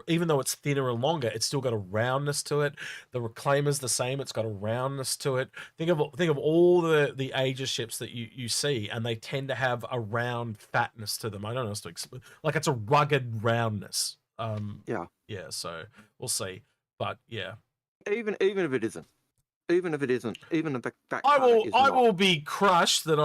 even though it's thinner and longer, it's still got a roundness to it. The Reclaimer's the same; it's got a roundness to it. Think of all the Aegis ships that you see, and they tend to have a round fatness to them. I don't know how else to explain. Like, it's a rugged roundness. So we'll see, but even if it isn't. Even if the fact I will be crushed that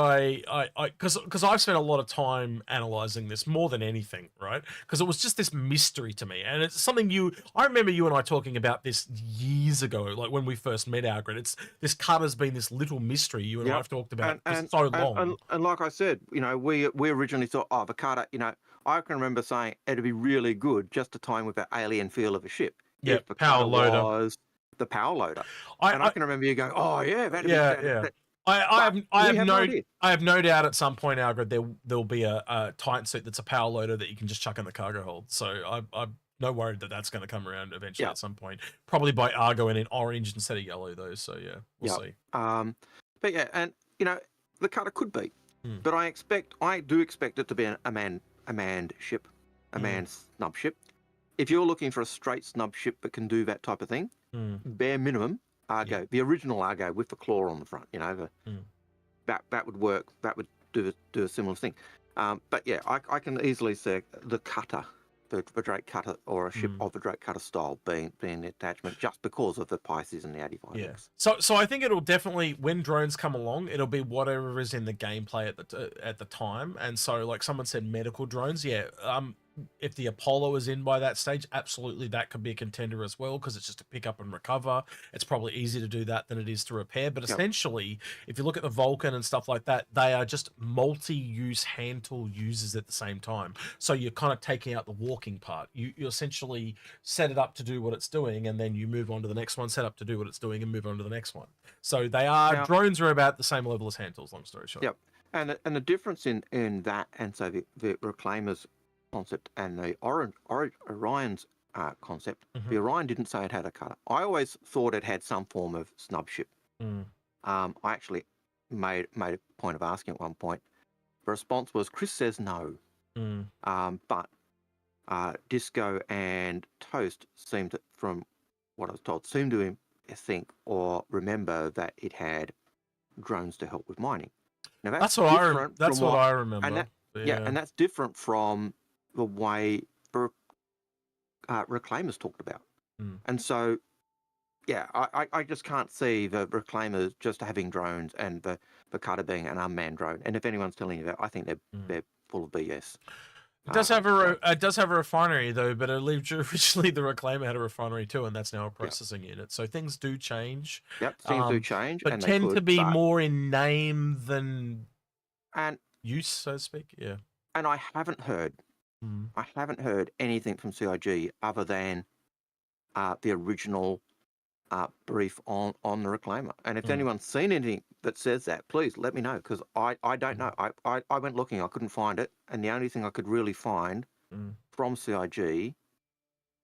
because I've spent a lot of time analyzing this more than anything, right? Because it was just this mystery to me, and it's something I remember you and I talking about this years ago, like when we first met, Algared. This cutter's been this little mystery you and I have talked about for so long. And like I said, we originally thought, the cutter, I can remember saying it'd be really good just to tie in with that alien feel of a ship. Yeah, power loader. The power loader, I can remember you going, that'd be I have no doubt at some point, Algared, there'll be a Titan suit that's a power loader that you can just chuck in the cargo hold. So I'm no worried that that's going to come around eventually at some point, probably by Argo and in orange instead of yellow though. So we'll see. But and the cutter could be, but I do expect it to be a manned ship, a manned snub ship. If you're looking for a straight snub ship that can do that type of thing, bare minimum, Argo, the original Argo with the claw on the front, that would work. That would do a similar thing. But I can easily see the cutter, the Drake cutter, or a ship of the Drake cutter style being the attachment, just because of the Pisces and the 85X. Yeah. So I think it'll definitely, when drones come along, it'll be whatever is in the gameplay at the time. And so, like someone said, medical drones. If the Apollo is in by that stage, absolutely that could be a contender as well, because it's just to pick up and recover. It's probably easier to do that than it is to repair. But essentially, if you look at the Vulcan and stuff like that, they are just multi-use hand tool users at the same time. So you're kind of taking out the walking part. You essentially set it up to do what it's doing, and then you move on to the next one, set up to do what it's doing, and move on to the next one. So drones are about the same level as hand tools, long story short. And the difference in that and so the Reclaimers concept and the Orion's concept, Mm-hmm. the Orion didn't say it had a cutter. I always thought it had some form of snub ship. I actually made a point of asking at one point. The response was, Chris says no. But Disco and Toast seemed to, from what I was told, seemed to think or remember that it had drones to help with mining. Now That's what I remember. And and that's different from the way reclaimers talked about. And so, yeah, I just can't see the reclaimers just having drones and the cutter being an unmanned drone. And if anyone's telling you that, I think they're full of BS. It does have a refinery though, but originally the reclaimer had a refinery too, and that's now a processing unit. So things do change. Yep, things do change, but and tend to be more in name than use, so to speak. Yeah. And I haven't heard anything from CIG other than the original brief on the reclaimer. And if anyone's seen anything that says that, please let me know, because I don't know. I went looking, I couldn't find it, and the only thing I could really find from CIG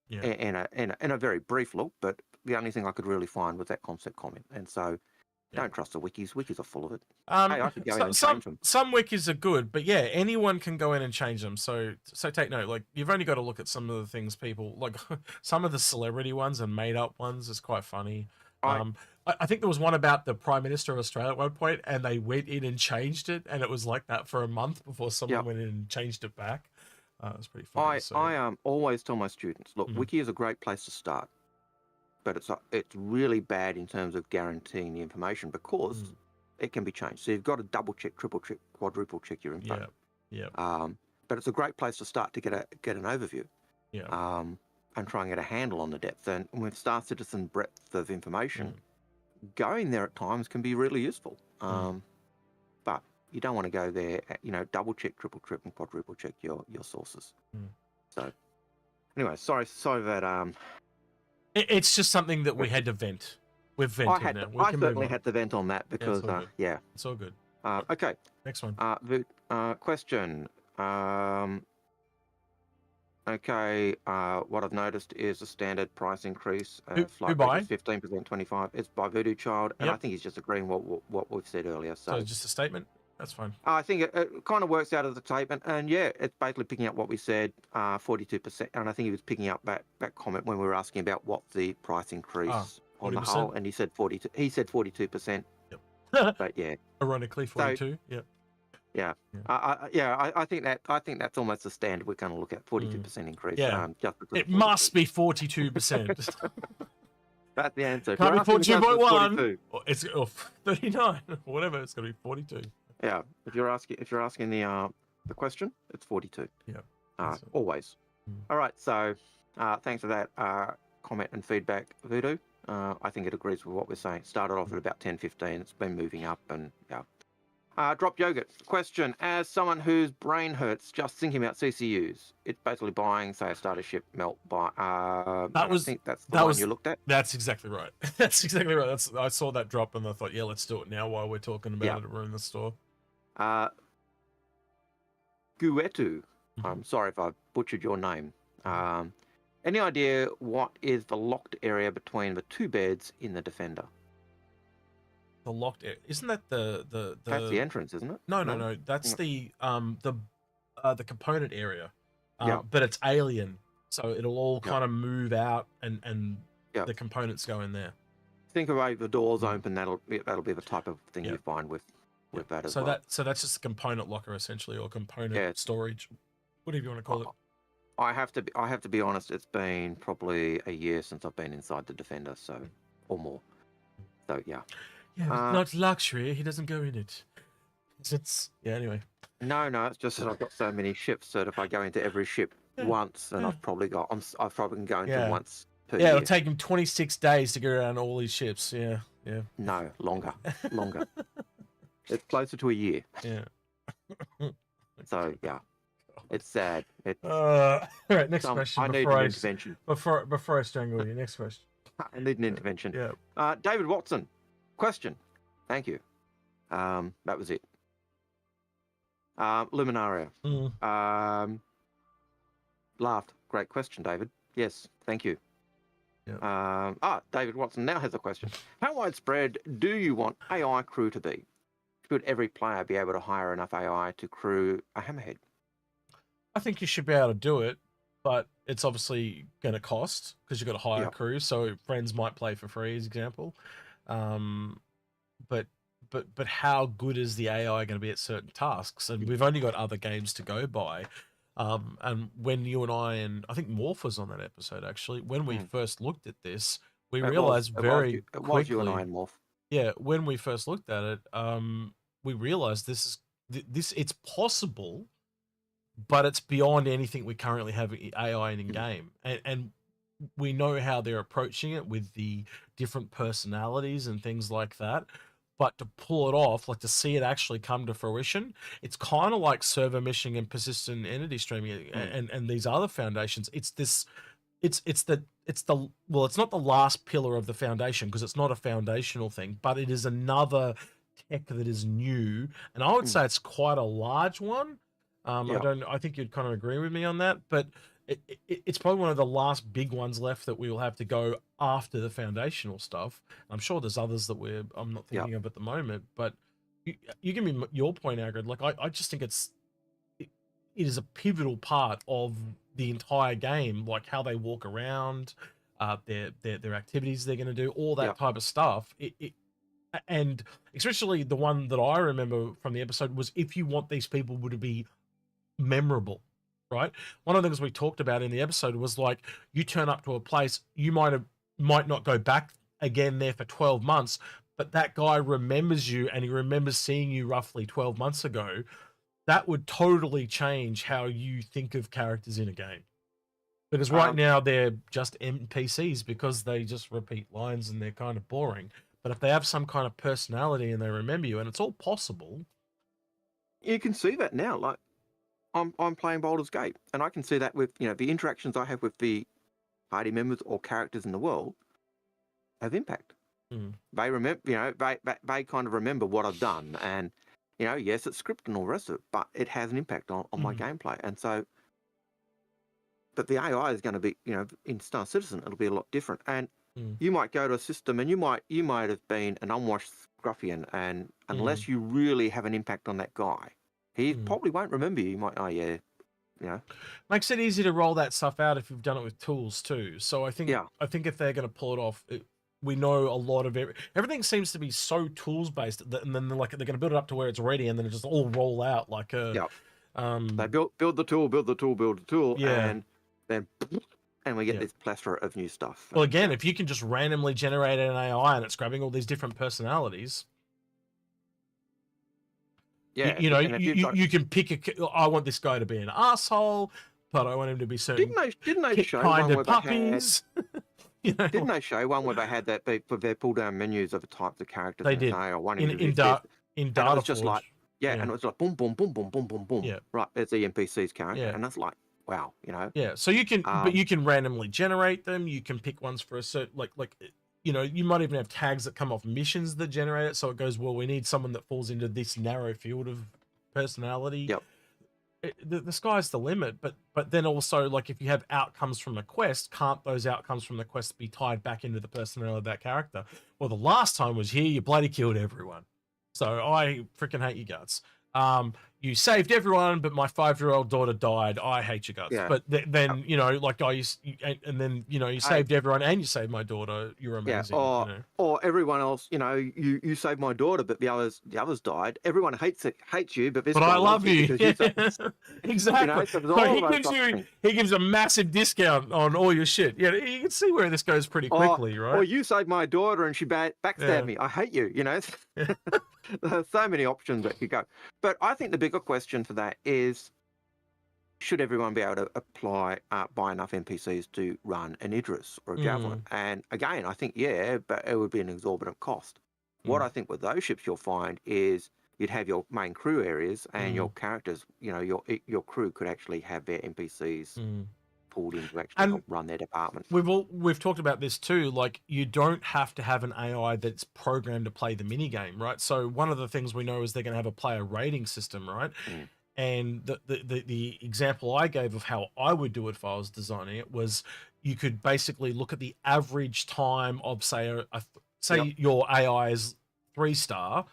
in a very brief look, but the only thing I could really find was that concept comment. And so don't trust the wikis. Wikis are full of it. Hey, I could go in and change them. Some wikis are good, but yeah, anyone can go in and change them. So take note. Like, you've only got to look at some of the things people like. Some of the celebrity ones and made up ones is quite funny. I think there was one about the Prime Minister of Australia at one point, and they went in and changed it, and it was like that for a month before someone went in and changed it back. It was pretty funny. I always tell my students, look, wiki is a great place to start, but it's really bad in terms of guaranteeing the information because it can be changed. So you've got to double check, triple check, quadruple check your info. But it's a great place to start to get an overview. And try and get a handle on the depth. And with Star Citizen breadth of information, going there at times can be really useful. But you don't want to go there, double check, triple and quadruple check your sources. So anyway, sorry that it's just something that we had to vent. We've vented now. I certainly had to vent on that because it's all good. Okay. Next one. Question. Okay, what I've noticed is a standard price increase. Who by? 15%, 25%. It's by Voodoo Child, and I think he's just agreeing what we've said earlier. So just a statement? That's fine. I think it kind of works out of the statement, and yeah, it's basically picking up what we said, 42%. And I think he was picking up that comment when we were asking about what the price increase on the whole, and he said 42%. He said 42%. Yep. But yeah. Ironically, 42%. So, yep. Yeah, I think that's almost the standard we're going to look at, 42% increase. Yeah, just it must be 42%. That's the answer. Can't be 42.1. It's 39, whatever. It's going to be 42. Yeah, if you're asking the question, it's 42. Yeah, always. All right, so thanks for that comment and feedback, Voodoo. I think it agrees with what we're saying. Started off at about 10.15. It's been moving up, and yeah. Drop Yogurt. Question. As someone whose brain hurts just thinking about CCUs, it's basically buying, say, a starter ship melt by... I think that's the one you looked at. That's exactly right. That's exactly right. I saw that drop and I thought, yeah, let's do it now while we're talking about it in the store. Guetu. I'm sorry if I butchered your name. Any idea what is the locked area between the two beds in the Defender? The locked area, isn't that the That's the entrance, isn't it? No. That's the component area. But it's alien, so it'll all kind of move out, and the components go in there. Think about the doors open. That'll be the type of thing you find with that as well. So that's just a component locker essentially, or component storage, whatever you want to call it. I have to be honest. It's been probably a year since I've been inside the Defender, so or more. So yeah. Yeah, but not luxury. He doesn't go in it. It's anyway. No, it's just that I've got so many ships that if I go into every ship once, and I've probably been going to once per year. It'll take him 26 days to get around all these ships. Yeah. No, longer. It's closer to a year. Yeah. So yeah, it's sad. All right, next question. I need an intervention before I strangle you. Next question. I need an intervention. Yeah. David Watson. Question. Thank you. That was it. Luminaria. laughed. Great question, David. Yes, thank you. Yep. David Watson now has a question. How widespread do you want AI crew to be? Should every player be able to hire enough AI to crew a hammerhead? I think you should be able to do it, but it's obviously going to cost because you've got to hire a crew. So friends might play for free, as example. But how good is the AI going to be at certain tasks? And we've only got other games to go by. And when you and I think Morph was on that episode actually, when we first looked at this, we realized very quickly. Was you and I and Morph. Yeah, when we first looked at it, we realized this it's possible, but it's beyond anything we currently have AI in game, and we know how they're approaching it with the different personalities and things like that. But to pull it off, like to see it actually come to fruition, it's kind of like server meshing and persistent entity streaming and these other foundations. It's not the last pillar of the foundation because it's not a foundational thing, but it is another tech that is new, and I would say it's quite a large one. I think you'd kind of agree with me on that, but it's probably one of the last big ones left that we will have to go after the foundational stuff. I'm sure there's others that I'm not thinking of at the moment, but you give me your point, Algared. Like I just think it is a pivotal part of the entire game, like how they walk around, their activities they're going to do, all that type of stuff. And especially the one that I remember from the episode was if you want these people to be memorable, right? One of the things we talked about in the episode was like you turn up to a place, you might not go back again there for 12 months, but that guy remembers you and he remembers seeing you roughly 12 months ago. That would totally change how you think of characters in a game. Because right now they're just NPCs because they just repeat lines and they're kind of boring. But if they have some kind of personality and they remember you, and it's all possible. You can see that now. Like I'm playing Baldur's Gate, and I can see that with the interactions I have with the party members or characters in the world have impact. They remember, they kind of remember what I've done, and yes, it's scripted and all the rest of it, but it has an impact on my gameplay. And so, but the AI is going to be, in Star Citizen, it'll be a lot different. And you might go to a system, and you might have been an unwashed scruffian, and unless you really have an impact on that guy, he probably won't remember you. You might, makes it easy to roll that stuff out if you've done it with tools too. So I think if they're going to pull it off, we know a lot of everything seems to be so tools based, and then they're going to build it up to where it's ready, and then it just all roll out like a. They build the tool, and then and we get this plethora of new stuff. Well, again, if you can just randomly generate an AI and it's grabbing all these different personalities. Yeah, you can pick I want this guy to be an asshole, but I want him to be certain. Didn't they show kind one of puppies? Didn't they show one where they had that for their pull down menus of the types of characters they did in Data it was just like and it was like boom boom boom boom boom boom boom. Yeah. Right, there's the NPC's character, and that's like wow, Yeah, so you can, but you can randomly generate them. You can pick ones for a certain you might even have tags that come off missions that generate it. So it goes, well, we need someone that falls into this narrow field of personality. Yep. The sky's the limit, but then also like if you have outcomes from a quest, can't those outcomes from the quest be tied back into the personality of that character? Well, the last time was here, you bloody killed everyone. So I freaking hate you guts. You saved everyone, but my 5-year-old daughter died. I hate you guts. Yeah. But then and then you saved everyone and you saved my daughter. You're amazing. Or everyone else. You saved my daughter, but the others died. Everyone hates you, but I love you. Exactly. So he gives a massive discount on all your shit. Yeah, you can see where this goes pretty quickly, right? Or you saved my daughter and she backstabbed me. I hate you. There's so many options that could go. But I think the bigger question for that is, should everyone be able to buy enough NPCs to run an Idris or a Javelin? And again, I think, but it would be an exorbitant cost. What I think with those ships you'll find is you'd have your main crew areas and your characters, your crew could actually have their NPCs pulled in to actually help run their department. We've talked about this too. Like, you don't have to have an AI that's programmed to play the mini game, right? So one of the things we know is they're going to have a player rating system, right? And the example I gave of how I would do it if I was designing it was you could basically look at the average time of, say, your AI is 3-star,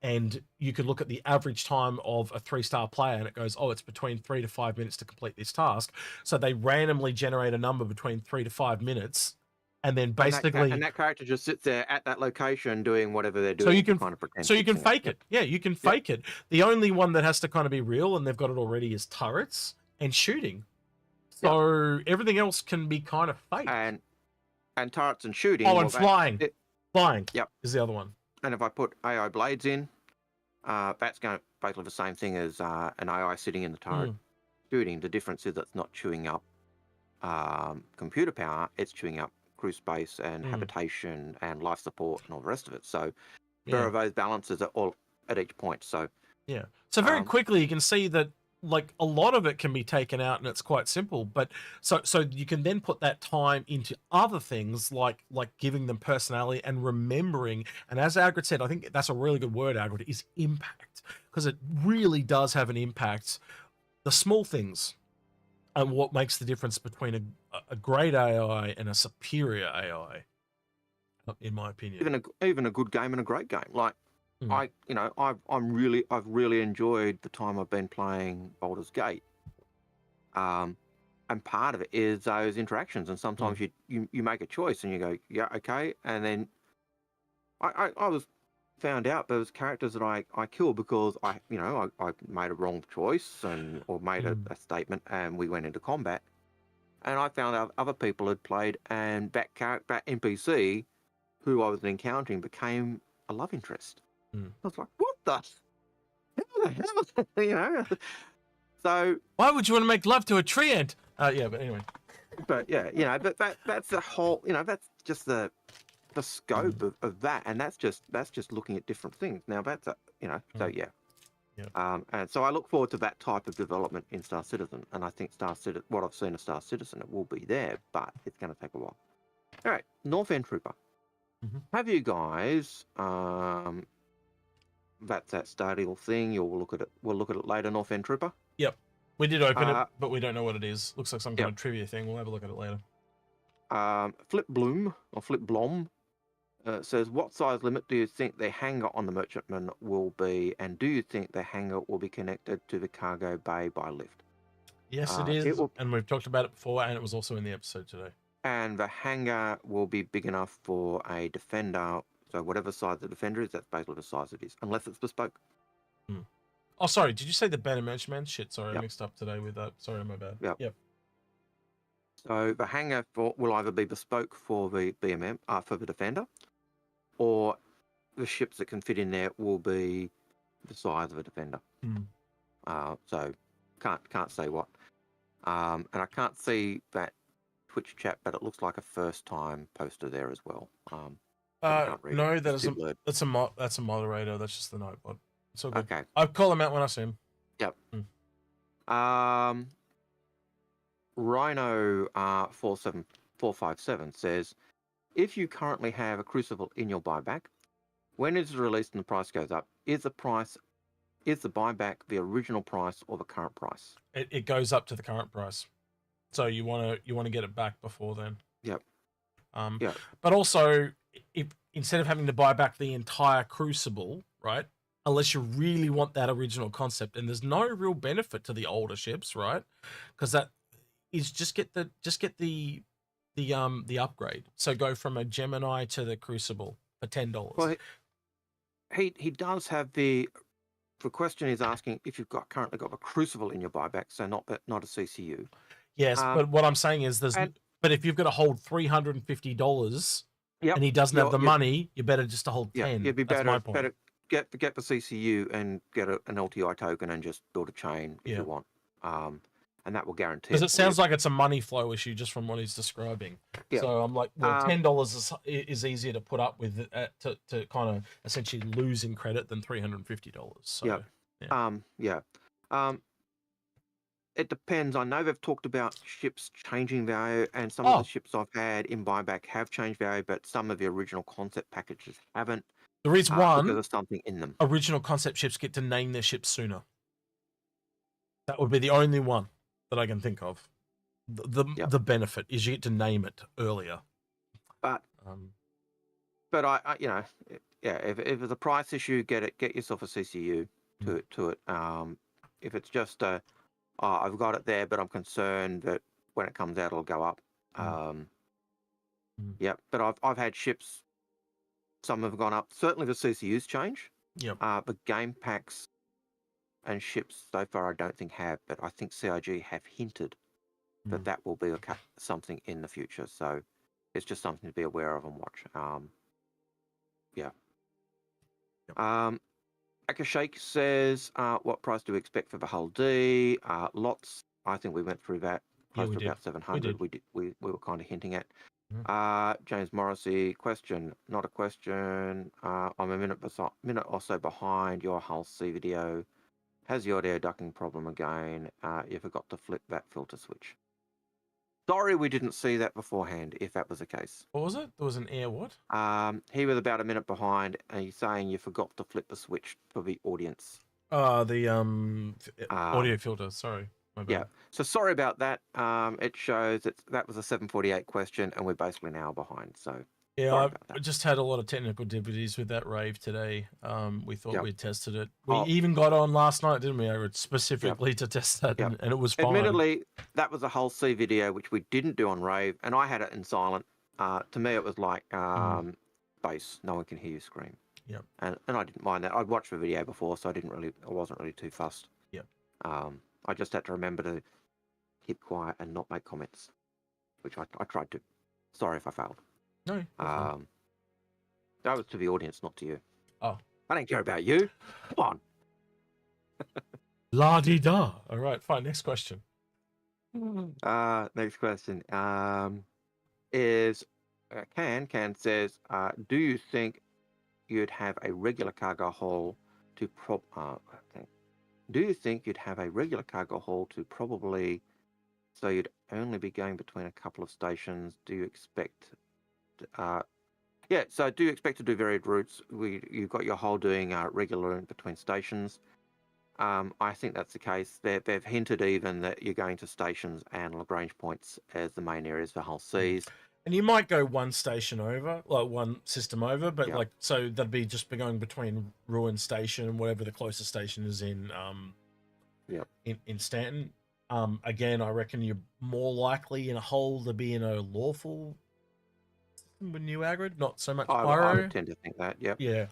and you could look at the average time of a 3-star player, and it goes, oh, it's between 3 to 5 minutes to complete this task. So they randomly generate a number between 3 to 5 minutes, and then basically and that character just sits there at that location doing whatever they're doing. So you can kind of pretend. So you can fake it. Yeah, you can fake it. The only one that has to kind of be real, and they've got it already, is turrets and shooting. So everything else can be kind of fake. And turrets and shooting. Oh, and flying. Flying. Yep. Is the other one. And if I put AI blades in, that's going to basically the same thing as an AI sitting in the turret shooting. The difference is it's not chewing up computer power; it's chewing up crew space and habitation and life support and all the rest of it. So there are those balances at all at each point. So so very quickly you can see that like a lot of it can be taken out and it's quite simple. But so you can then put that time into other things like giving them personality and remembering. And as Algared said, I think that's a really good word, Algared, is impact, because it really does have an impact. The small things. And what makes the difference between a great AI and a superior AI, in my opinion. Even a good game and a great game. Like I've really enjoyed the time I've been playing Baldur's Gate. And part of it is those interactions. And sometimes you make a choice and you go, yeah, okay. And then I was found out there was characters that I killed because I made a wrong choice or made a statement, and we went into combat, and I found out other people had played, and that NPC who I was encountering became a love interest. I was like, what the hell? So why would you want to make love to a tree ant? But anyway. But but that's the whole. That's just the scope of that, and that's just looking at different things. Now that's so and so I look forward to that type of development in Star Citizen, and I think Star Citizen, what I've seen of Star Citizen, it will be there, but it's going to take a while. All right, North End Trooper. Have you guys? That's that Stardeal thing. We'll look at it. We'll look at it later. North End Trooper. Yep, we did open it, but we don't know what it is. Looks like some kind of trivia thing. We'll have a look at it later. Flip Blom says, what size limit do you think the hangar on the Merchantman will be, and do you think the hangar will be connected to the cargo bay by lift? Yes, it is, and we've talked about it before, and it was also in the episode today. And the hangar will be big enough for a defender, so whatever size the defender is, that's basically the size it is, unless it's bespoke. Oh, sorry, did you say the Banner Merchantman? Shit, sorry, I mixed up today with that. Sorry, my bad. Yep. So the hangar will either be bespoke for the BMM, for the defender, or the ships that can fit in there will be the size of a defender. So can't say what. And I can't see that Twitch chat, but it looks like a first time poster there as well. No, that's a moderator. That's just the Nightbot. It's all good. Okay. I'll call him out when I see him. Yep. Rhino 47457 says, if you currently have a Crucible in your buyback, when it is released and the price goes up, is the buyback the original price or the current price? It goes up to the current price, so you want to get it back before then. Yep. But also, if instead of having to buy back the entire Crucible, right? Unless you really want that original concept, and there's no real benefit to the older ships, right? Because that is just get the upgrade. So go from a Gemini to the Crucible for $10. Well, he does have the question is asking if you've currently got a Crucible in your buyback, so not a CCU. Yes, but what I'm saying is but if you've got to hold $350 and he doesn't have the money, you're better just to hold 10. You'd be That's my point. better get the CCU and get an LTI token and just build a chain if you want. And that will guarantee. Because it sounds like it's a money flow issue just from what he's describing. So I'm like, well, $10 is easier to put up with to kind of essentially lose in credit than $350. So, it depends. I know they've talked about ships changing value, and some of the ships I've had in buyback have changed value, but some of the original concept packages haven't. There is one because of something in them. Original concept ships get to name their ships sooner. That would be the only one that I can think of. The benefit is you get to name it earlier. But I you know, yeah, if it's a price issue, get yourself a CCU to it. If it's just I've got it there, but I'm concerned that when it comes out, it'll go up. Yeah, but I've had ships. Some have gone up. Certainly the CCUs change. Yep. But game packs and ships so far, I don't think have. But I think CIG have hinted that that will be something in the future. So it's just something to be aware of and watch. Yeah. Yep. Akashake says, what price do we expect for the Hull D? Lots. I think we went through that. Close to about 700. We were kind of hinting at. James Morrissey, question, not a question. I'm a minute or so behind your Hull C video. Has your air ducking problem again? You forgot to flip that filter switch. Sorry, we didn't see that beforehand, if that was the case. What was it? There was an air what? He was about a minute behind, and he's saying you forgot to flip the switch for the audience. The audio filter, sorry. Yeah, so sorry about that. It shows that was a 748 question, and we're basically an hour behind. So yeah, I just had a lot of technical difficulties with that rave today. We thought we'd tested it. We even got on last night, didn't we? Specifically to test that, and it was fine. Admittedly, that was a Hull C video, which we didn't do on rave, and I had it in silent. To me, it was like bass. No one can hear you scream. Yep. And I didn't mind that. I'd watched the video before, so I wasn't really too fussed. Yep. I just had to remember to keep quiet and not make comments, which I tried to. Sorry if I failed. No. That was to the audience, not to you. Oh. I don't care about you. Come on. La-di-da. All right, fine. Next question. Next question is Can says, do you think you'd have a regular cargo haul to Do you think you'd have a regular cargo haul to probably, so you'd only be going between a couple of stations? Do you expect, so do you expect to do varied routes? You've got your haul doing regular in between stations. I think that's the case. They've hinted even that you're going to stations and Lagrange points as the main areas for Hull Cs. And you might go one station over, like one system over, but so that'd be just going between Ruin Station and whatever the closest station is in Stanton. Again, I reckon you're more likely in a hole to be in a lawful with New Algared, not so much Pyro. I would tend to think that, Yeah.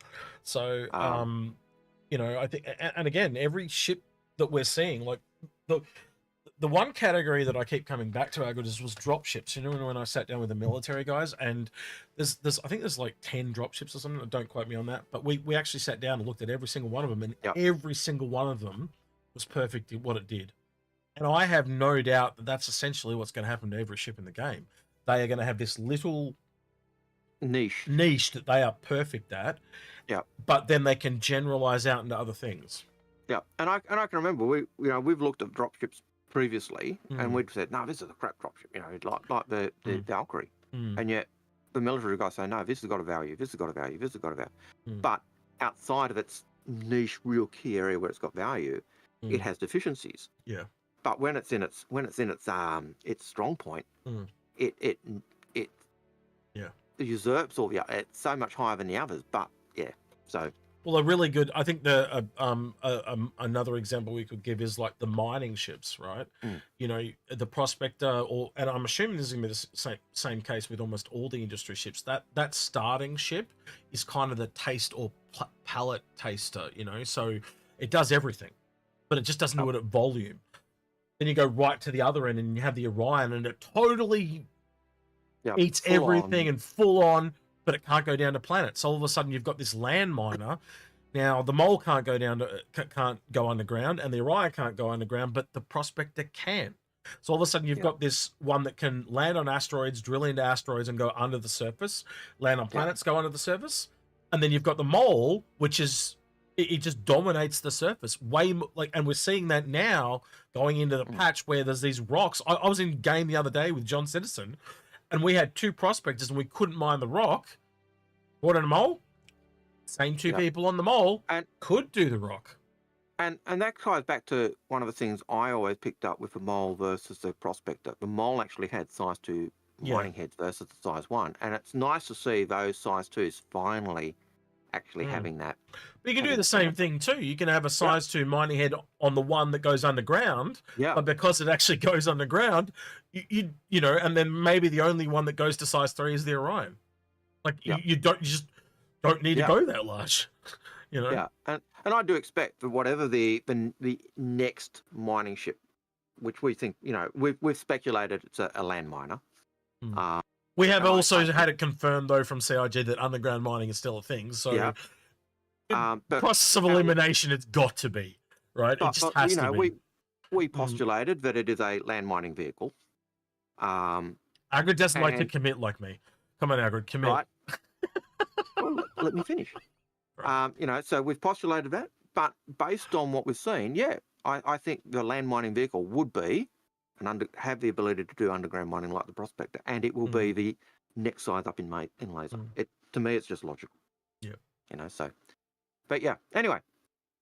So, I think, and again, every ship that we're seeing, like the one category that I keep coming back to, Algared, was drop ships. You know, when I sat down with the military guys, and there's I think there's like 10 drop ships or something. Don't quote me on that, but we actually sat down and looked at every single one of them, and every single one of them was perfect at what it did. And I have no doubt that that's essentially what's going to happen to every ship in the game. They are going to have this little niche that they are perfect at. Yeah. But then they can generalize out into other things. Yeah, and I can remember we've looked at drop ships previously, and we'd said, no, this is a crap dropship, like the Valkyrie, and yet the military guys say, no, this has got a value, this has got a value, this has got a value, but outside of its niche, real key area where it's got value, it has deficiencies. Yeah, but when it's in its strong point, it usurps all the. It's so much higher than the others, but so. Well, a really good, I think another example we could give is like the mining ships, right? You know, the Prospector, and I'm assuming this is going to be the same case with almost all the industry ships. That starting ship is kind of the taste or palette taster, you know, so it does everything, but it just doesn't do it at volume. Then you go right to the other end and you have the Orion, and it totally eats everything and full on. But it can't go down to planets. So all of a sudden, you've got this land miner. Now the Mole can't go underground, and the Orion can't go underground, but the Prospector can. So all of a sudden, you've got this one that can land on asteroids, drill into asteroids, and go under the surface. Land on planets, go under the surface, and then you've got the Mole, which is it just dominates the surface way and we're seeing that now going into the patch where there's these rocks. I was in game the other day with John Citizen. And we had two prospectors, and we couldn't mine the rock. What on a Mole? Same two people on the Mole and could do the rock. And that ties back to one of the things I always picked up with the mole versus the prospector. The mole actually had size 2 mining heads versus the size 1, and it's nice to see those size 2s finally actually having that. But you can do the same thing too. You can have a size 2 mining head on the one that goes underground, but because it actually goes underground, you know, and then maybe the only one that goes to size 3 is the Orion. Like you just don't need to go that large, you know. Yeah, and I do expect that whatever the next mining ship, which we think, you know, we've speculated it's a land miner. We have also had it confirmed though from CIG that underground mining is still a thing. So process of elimination, it's got to be right. It just has to be. We postulated that it is a land mining vehicle. Algared doesn't like to commit like me. Come on, Algared, commit. Right. Well, let me finish. You know, so we've postulated that, but based on what we've seen, I think the land mining vehicle would be have the ability to do underground mining like the prospector, and it will be the next size up in laser. To me, it's just logical. Yeah. You know, so, but yeah. Anyway,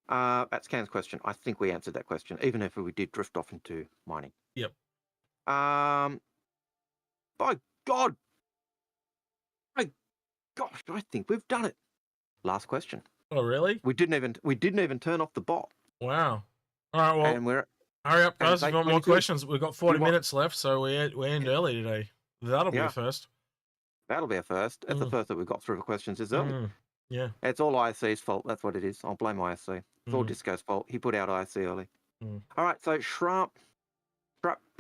that's Cam's question. I think we answered that question, even if we did drift off into mining. Yep. By God. My gosh, I think we've done it. Last question. Oh, really? We didn't even turn off the bot. Wow. All right. Well, and hurry up, guys. We've got more questions. We've got 40 minutes left, so we end early today. That'll be a first. That'll be a first. It's the first that we've got through the questions is early. Yeah. It's all ISC's fault. That's what it is. I'll blame ISC. It's all Disco's fault. He put out ISC early. All right. So Shrap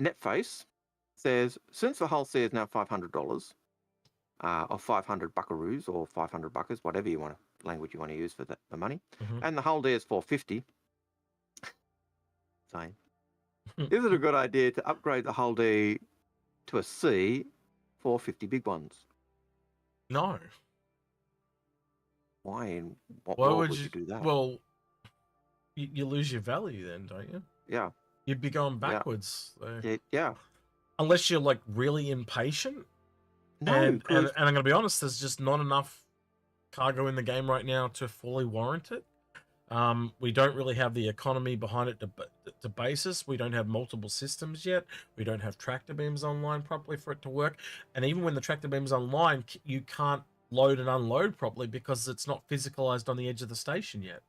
Netface says, since the whole C is now $500, or 500 buckaroos or 500 buckers, whatever you want language you want to use for the money, and the whole D is $450. Same. Is it a good idea to upgrade the whole D to a C for 50 big ones? No. Why? In what world would you do that? Well, you lose your value then, don't you? Yeah. You'd be going backwards. Yeah. Unless you're like really impatient. No. And I'm going to be honest, there's just not enough cargo in the game right now to fully warrant it. We don't really have the economy behind it to basis. We don't have multiple systems yet. We don't have tractor beams online properly for it to work. And even when the tractor beam's online, you can't load and unload properly because it's not physicalized on the edge of the station yet.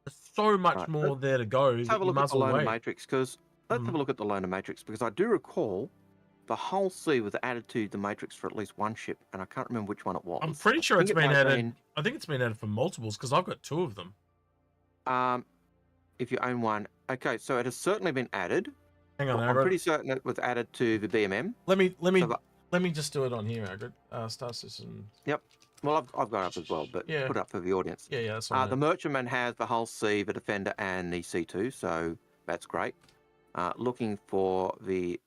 There's so much more there to go. Let's have a look at the loaner matrix, because let's have a look at the loaner matrix, because I do recall the whole C was added to the matrix for at least one ship, and I can't remember which one it was. I'm pretty sure it's been added. I think it's been added for multiples because I've got 2 of them. If you own one, okay, so it has certainly been added. Hang on, I'm pretty certain it was added to the BMM. Let me just do it on here, Algared. Star System. Yep. Well, I've got it up as well, but put it up for the audience. Yeah, that's all right. The Merchantman has the whole C, the Defender, and the C2, so that's great. Looking for the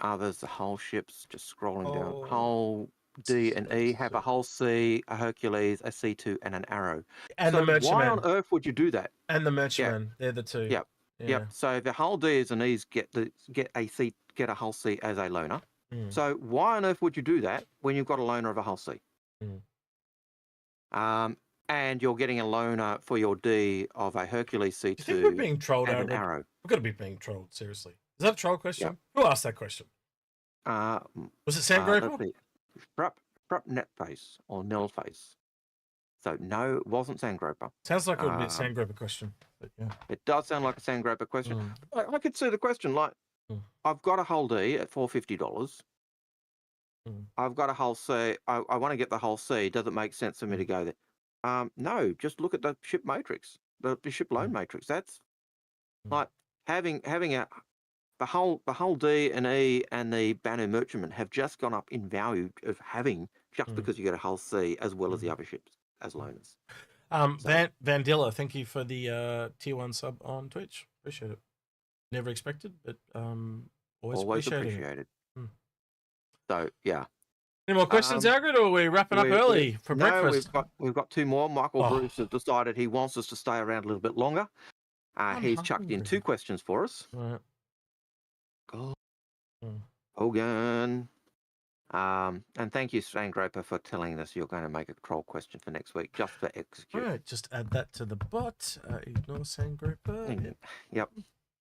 others, the whole ships, just scrolling down. Whole D and E have a whole C, a Hercules, a C2, and an Arrow. And so the Merchantman. why on earth would you do that? And the Merchantman, they're the 2. Yep. Yeah. Yep. So the whole D's and E's get a whole C as a loaner. So why on earth would you do that when you've got a loaner of a whole C? And you're getting a loaner for your D of a Hercules C2. Do you think we're being trolled, and an Arrow. We've got to be being trolled, seriously. Is that a troll question? Who asked that question? Was it Sandgroper? Prep Netface or Nilface. So no, it wasn't Sandgroper. Sounds like it would be a Sandgroper question. But yeah. It does sound like a Sandgroper question. I could see the question like, I've got a whole D at $450. I've got a whole C. I want to get the whole C. Does it make sense for me to go there? No, just look at the ship matrix, the ship loan matrix. That's like having the whole D and E and the Banu Merchantman have just gone up in value of having just because you get a whole C as well as the other ships as loaners. Vandilla, thank you for the tier 1 sub on Twitch. Appreciate it. Never expected, but always appreciated. So yeah. Any more questions, Algared, or are we wrapping up early for breakfast? We've got 2 more. Michael Bruce has decided he wants us to stay around a little bit longer. He's chucked in 2 questions for us. Right. God. Hogan. And thank you, Strangroper, for telling us you're going to make a troll question for next week, just for execute. All right, just add that to the bot. Ignore Sandgroper. Yep.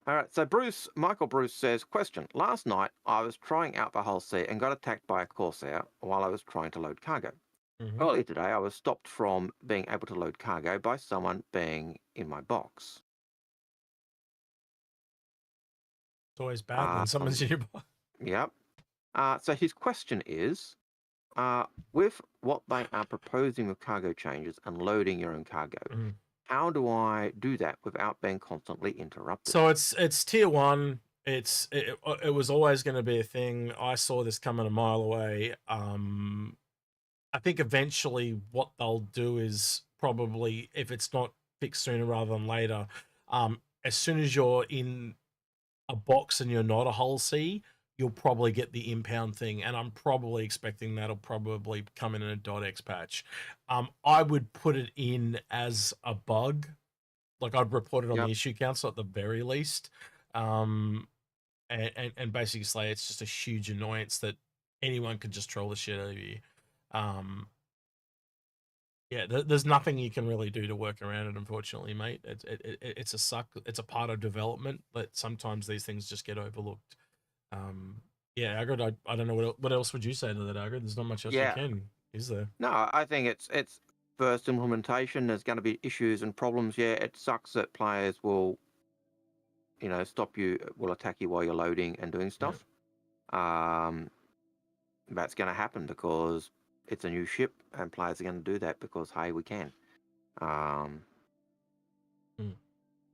All right, so Michael Bruce says, question. Last night, I was trying out the hull C and got attacked by a Corsair while I was trying to load cargo. Earlier today, I was stopped from being able to load cargo by someone being in my box. It's always bad when someone's in your box. Yep. So his question is, with what they are proposing with cargo changes and loading your own cargo, how do I do that without being constantly interrupted? So it's tier 1. It was always going to be a thing. I saw this coming a mile away. I think eventually what they'll do is probably, if it's not fixed sooner rather than later, as soon as you're in a box and you're not a hull C, you'll probably get the impound thing, and I'm probably expecting that'll probably come in a .x patch. I would put it in as a bug, like I'd report it on the issue council at the very least, and basically say it's just a huge annoyance that anyone could just troll the shit out of you. Yeah, there's nothing you can really do to work around it, unfortunately, mate. It's a suck. It's a part of development, but sometimes these things just get overlooked. Yeah, Algared, I don't know what else would you say to that, Algared? There's not much else you can, is there? No, I think it's first implementation. There's going to be issues and problems. Yeah, it sucks that players will, stop you, will attack you while you're loading and doing stuff. That's going to happen because it's a new ship and players are going to do that because, hey, we can.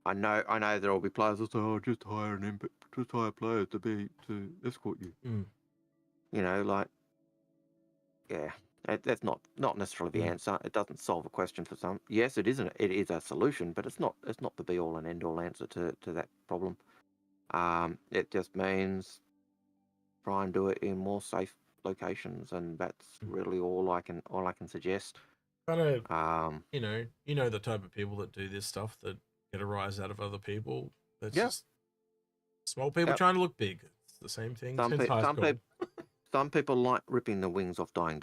I know there will be players that say, "Oh, just hire players to escort you." That's not necessarily the answer. It doesn't solve a question for some. Yes, it isn't. It is a solution, but it's not the be all and end all answer to that problem. It just means try and do it in more safe locations, and that's really all I can suggest. Kind of, you know the type of people that do this stuff that get a rise out of other people. That's just small people trying to look big. It's the same thing. Some people like ripping the wings off dying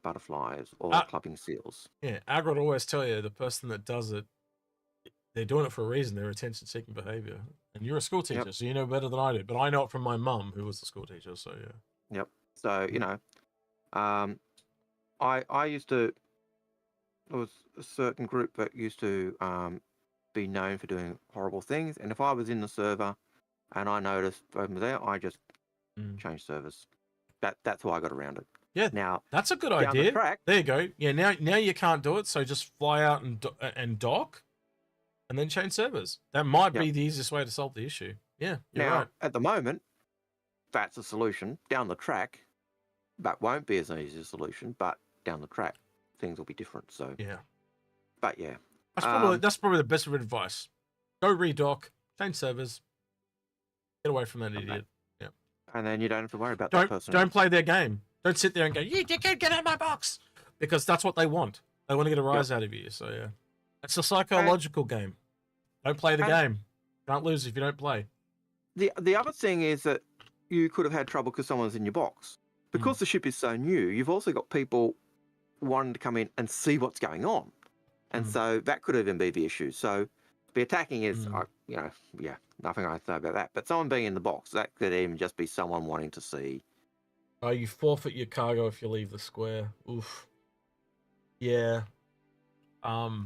butterflies or clubbing seals. Yeah, Algared always tell you the person that does it, they're doing it for a reason. They're attention-seeking behavior. And you're a school teacher, so you know better than I do. But I know it from my mum, who was a school teacher. So yeah. Yep. So I used to. There was a certain group that used to be known for doing horrible things, and if I was in the server and I noticed over there, I just changed servers. That's why I got around it. Yeah. Now that's a good idea. There you go. Yeah. Now you can't do it, so just fly out and dock, and then change servers. That might be the easiest way to solve the issue. Yeah. You're right. At the moment, that's a solution. Down the track, that won't be as easy a solution, but down the track, things will be different. So yeah. But yeah. That's probably the best of advice. Go redock, change servers, get away from that idiot. Yeah. And then you don't have to worry about that person. Don't play their game. Don't sit there and go, you can't get out of my box. Because that's what they want. They want to get a rise out of you. So yeah. It's a psychological game. Don't play the game. Can't lose if you don't play. The other thing is that you could have had trouble because someone's in your box. Because the ship is so new, you've also got people wanting to come in and see what's going on. And so that could even be the issue. So the attacking is, nothing I say about that. But someone being in the box, that could even just be someone wanting to see. Oh, you forfeit your cargo if you leave the square. Oof. Yeah. Yeah.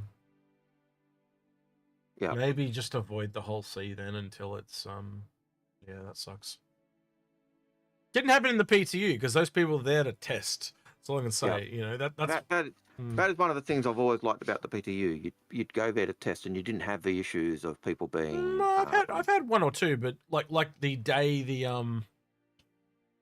Maybe just avoid the whole C then until it's yeah, that sucks. Didn't happen in the PTU because those people are there to test. That's all I can say. That is one of the things I've always liked about the PTU. You'd go there to test, and you didn't have the issues of people being. I've had one or two, but like the day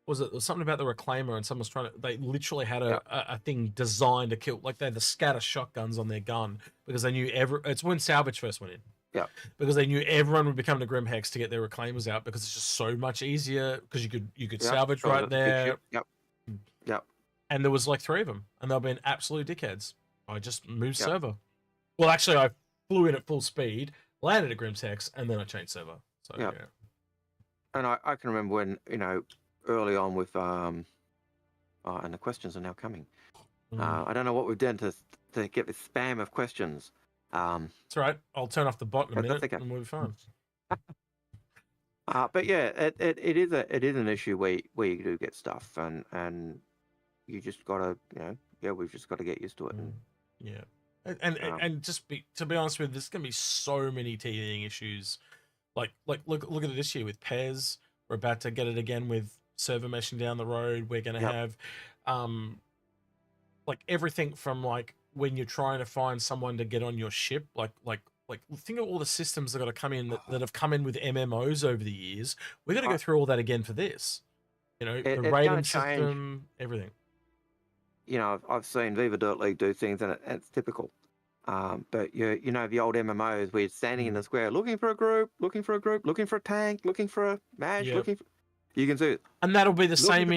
was something about the reclaimer, and someone's trying to. They literally had a thing designed to kill. Like they had the scatter shotguns on their gun because they knew it's when salvage first went in. Yeah. Because they knew everyone would become the Grim Hex to get their reclaimers out because it's just so much easier because you could salvage right there. Yep. And there was like 3 of them, and they've been absolute dickheads. I just moved server. Well, actually, I flew in at full speed, landed at Grim's Hex, and then I changed server. So yeah. And I can remember when early on with And the questions are now coming. Mm. I don't know what we've done to get this spam of questions. It's all right. I'll turn off the bot in a minute, okay. and we'll be fine. But yeah, it is an issue where you do get stuff, and you just gotta, we've just got to get used to it. And, yeah, and just to be honest with you, there's gonna be so many teething issues. Like look at it this year with Pez. We're about to get it again with server meshing down the road. We're gonna have, like everything from like when you're trying to find someone to get on your ship, like think of all the systems that got to come in that have come in with MMOs over the years. We're going to go through all that again for this. You know, the rating system, everything. You know, I've seen Viva Dirt League do things, and it's typical. But you know the old MMOs where you're standing in the square looking for a group, looking for a tank, looking for a mage, you can see it. And that'll be the same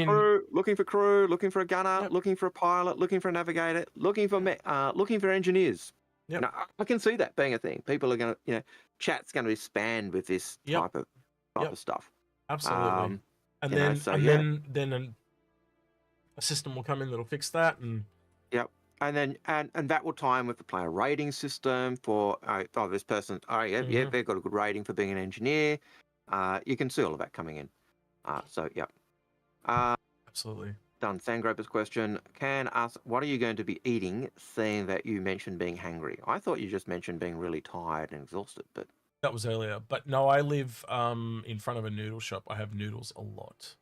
looking for crew, looking for a gunner, looking for a pilot, looking for a navigator, looking for engineers. Yep. You know, I can see that being a thing. People are going to, chat's going to be spanned with this type of stuff. Absolutely. Then a system will come in that'll fix that, and and that will tie in with the player rating system for this person. They've got a good rating for being an engineer. You can see all of that coming in. Absolutely. Done. Sandgroper's question. Can ask, what are you going to be eating, seeing that you mentioned being hungry? I thought you just mentioned being really tired and exhausted, but that was earlier. But no, I live in front of a noodle shop. I have noodles a lot.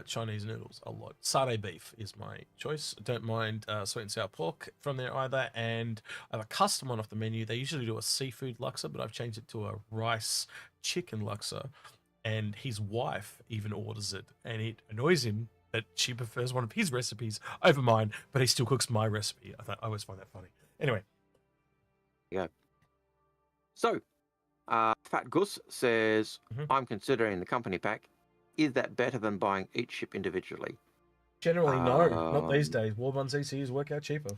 Chinese noodles a lot. Satay beef is my choice. Don't mind sweet and sour pork from there either. And I have a custom one off the menu. They usually do a seafood laksa, but I've changed it to a rice chicken laksa. And his wife even orders it, and it annoys him that she prefers one of his recipes over mine, but he still cooks my recipe. I always find that funny. Anyway. Yeah. So, Fat Gus says, I'm considering the company pack. Is that better than buying each ship individually? Generally, no. Not these days. Warbond CCUs work out cheaper.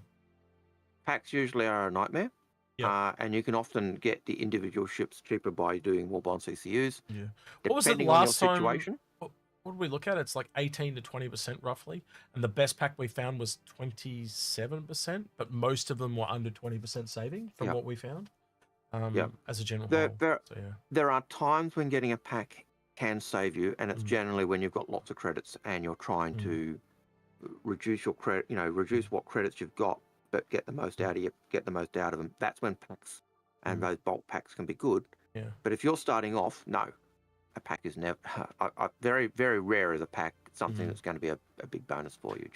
Packs usually are a nightmare. Yeah. And you can often get the individual ships cheaper by doing Warbond CCUs. Yeah. What was it last time? What did we look at? It's like 18 to 20% roughly. And the best pack we found was 27%, but most of them were under 20% saving from what we found. As a general rule. There are times when getting a pack can save you, and it's generally when you've got lots of credits and you're trying to reduce your credit, reduce what credits you've got, but get the most out of them. That's when packs and those bulk packs can be good. Yeah. But if you're starting off, no, a pack is never very, very rare as a pack something that's going to be a big bonus for you.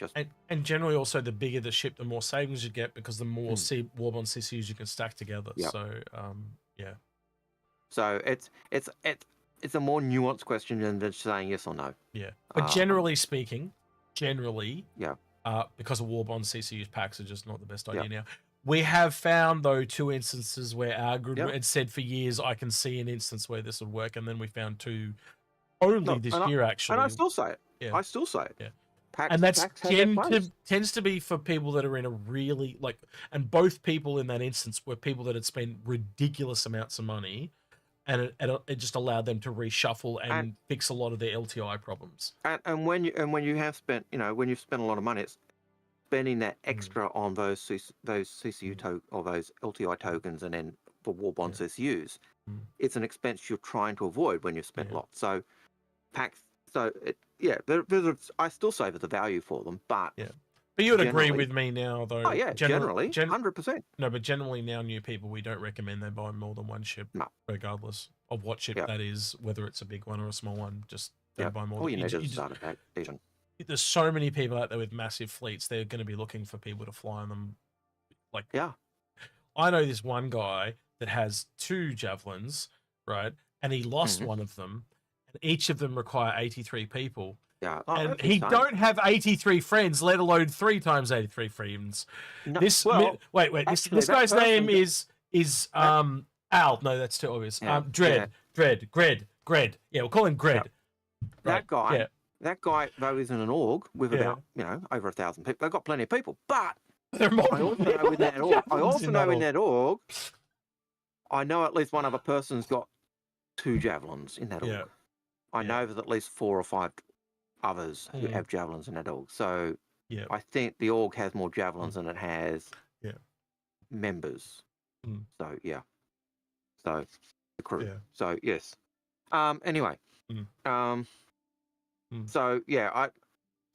And generally also the bigger the ship, the more savings you get, because the more Warbond CCUs you can stack together. Yep. So So it's a more nuanced question than just saying yes or no. Yeah. But generally speaking, because of Warbond CCUs packs are just not the best idea now. We have found, though, 2 instances where our group had said for years, I can see an instance where this would work, and then we found 2 only this year, actually. And I still say it. Yeah. I still say it. Yeah. Packs, and that's packs tends to be for people that are in a really, and both people in that instance were people that had spent ridiculous amounts of money, and it just allowed them to reshuffle and fix a lot of their LTI problems. And when you have spent, when you've spent a lot of money, it's spending that extra on those CCU or those LTI tokens, and then for Warbond CCUs, it's an expense you're trying to avoid when you've spent lots. So packs, I still say there's a value for them, but But you would agree with me now, though. Oh yeah, generally 100%. No, but generally now, new people, we don't recommend they buy more than one ship, regardless of what ship that is, whether it's a big one or a small one. Just don't buy more. All you need is a starter pack, even. There's so many people out there with massive fleets. They're going to be looking for people to fly on them. I know this one guy that has 2 javelins, right? And he lost one of them, and each of them require 83 people. Yeah, and he don't have 83 friends, let alone 3 times 83 friends. No, wait. This guy's name is Al. No, that's too obvious. Gred. Yeah, we'll call him Gred. That guy. That guy, though, is in an org with about, over 1,000 people. They've got plenty of people, but I also know in that org, I know at least one other person's got 2 javelins in that org. I know there's at least 4 or 5 others who have javelins in that org. So Yeah. I think the org has more javelins than it has members. Mm. So yeah. So the crew. Yeah. So yes. Anyway. Mm. So yeah,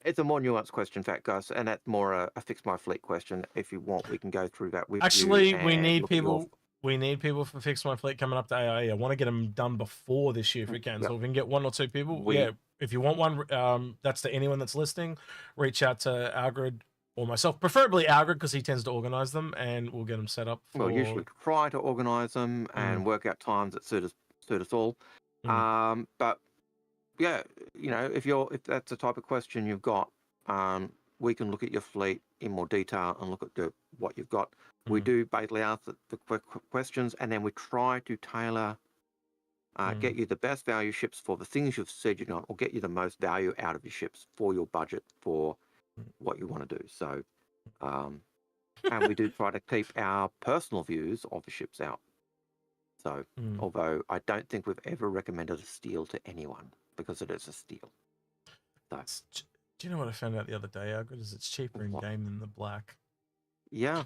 it's a more nuanced question, Fat Gus, and that's more a fix my fleet question. If you want, we can go through that with Actually, you. we and need look at your- people. We need people for Fix My Fleet coming up to AIE. I want to get them done before this year if we can. So if we can get 1 or 2 people, yeah. If you want one, that's to anyone that's listening. Reach out to Algared or myself, preferably Algared because he tends to organise them, and we'll get them set up. Well, usually try to organise them and work out times that suit us all. But yeah, you know, if that's the type of question you've got, we can look at your fleet in more detail and look at what you've got. We do basically ask the questions, and then we try to tailor, get you the best value ships for the things you've said you want, or get you the most value out of your ships for your budget for what you want to do. So, and we do try to keep our personal views of the ships out. So, although I don't think we've ever recommended a steal to anyone because it is a steal. So, do you know what I found out the other day, Algared? Is it's cheaper in game than the black. Yeah,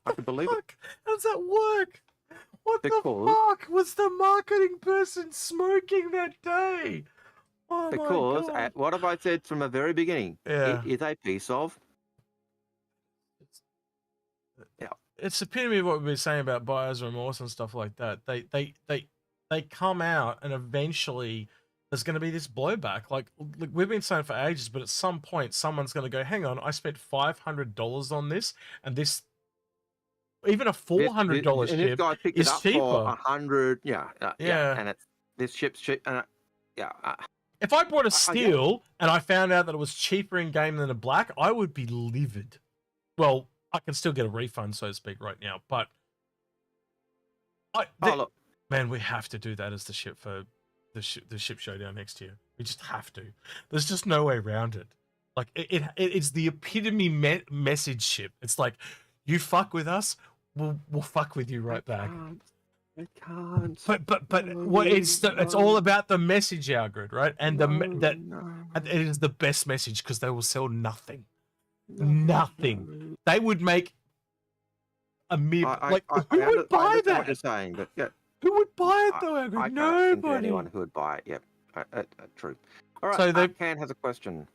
I can believe it. How does that work? What the fuck was the marketing person smoking that day? Oh because my God. what have I said from the very beginning? Yeah. It is a piece of. It's epitome of what we've been saying about buyer's remorse and stuff like that. They come out and eventually there's going to be this blowback. Like we've been saying for ages, but at some point someone's going to go, hang on, I spent $500 on this, and this, even a $400 ship this guy picked is it up cheaper. for 100. Yeah, and this ship's cheap. If I bought a steel and I found out that it was cheaper in game than a black, I would be livid. Well, I can still get a refund, so to speak, right now. But look, man, we have to do that as the ship for the ship showdown next year. We just have to. There's just no way around it. Like it's the epitome message ship. It's like, you fuck with us, we'll fuck with you right back. I can't. But what it's all about the message, Algared, right? And it is the best message because they will sell nothing. Nothing. They would make a mere who would buy that? What you're saying, but yeah, who would buy it though, Algared? Nobody. Anyone who would buy it. Yep, true. All right. So Can has a question.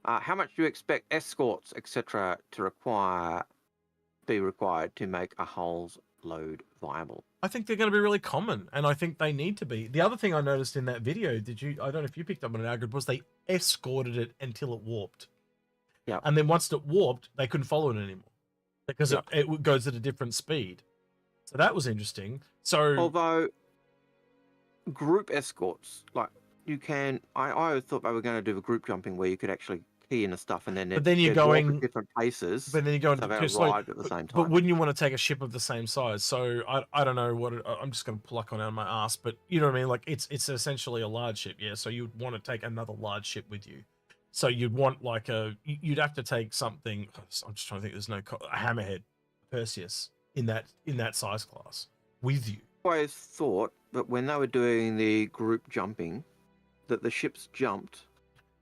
How much do you expect escorts, etc., to be required to make a hulls load viable? I think they're going to be really common, and I think they need to be. The other thing I noticed in that video, I don't know if you picked up on it, Algared, was they escorted it until it warped. Yeah. And then once it warped, they couldn't follow it anymore because it goes at a different speed. So that was interesting. So although group escorts, like you can, I always thought they were going to do a group jumping where you could actually key in the stuff and then you're going at different places. But then you're going so they too slow. arrived at the same time. But wouldn't you want to take a ship of the same size? So I don't know what I'm just going to pluck on out of my ass, but you know what I mean. Like it's essentially a large ship, yeah. So you'd want to take another large ship with you. So you'd want like you'd have to take something. I'm just trying to think. There's no a hammerhead, Perseus in that size class with you. I always thought that when they were doing the group jumping, that the ships jumped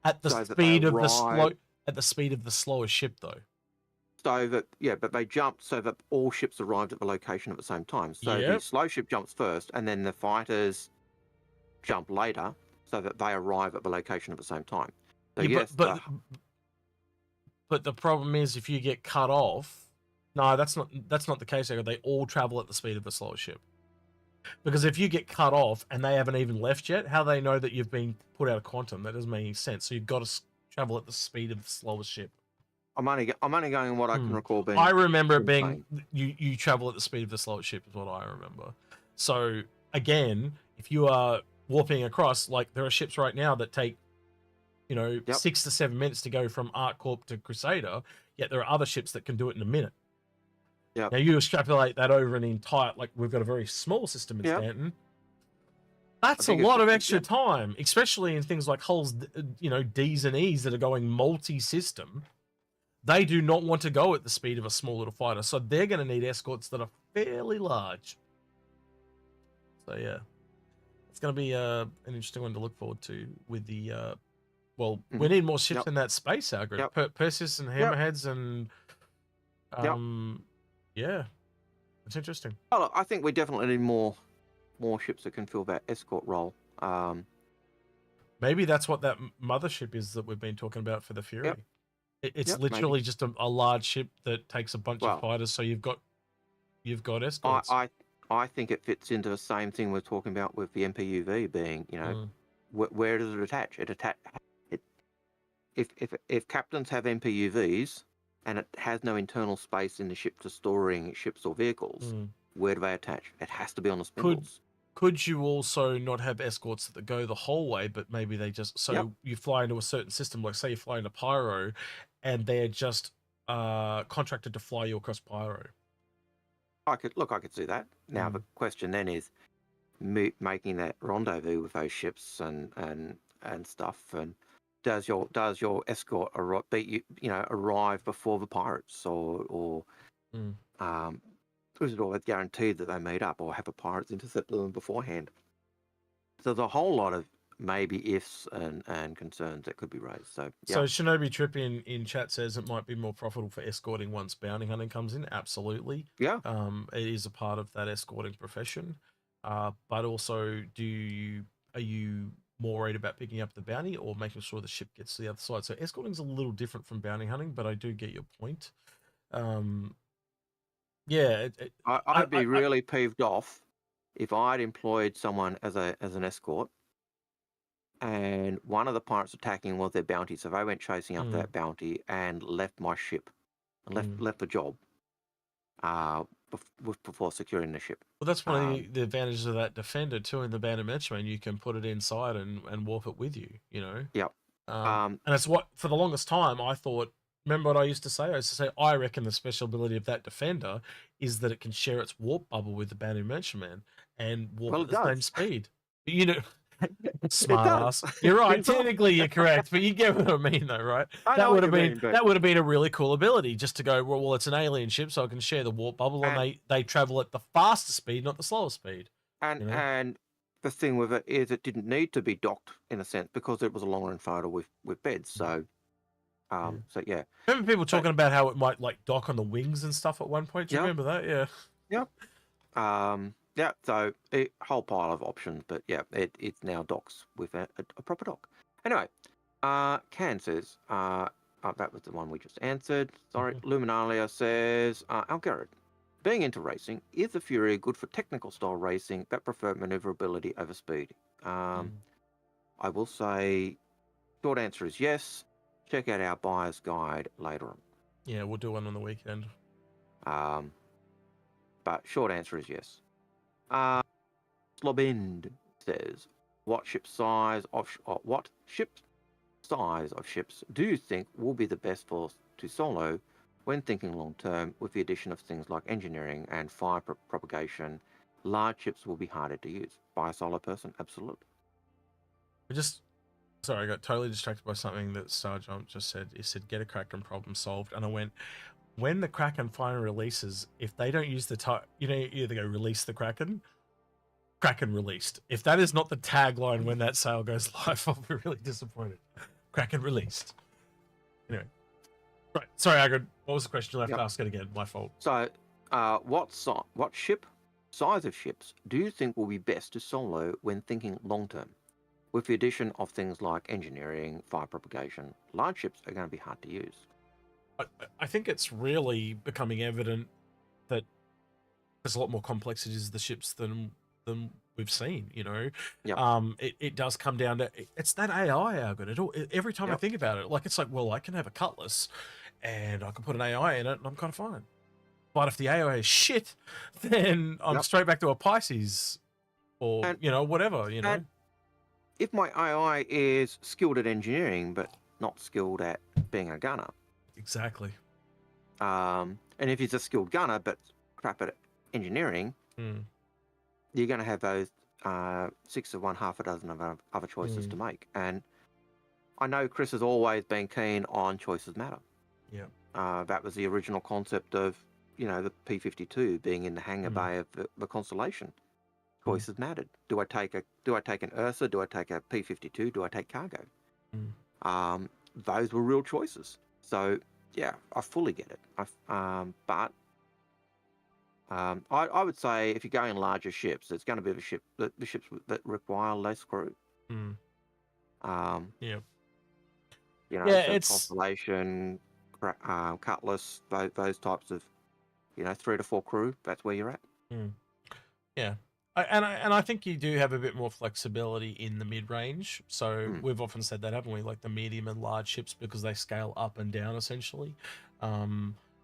at the speed of the speed of the slowest ship, though. So that but they jumped so that all ships arrived at the location at the same time. So the slow ship jumps first, and then the fighters jump later, so that they arrive at the location at the same time. So but the problem is if you get cut off. No, that's not the case. They all travel at the speed of the slowest ship. Because if you get cut off and they haven't even left yet, how they know that you've been put out of quantum? That doesn't make any sense. So you've got to travel at the speed of the slowest ship. I'm only going on what I can recall being. I remember it being you travel at the speed of the slowest ship is what I remember. So again, if you are warping across, like there are ships right now that take 6 to 7 minutes to go from ArcCorp to Crusader, yet there are other ships that can do it in a minute. Yep. Now you extrapolate that over an entire, like we've got a very small system in Stanton. That's a lot of extra time, especially in things like hulls, Ds and Es that are going multi-system. They do not want to go at the speed of a small little fighter, so they're going to need escorts that are fairly large. So yeah, it's going to be an interesting one to look forward to with the well, we need more ships in that space, Algared. Perseus and Hammerheads and yeah, it's interesting. Oh, look, I think we definitely need more ships that can fill that escort role. Maybe that's what that mothership is that we've been talking about for the Fury. It's literally just a large ship that takes a bunch of fighters. So you've got escorts. I think it fits into the same thing we're talking about with the MPUV being, where does it attach? If captains have MPUVs and it has no internal space in the ship for storing ships or vehicles, where do they attach? It has to be on the spindles. Could you also not have escorts that go the whole way, but maybe they just you fly into a certain system, like say you fly into Pyro, and they're just contracted to fly you across Pyro. I could see that. Now the question then is making that rendezvous with those ships and stuff, and does your escort arrive before the pirates, or is it always guaranteed that they meet up, or have the pirates intercept them beforehand? So there's a whole lot of maybe ifs and concerns that could be raised. So Shinobi Trip in chat says it might be more profitable for escorting once bounty hunting comes in. Absolutely. Yeah. It is a part of that escorting profession. But also, are you more worried about picking up the bounty or making sure the ship gets to the other side? So escorting is a little different from bounty hunting, but I do get your point. I'd be really peeved off if I'd employed someone as an escort, and one of the pirates attacking was their bounty, so they went chasing up that bounty and left my ship, and left the job before securing the ship. Well, that's one of the advantages of that Defender too. In the Bandit Merchantman, you can put it inside and warp it with you. Yep. And it's what for the longest time I thought. Remember what I used to say? I used to say I reckon the special ability of that Defender is that it can share its warp bubble with the Bandit Merchantman and warp at the same speed. Smart ass. You're right. Technically, you're correct, but you get what I mean, though, right? That would have been a really cool ability, just to go. Well, it's an alien ship, so I can share the warp bubble, and they travel at the faster speed, not the slower speed. And the thing with it is, it didn't need to be docked in a sense because it was a long run fighter with beds. So, yeah. Remember people talking about how it might dock on the wings and stuff at one point? Do you remember that? Yeah. Yep. Yeah, so a whole pile of options, but yeah, it's now docks with a proper dock. Anyway, Can says, that was the one we just answered. Sorry, Luminalia says, Algared, being into racing, is the Fury good for technical style racing that prefer maneuverability over speed? I will say, short answer is yes. Check out our buyer's guide later on. Yeah, we'll do one on the weekend. But short answer is yes. Slobind says, what ship size of ships do you think will be the best to solo when thinking long term? With the addition of things like engineering and fire propagation, large ships will be harder to use. By a solo person, absolutely. Sorry, I got totally distracted by something that StarJump just said. He said, get a Kraken, problem solved. And I went, when the Kraken finally releases, if they don't use the you either go release the Kraken released. If that is not the tagline when that sale goes live, I'll be really disappointed. Kraken released. Anyway. Right. Sorry, Algared. What was the question? You'll have to ask it again. My fault. So, what size of ships do you think will be best to solo when thinking long term? With the addition of things like engineering, fire propagation, large ships are going to be hard to use. I think it's really becoming evident that there's a lot more complexities of the ships than we've seen. It does come down to it's that AI, Algared. Every time I think about it, it's like, well, I can have a Cutlass and I can put an AI in it and I'm kind of fine. But if the AI is shit, then I'm straight back to a Pisces or whatever. And if my AI is skilled at engineering but not skilled at being a gunner. Exactly. And if he's a skilled gunner but crap at engineering, you're going to have those 6 of one, half a dozen of other choices to make. And I know Chris has always been keen on choices matter. Yeah. That was the original concept of, the P-52 being in the hangar bay of the Constellation. Choices mattered. Do I take an Ursa? Do I take a P-52? Do I take cargo? those were real choices. So yeah, I fully get it. But I would say if you're going larger ships, it's going to be the ships that require less crew. Yeah. You know, Yeah, so it's Constellation, Cutlass, those types of, 3 to 4 crew. That's where you're at. Yeah. And I think you do have a bit more flexibility in the mid-range. So we've often said that, haven't we? Like the medium and large ships, because they scale up and down essentially.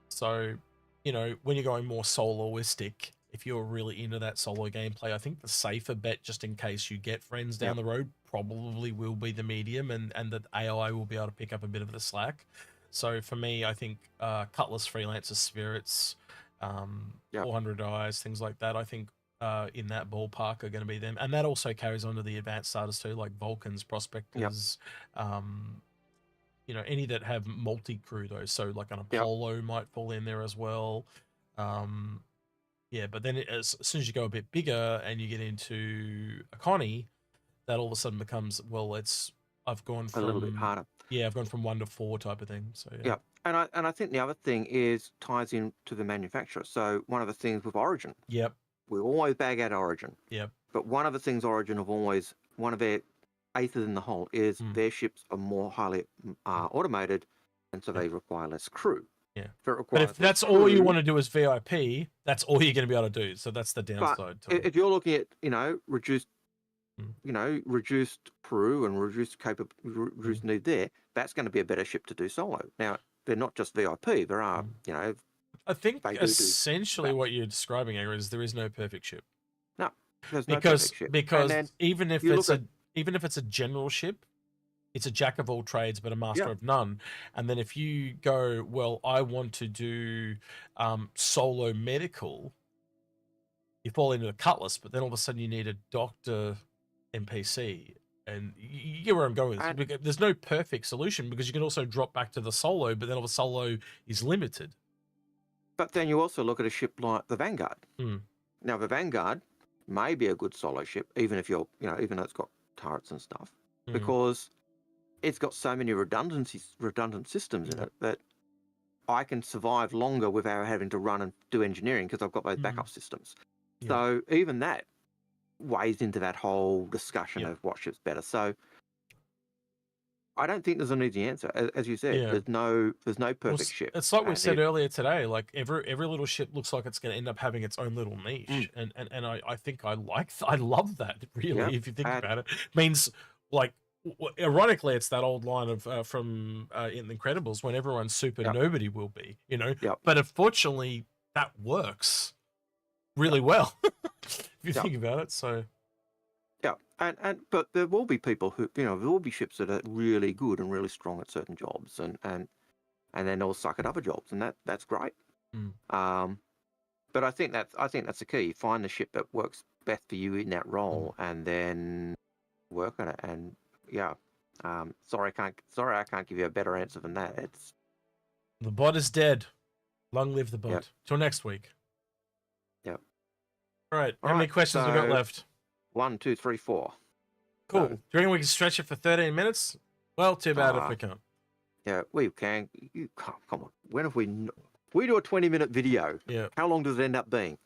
So, when you're going more soloistic, if you're really into that solo gameplay, I think the safer bet, just in case you get friends down the road, probably will be the medium, and the AI will be able to pick up a bit of the slack. So for me, I think Cutlass, Freelancer, Spirits, 400 eyes, things like that, I think in that ballpark are going to be them. And that also carries on to the advanced starters too, like Vulcans, Prospectors, any that have multi-crew though. So like an Apollo might fall in there as well. But then as soon as you go a bit bigger and you get into Economy, that all of a sudden becomes, I've gone from a little bit harder. Yeah, I've gone from 1 to 4 type of thing. So yeah. And I think the other thing ties into the manufacturer. So one of the things with Origin. We always bag out Origin. But one of the things Origin have always, one of their aces in the hole is their ships are more highly automated, and so they require less crew. But if that's all you want to do as VIP, that's all you're going to be able to do. So that's the downside. But if you're looking at, reduced, reduced crew and reduced need there, that's going to be a better ship to do solo. Now, they're not just VIP. There are, I think essentially what you're describing, Algared, is there is no perfect ship. No, there's no perfect ship. Because even if it's a general ship, it's a jack of all trades but a master of none. And then if you go, well, I want to do solo medical, you fall into a Cutlass, but then all of a sudden you need a doctor NPC. And you get where I'm going with this. There's no perfect solution, because you can also drop back to the solo, but then all the solo is limited. But then you also look at a ship like the Vanguard. Now, the Vanguard may be a good solo ship, even if even though it's got turrets and stuff, because it's got so many redundant systems in it that I can survive longer without having to run and do engineering, because I've got those backup systems. So even that weighs into that whole discussion of what ship's better. So I don't think there's an easy answer. As you said, there's no perfect ship. It's like we said earlier today, like every little ship looks like it's going to end up having its own little niche. And I think I love that, really, if you think about it. Means, like, ironically, it's that old line of from in The Incredibles, when everyone's super, nobody will be, But unfortunately, that works really well if you think about it. So but there will be people who, there will be ships that are really good and really strong at certain jobs, and then they'll suck at other jobs, and that's great. But I think that's the key. Find the ship that works best for you in that role, and then work on it. And sorry I can't give you a better answer than that. It's the bot is dead. Long live the bot. Till next week. All right. How many questions we got left? 1, 2, 3, 4. Cool. Do you reckon we can stretch it for 13 minutes? Well, too bad if we can't. Yeah, we can. Come on. When have we do a 20-minute video? How long does it end up being?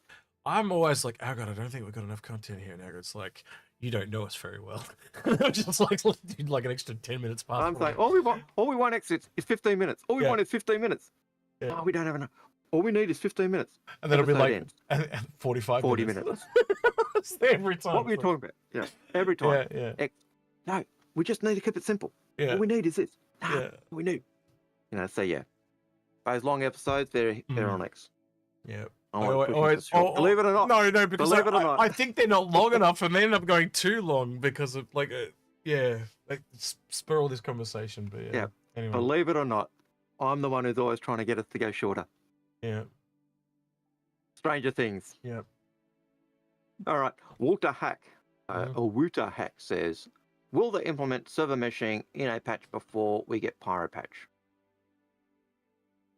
I'm always like, oh God, I don't think we've got enough content here now. It's like, you don't know us very well. Just like an extra 10 minutes past. I'm saying all we want is 15 minutes. All we want is 15 minutes. Oh, we don't have enough. All we need is 15 minutes. And then it'll be like 45 40 minutes. Every time. What were you talking about? Yeah, every time. No, we just need to keep it simple. All we need is this. We need. So those long episodes, they're on X. Believe it or not. No, because I think they're not long enough, and they end up going too long because of spur all this conversation. But anyway. Believe it or not, I'm the one who's always trying to get us to go shorter. Stranger Things. All right. Walter Hack, or Wouter Hack says, will they implement server meshing in a patch before we get Pyro patch?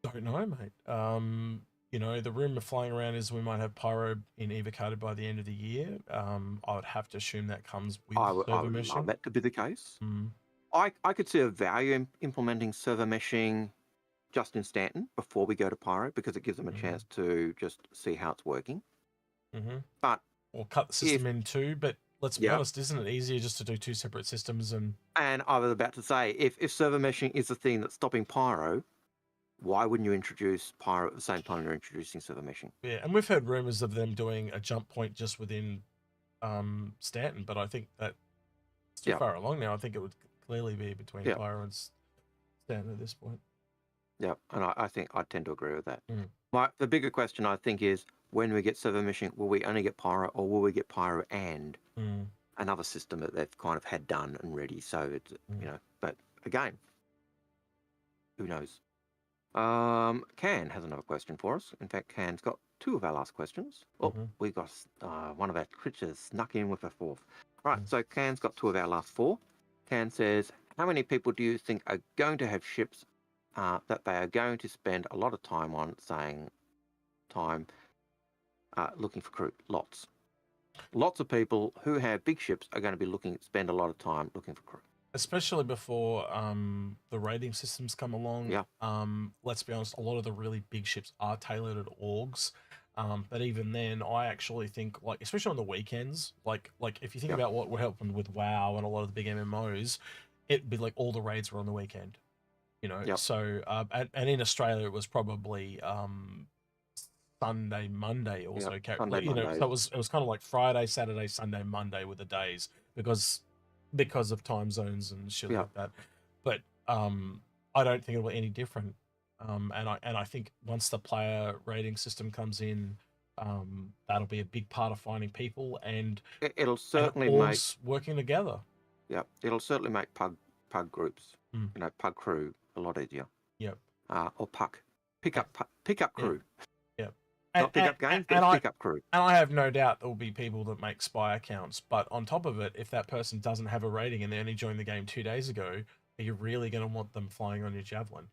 Don't know, mate. The rumor flying around is we might have Pyro in Evocarded by the end of the year. I would have to assume that comes with server meshing. That could be the case. I could see a value in implementing server meshing just in Stanton before we go to Pyro, because it gives them a chance to just see how it's working. But or cut the system in two. But let's be honest, isn't it easier just to do two separate systems? And I was about to say, if server meshing is the thing that's stopping Pyro, why wouldn't you introduce Pyro at the same time you're introducing server meshing? Yeah, and we've heard rumors of them doing a jump point just within Stanton, but I think that it's too far along now. I think it would clearly be between Pyro and Stanton at this point. Yeah, and I think I tend to agree with that. The bigger question, I think, is when we get server meshing, will we only get Pyro, or will we get Pyro and another system that they've kind of had done and ready? So it's but again, who knows? Can has another question for us. In fact, Can's got two of our last questions. Oh, we got one of our creatures snuck in with a fourth. Right, so Can's got two of our last four. Can says, how many people do you think are going to have ships that they are going to spend a lot of time on, looking for crew? Lots of people who have big ships are going to spend a lot of time looking for crew. Especially before the rating systems come along. Let's be honest, a lot of the really big ships are tailored at orgs. But even then, I actually think, like, especially on the weekends, like if you think about what happened with WoW and a lot of the big MMOs, it'd be like all the raids were on the weekend, So and in Australia, it was probably Sunday, Monday also. Sunday, Monday. So it was kind of like Friday, Saturday, Sunday, Monday were the days because of time zones and shit like that. But I don't think it'll be any different. And I think once the player rating system comes in, that'll be a big part of finding people, and it'll certainly make working together. Yeah, it'll certainly make pug groups, pug crew a lot easier. Or pick up crew. Not pick up games, but pick up crew. And I have no doubt there will be people that make spy accounts. But on top of it, if that person doesn't have a rating and they only joined the game 2 days ago, are you really going to want them flying on your Javelin?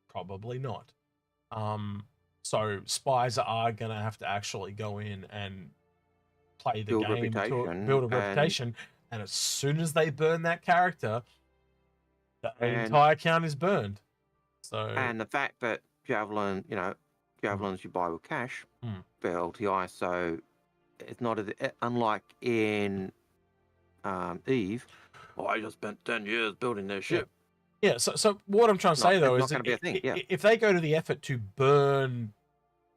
Probably not. So spies are going to have to actually go in and play the game to build a reputation. And as soon as they burn that character, the entire account is burned. So and the fact that Javelin, Javelins you buy with cash for LTI, so it's not unlike in Eve. I just spent 10 years building their ship. Yeah, so what I'm trying to say though is that if they go to the effort to burn,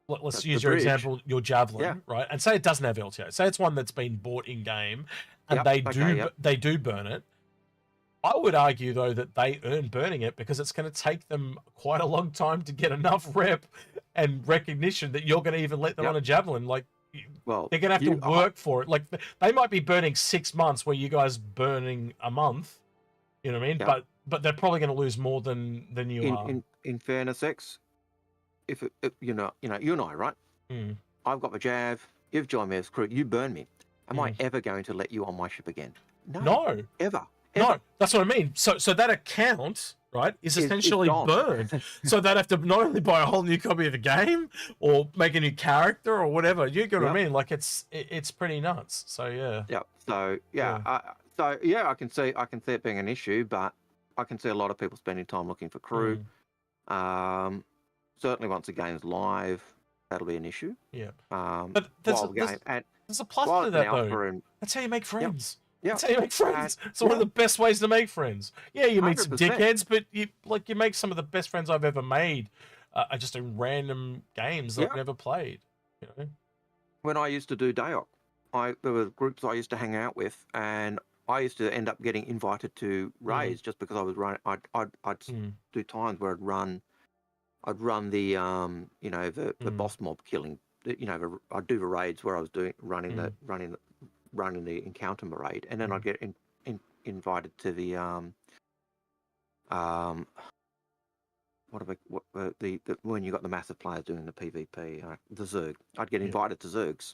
let's use your example, your Javelin, right, and say it doesn't have LTI, say it's one that's been bought in game, and they do burn it. I would argue though that they earn burning it because it's going to take them quite a long time to get enough rep and recognition that you're going to even let them on a Javelin. Like, they're going to have to work for it. Like, they might be burning 6 months where you guys burning a month. You know what I mean? But they're probably going to lose more than you are. In fairness, X, if you and I, right? I've got the Jav. You've joined me as crew. You burn me. Am I ever going to let you on my ship again? No. Ever. No, that's what I mean. So that account, right, is essentially burned. So they'd have to not only buy a whole new copy of the game or make a new character or whatever. You get what I mean? Like it's pretty nuts. So yeah. Yeah. So I can see it being an issue, but I can see a lot of people spending time looking for crew. Certainly once the game's live, that'll be an issue. Yeah. But there's a plus to that though. That's how you make friends. Yeah. That's how you make friends. It's one of the best ways to make friends. Yeah, you meet some dickheads, but you make some of the best friends I've ever made just in random games that I've never played. You know? When I used to do DAOC, there were groups I used to hang out with, and I used to end up getting invited to raids just because I was running. I'd do times where I'd run the the boss mob killing. I'd do the raids where I was running the encounter raid, and then I'd get invited to the when you got the massive players doing the PvP, the Zerg. I'd get invited to Zergs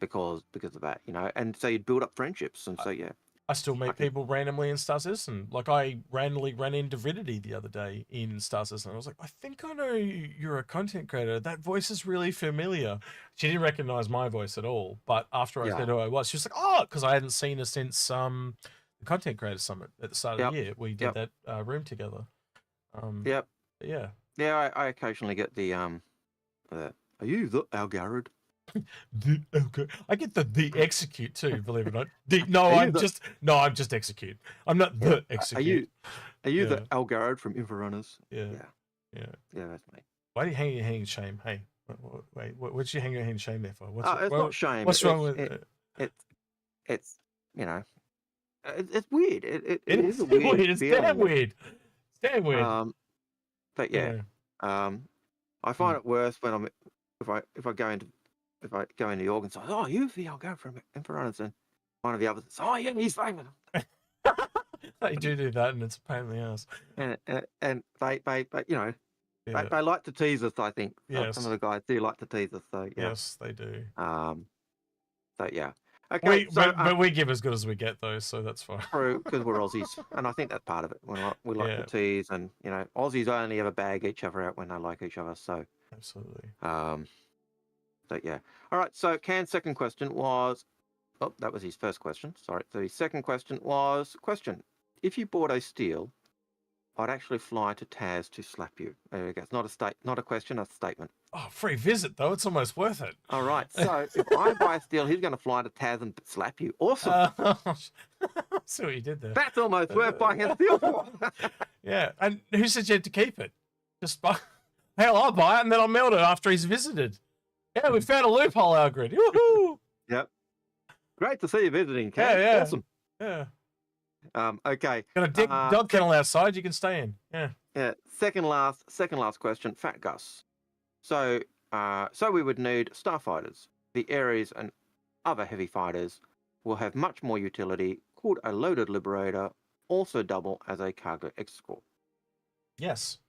because of that, and so you'd build up friendships, and so I still meet people randomly in Star Citizen. Like, I randomly ran into Divinity the other day in Star Citizen. I was like, I think I know you're a content creator. That voice is really familiar. She didn't recognize my voice at all. But after I said who I was, she was like, oh, because I hadn't seen her since content creator summit at the start of the year. We did that room together. Yep. Yeah. Yeah, I occasionally get the are you the Algared? I get the execute too, believe it or not. I'm just execute. I'm not the execute. Are you the Algared from Inforunners? Yeah, that's me. Why do you hang your head in shame? Hey, wait, what did you hang your head in shame there for? It's not shame. What's wrong with it? It's it's weird. It is a weird. It's feeling. damn weird. It's damn weird. But I find it worse when if I go into the org and say, oh, you're the Algared from Inforunners, and one of the others says, oh yeah, he's famous. They do that, and it's a pain in the ass. And they like to tease us. I think some of the guys do like to tease us. So yes, they do. So yeah. Okay, but we give as good as we get, though, so that's fine. True, because we're Aussies, and I think that's part of it. We like to tease, and Aussies only ever bag each other out when they like each other. So absolutely. So yeah. All right. So Can's second question was, that was his first question. Sorry. So his second question was, if you bought a steel, I'd actually fly to Taz to slap you. There we go. It's not a question, a statement. Oh, free visit though. It's almost worth it. All right. So if I buy a steel, he's going to fly to Taz and slap you. Awesome. See what you did there. That's almost worth buying a steel for. Yeah. And who said you had to keep it? Just buy. Hell, I'll buy it and then I'll melt it after he's visited. Yeah, we found a loophole, Algared. Woohoo! Yep. Great to see you visiting, Kat. Yeah. Awesome. Yeah. Okay. Got a dog kennel outside. You can stay in. Yeah. Yeah. Second last question. Fat Gus. So we would need starfighters. The Ares and other heavy fighters will have much more utility. Could a loaded Liberator also double as a cargo escort? Yes.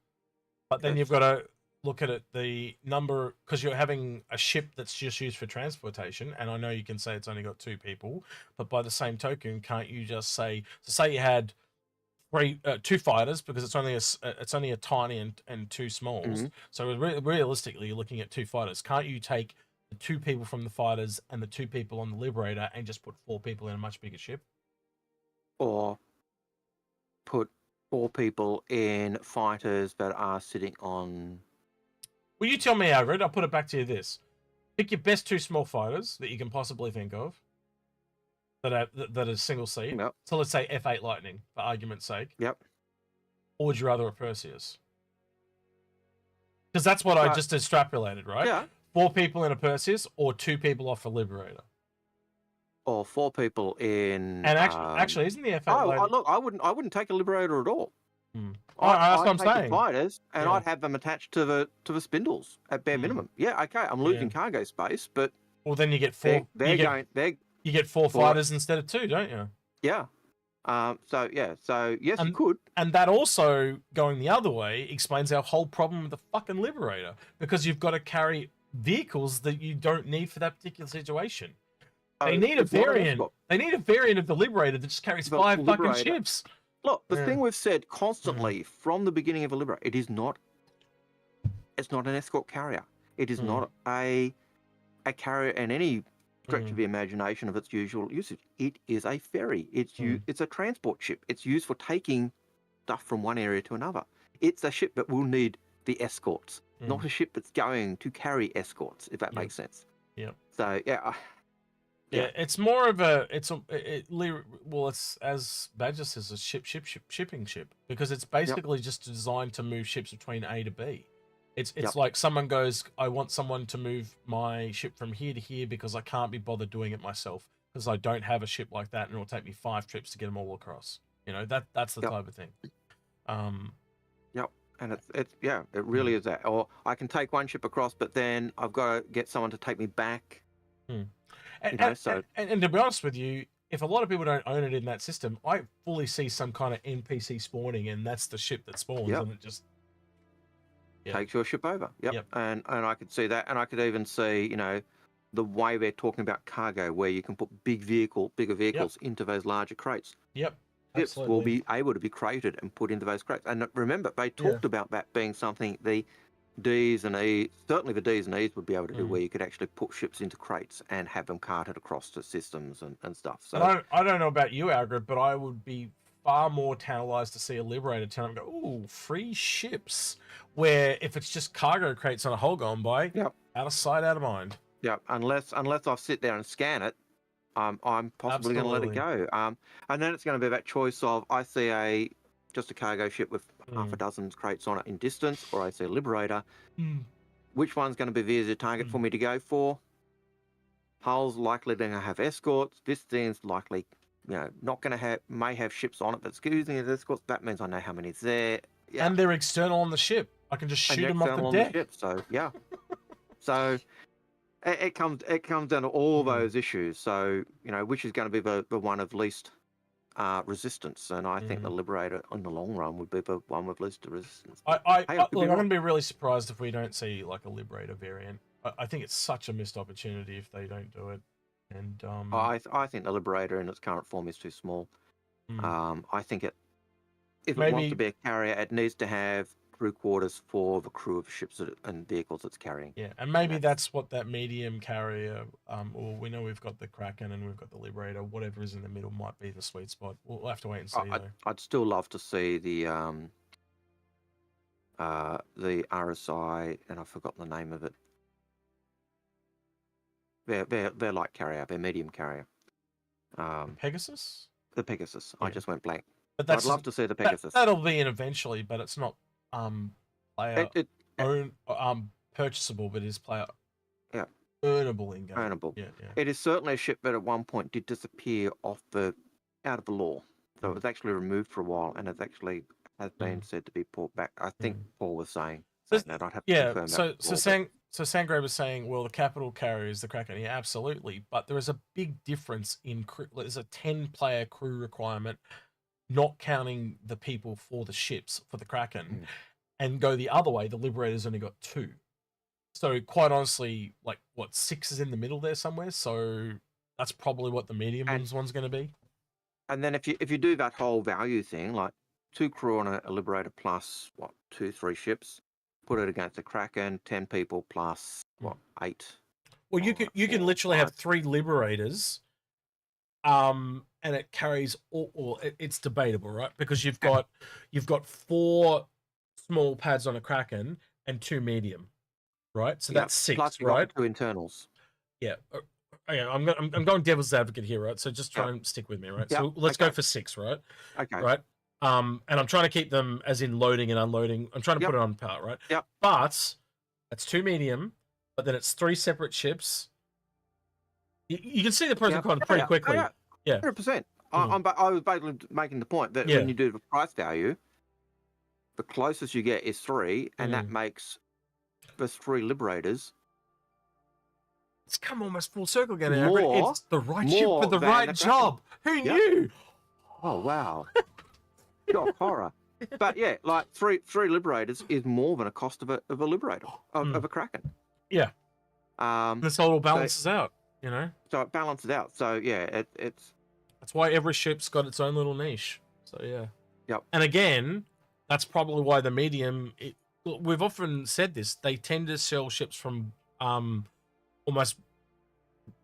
But then you've got to look at it, the number, because you're having a ship that's just used for transportation, and I know you can say it's only got 2 people, but by the same token, can't you just say, you had 2 fighters, because it's only a tiny and 2 smalls. Mm-hmm. So realistically, you're looking at 2 fighters. Can't you take the 2 people from the fighters and the 2 people on the Liberator and just put 4 people in a much bigger ship? Or put 4 people in fighters that are sitting on... Well, you tell me, Algared. I'll put it back to you this. Pick your best 2 small fighters that you can possibly think of that are single seat. Yep. So let's say F8 Lightning, for argument's sake. Yep. Or would you rather a Perseus? Because that's what I just extrapolated, right? Yeah. 4 people in a Perseus or 2 people off a Liberator. Or 4 people in... And actually, isn't the F8 Lightning... look, I wouldn't take a Liberator at all. That's what I'm take the saying. Fighters, and I'd have them attached to the spindles at bare minimum. Yeah, okay, I'm losing cargo space, but well, then you get 4. You get 4 fighters instead of 2, don't you? Yeah. So yes, you could. And that also, going the other way, explains our whole problem with the fucking Liberator, because you've got to carry vehicles that you don't need for that particular situation. They need a variant. They need a variant of the Liberator that just carries 5 fucking ships. Look, the thing we've said constantly from the beginning of a Liberator, it's not an escort carrier. It is not a carrier in any stretch of the imagination of its usual usage. It is a ferry. It's a transport ship. It's used for taking stuff from one area to another. It's a ship that will need the escorts, not a ship that's going to carry escorts, if that makes sense. Yeah. So, yeah, it's more of it's as Badger says, a shipping ship, because it's basically just designed to move ships between A to B. It's like someone goes, I want someone to move my ship from here to here because I can't be bothered doing it myself because I don't have a ship like that, and it'll take me 5 trips to get them all across. You know, that's the type of thing. And it really is that. Or I can take one ship across, but then I've got to get someone to take me back. And to be honest with you, if a lot of people don't own it in that system, I fully see some kind of NPC spawning, and that's the ship that spawns, and it just takes your ship over. And I could see that, and I could even see, the way they're talking about cargo, where you can put bigger vehicles into those larger crates. Ships will be able to be crated and put into those crates. And remember, they talked about that being something the D's and E's, certainly the D's and E's would be able to do where you could actually put ships into crates and have them carted across to systems and stuff. So I don't know about you, Algared, but I would be far more tantalized to see a Liberator turn up and go, ooh, free ships. Where if it's just cargo crates on a hole going by, yep, out of sight, out of mind. Yeah, unless I sit there and scan it, I'm possibly going to let it go. And then it's going to be that choice of I see just a cargo ship with half a dozen crates on it in distance, or I see a Liberator. Which one's going to be the easier target for me to go for? Hull's likely going to have escorts. This thing's likely, not going to may have ships on it that's using as escorts. That means I know how many's there. Yeah. And they're external on the ship. I can just shoot them off the deck. Ship, so yeah. So it comes down to all those issues. So which is going to be the one of least resistance, and I think the Liberator in the long run would be the one with least resistance. Look, I'm going to be really surprised if we don't see like a Liberator variant. I think it's such a missed opportunity if they don't do it. And I think the Liberator in its current form is too small. I think if it wants to be a carrier, it needs to have crew quarters for the crew of ships and vehicles it's carrying. Yeah, and maybe that's what that medium carrier, or we know we've got the Kraken and we've got the Liberator, whatever is in the middle might be the sweet spot. We'll have to wait and see. I'd still love to see the RSI, and I've forgotten the name of it. They're light carrier, they're medium carrier. Pegasus? The Pegasus. Yeah. I just went blank. But I'd love to see the Pegasus. That'll be in eventually, but it's not player purchasable, but it is player earnable in game. Earnable. Yeah. It is certainly a ship that at one point did disappear out of the lore. So it was actually removed for a while, and it's actually has been said to be brought back. I think Paul was saying that. I'd have to confirm that. So Sangray was saying, well, the capital carrier is the Kraken. Yeah, absolutely. But there is a big difference in crew. There's a 10-player crew requirement, not counting the people for the ships for the Kraken, and go the other way. The Liberator's only got 2. So quite honestly, 6 is in the middle there somewhere. So that's probably what the medium one's going to be. And then if you do that whole value thing, like 2 crew on a Liberator plus 2-3 ships, put it against the Kraken, 10 people plus 8. Well, you can literally have 3 Liberators, and it carries it's debatable, right? Because you've got 4 small pads on a Kraken and 2 medium, right? So that's 6, plus right? 2 internals. Yeah. Okay, I'm going devil's advocate here, right? So just try and stick with me, right? So let's go for 6, right? Okay. Right. And I'm trying to keep them as in loading and unloading. I'm trying to put it on part, right? Yep. But that's 2 medium, but then it's 3 separate ships. You can see the pros and cons pretty quickly. Yeah. 100%. I was basically making the point that when you do the price value, the closest you get is 3, and that makes the 3 Liberators. It's come almost full circle again. It's the right ship for the right job. Who knew? Oh, wow. Shock horror. But yeah, like 3 Liberators is more than a cost of a Liberator, of a Kraken. Yeah. This all balances out, So it balances out. So yeah, it's... That's why every ship's got its own little niche. So yeah. Yep. And again, that's probably why the medium... we've often said this. They tend to sell ships from almost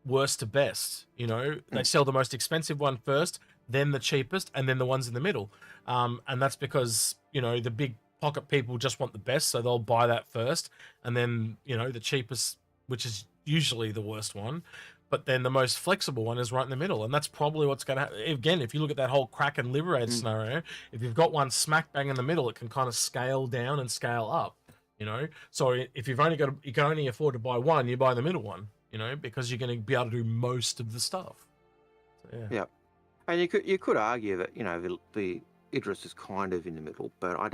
worst to best. They sell the most expensive one first, then the cheapest, and then the ones in the middle. And that's because, the big pocket people just want the best, so they'll buy that first. And then, the cheapest, which is usually the worst one, but then the most flexible one is right in the middle. And that's probably what's going to happen. Again, if you look at that whole Kraken Liberator scenario, if you've got one smack bang in the middle, it can kind of scale down and scale up, So if you can only afford to buy one, you buy the middle one, because you're going to be able to do most of the stuff. So, yeah. Yep. And you could argue that the Idris is kind of in the middle, but I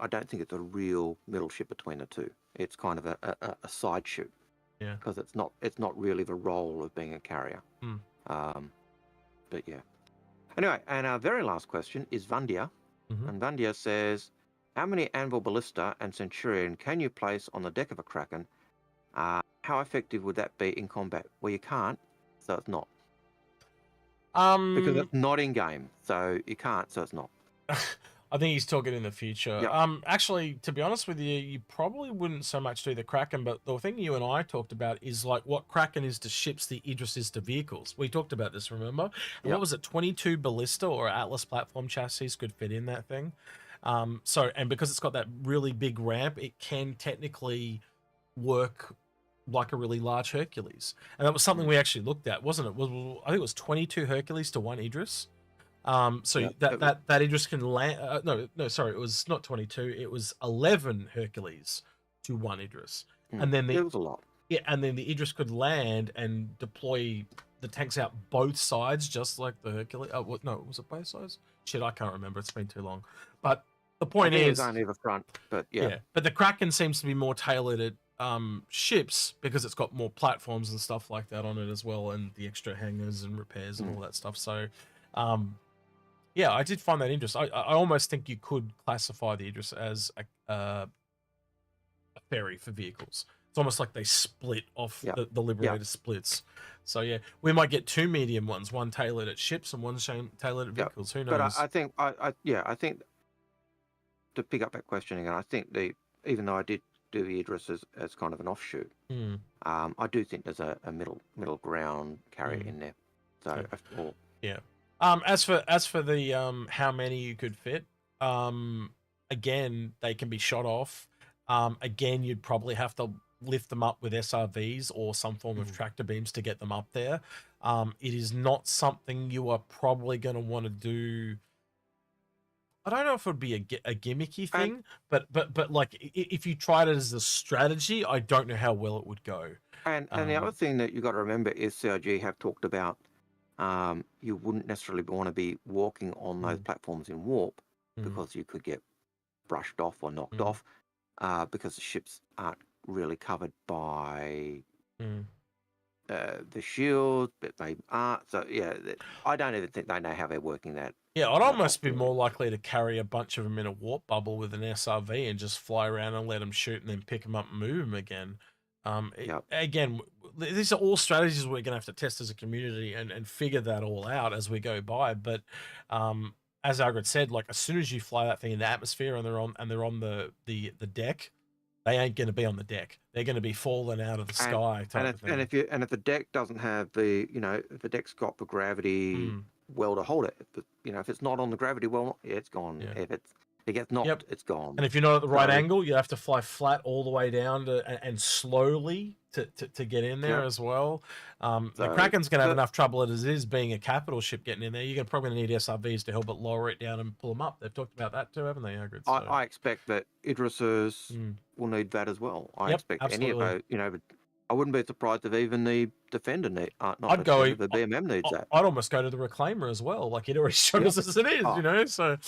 don't think it's a real middle ship between the two. It's kind of a side ship, because it's not really the role of being a carrier. But yeah. Anyway, and our very last question is Vandia, and Vandia says, how many Anvil Ballista and Centurion can you place on the deck of a Kraken? How effective would that be in combat? Well, you can't, so it's not. Because it's not in game, so you can't, so it's not. I think he's talking in the future. Yep. Actually, to be honest with you, you probably wouldn't so much do the Kraken, but the thing you and I talked about is like what Kraken is to ships, the Idris is to vehicles. We talked about this, remember? And what was it? 22 Ballista or Atlas platform chassis could fit in that thing. So, and because it's got that really big ramp, it can technically work like a really large Hercules. And that was something we actually looked at, wasn't it? I think it was 22 Hercules to 1 Idris. So that Idris can land. No, sorry, it was not 22. It was 11 Hercules to 1 Idris, and then it was a lot. Yeah, and then the Idris could land and deploy the tanks out both sides, just like the Hercules. No, was it both sides? Shit, I can't remember. It's been too long. But the point is, only the front. But yeah. But the Kraken seems to be more tailored at ships because it's got more platforms and stuff like that on it as well, and the extra hangars and repairs and all that stuff. So, yeah, I did find that interesting. I almost think you could classify the Idris as a ferry for vehicles. It's almost like they split off the Liberator splits. So yeah, we might get 2 medium ones, one tailored at ships and one tailored at vehicles. Who knows? But I think I think to pick up that question again, I think even though I did do the Idris as kind of an offshoot, I do think there's a middle ground carrier in there. So yeah. As for the how many you could fit, again, they can be shot off. Again, you'd probably have to lift them up with SRVs or some form of tractor beams to get them up there. It is not something you are probably going to want to do. I don't know if it would be a gimmicky thing, but like if you tried it as a strategy, I don't know how well it would go. And the other thing that you got to remember is CIG have talked about. You wouldn't necessarily want to be walking on those platforms in warp because you could get brushed off or knocked off because the ships aren't really covered by the shields, but they are. So yeah, I don't even think they know how they're working that. Yeah, I'd almost be more likely to carry a bunch of them in a warp bubble with an SRV and just fly around and let them shoot and then pick them up and move them again. Again, these are all strategies we're going to have to test as a community and figure that all out as we go by. But as Algared said, like as soon as you fly that thing in the atmosphere and they're on the deck, they ain't going to be on the deck. They're going to be falling out of the sky. And if the deck doesn't have the if the deck's got the gravity well to hold it, if it's not on the gravity well, it's gone. Yeah. If it gets knocked, it's gone. And if you're not at the right angle, you have to fly flat all the way down and slowly to get in there as well. The Kraken's going to have enough trouble as it is being a capital ship getting in there. You're probably going to need SRVs to help it lower it down and pull them up. They've talked about that too, haven't they, Algared? So. I expect that Idrises will need that as well. I expect absolutely. any of those, but I wouldn't be surprised if even the Defender the BMM needs that. I'd almost go to the Reclaimer as well. like it already showed us as it is, so...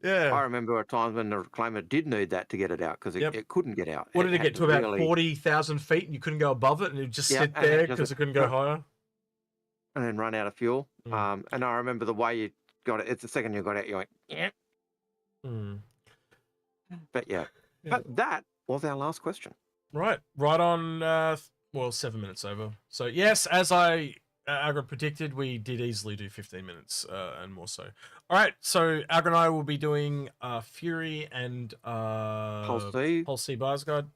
Yeah, I remember at times when the Reclaimer did need that to get it out because it couldn't get out. What did it get to about 40,000 feet and you couldn't go above it and it just sit there because it couldn't go higher? And then run out of fuel. And I remember the way you got it, it's the second you got it, you went, yeah. But yeah. But that was our last question. Right on, 7 minutes over. So yes, as Algared predicted, we did easily do 15 minutes and more so. All right, so Algared and I will be doing Fury and Pulse C Buyer's Guide.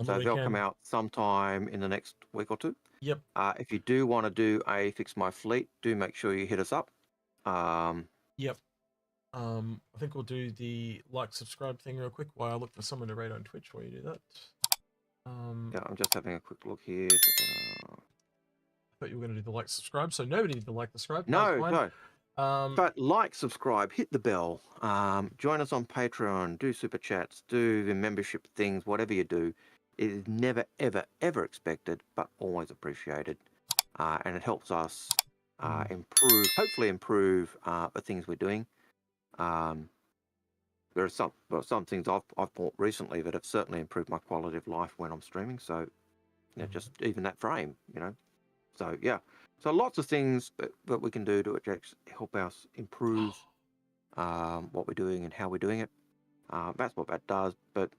So they'll come out sometime in the next week or two. Yep. If you do want to do a Fix My Fleet, do make sure you hit us up. Yep. I think we'll do the subscribe thing real quick while I look for someone to rate on Twitch while you do that. Yeah, I'm just having a quick look here. I thought you were going to do the subscribe, so nobody did the subscribe. No. But subscribe, hit the bell, join us on Patreon, do super chats, do the membership things, whatever you do. It is never, ever, ever expected, but always appreciated. And it helps us hopefully improve the things we're doing. There are some things I've bought recently that have certainly improved my quality of life when I'm streaming. So, just even that frame, So yeah, so lots of things that we can do to help us improve what we're doing and how we're doing it. That's what that does, but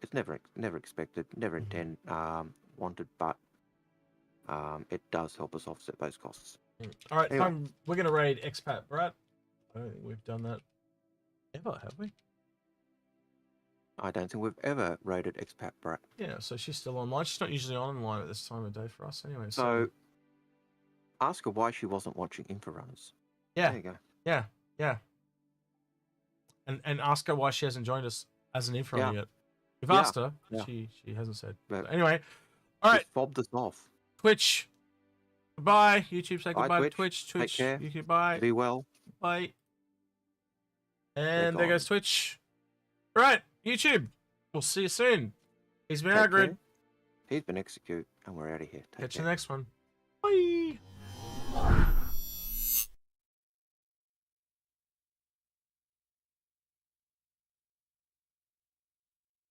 it's never expected, never wanted, but it does help us offset those costs. All right, anyway. We're going to raid Expat Brat. I don't think we've done that. Ever, have we? I don't think we've ever rated Expat Brat. Yeah, so she's still online. She's not usually online at this time of day for us anyway. So ask her why she wasn't watching Inforunners. Yeah. There you go. Yeah, yeah. And ask her why she hasn't joined us as an Inforunner yet. We've asked her. Yeah. She hasn't said. But So anyway, all right. Fobbed us off. Twitch. Goodbye. YouTube, say Bye, goodbye to Twitch. Twitch. Take care. YouTube, bye. Be well. Bye. And there goes Twitch. All right, YouTube. We'll see you soon. He's been Algared. He's been Execute, and we're out of here. Catch you next one.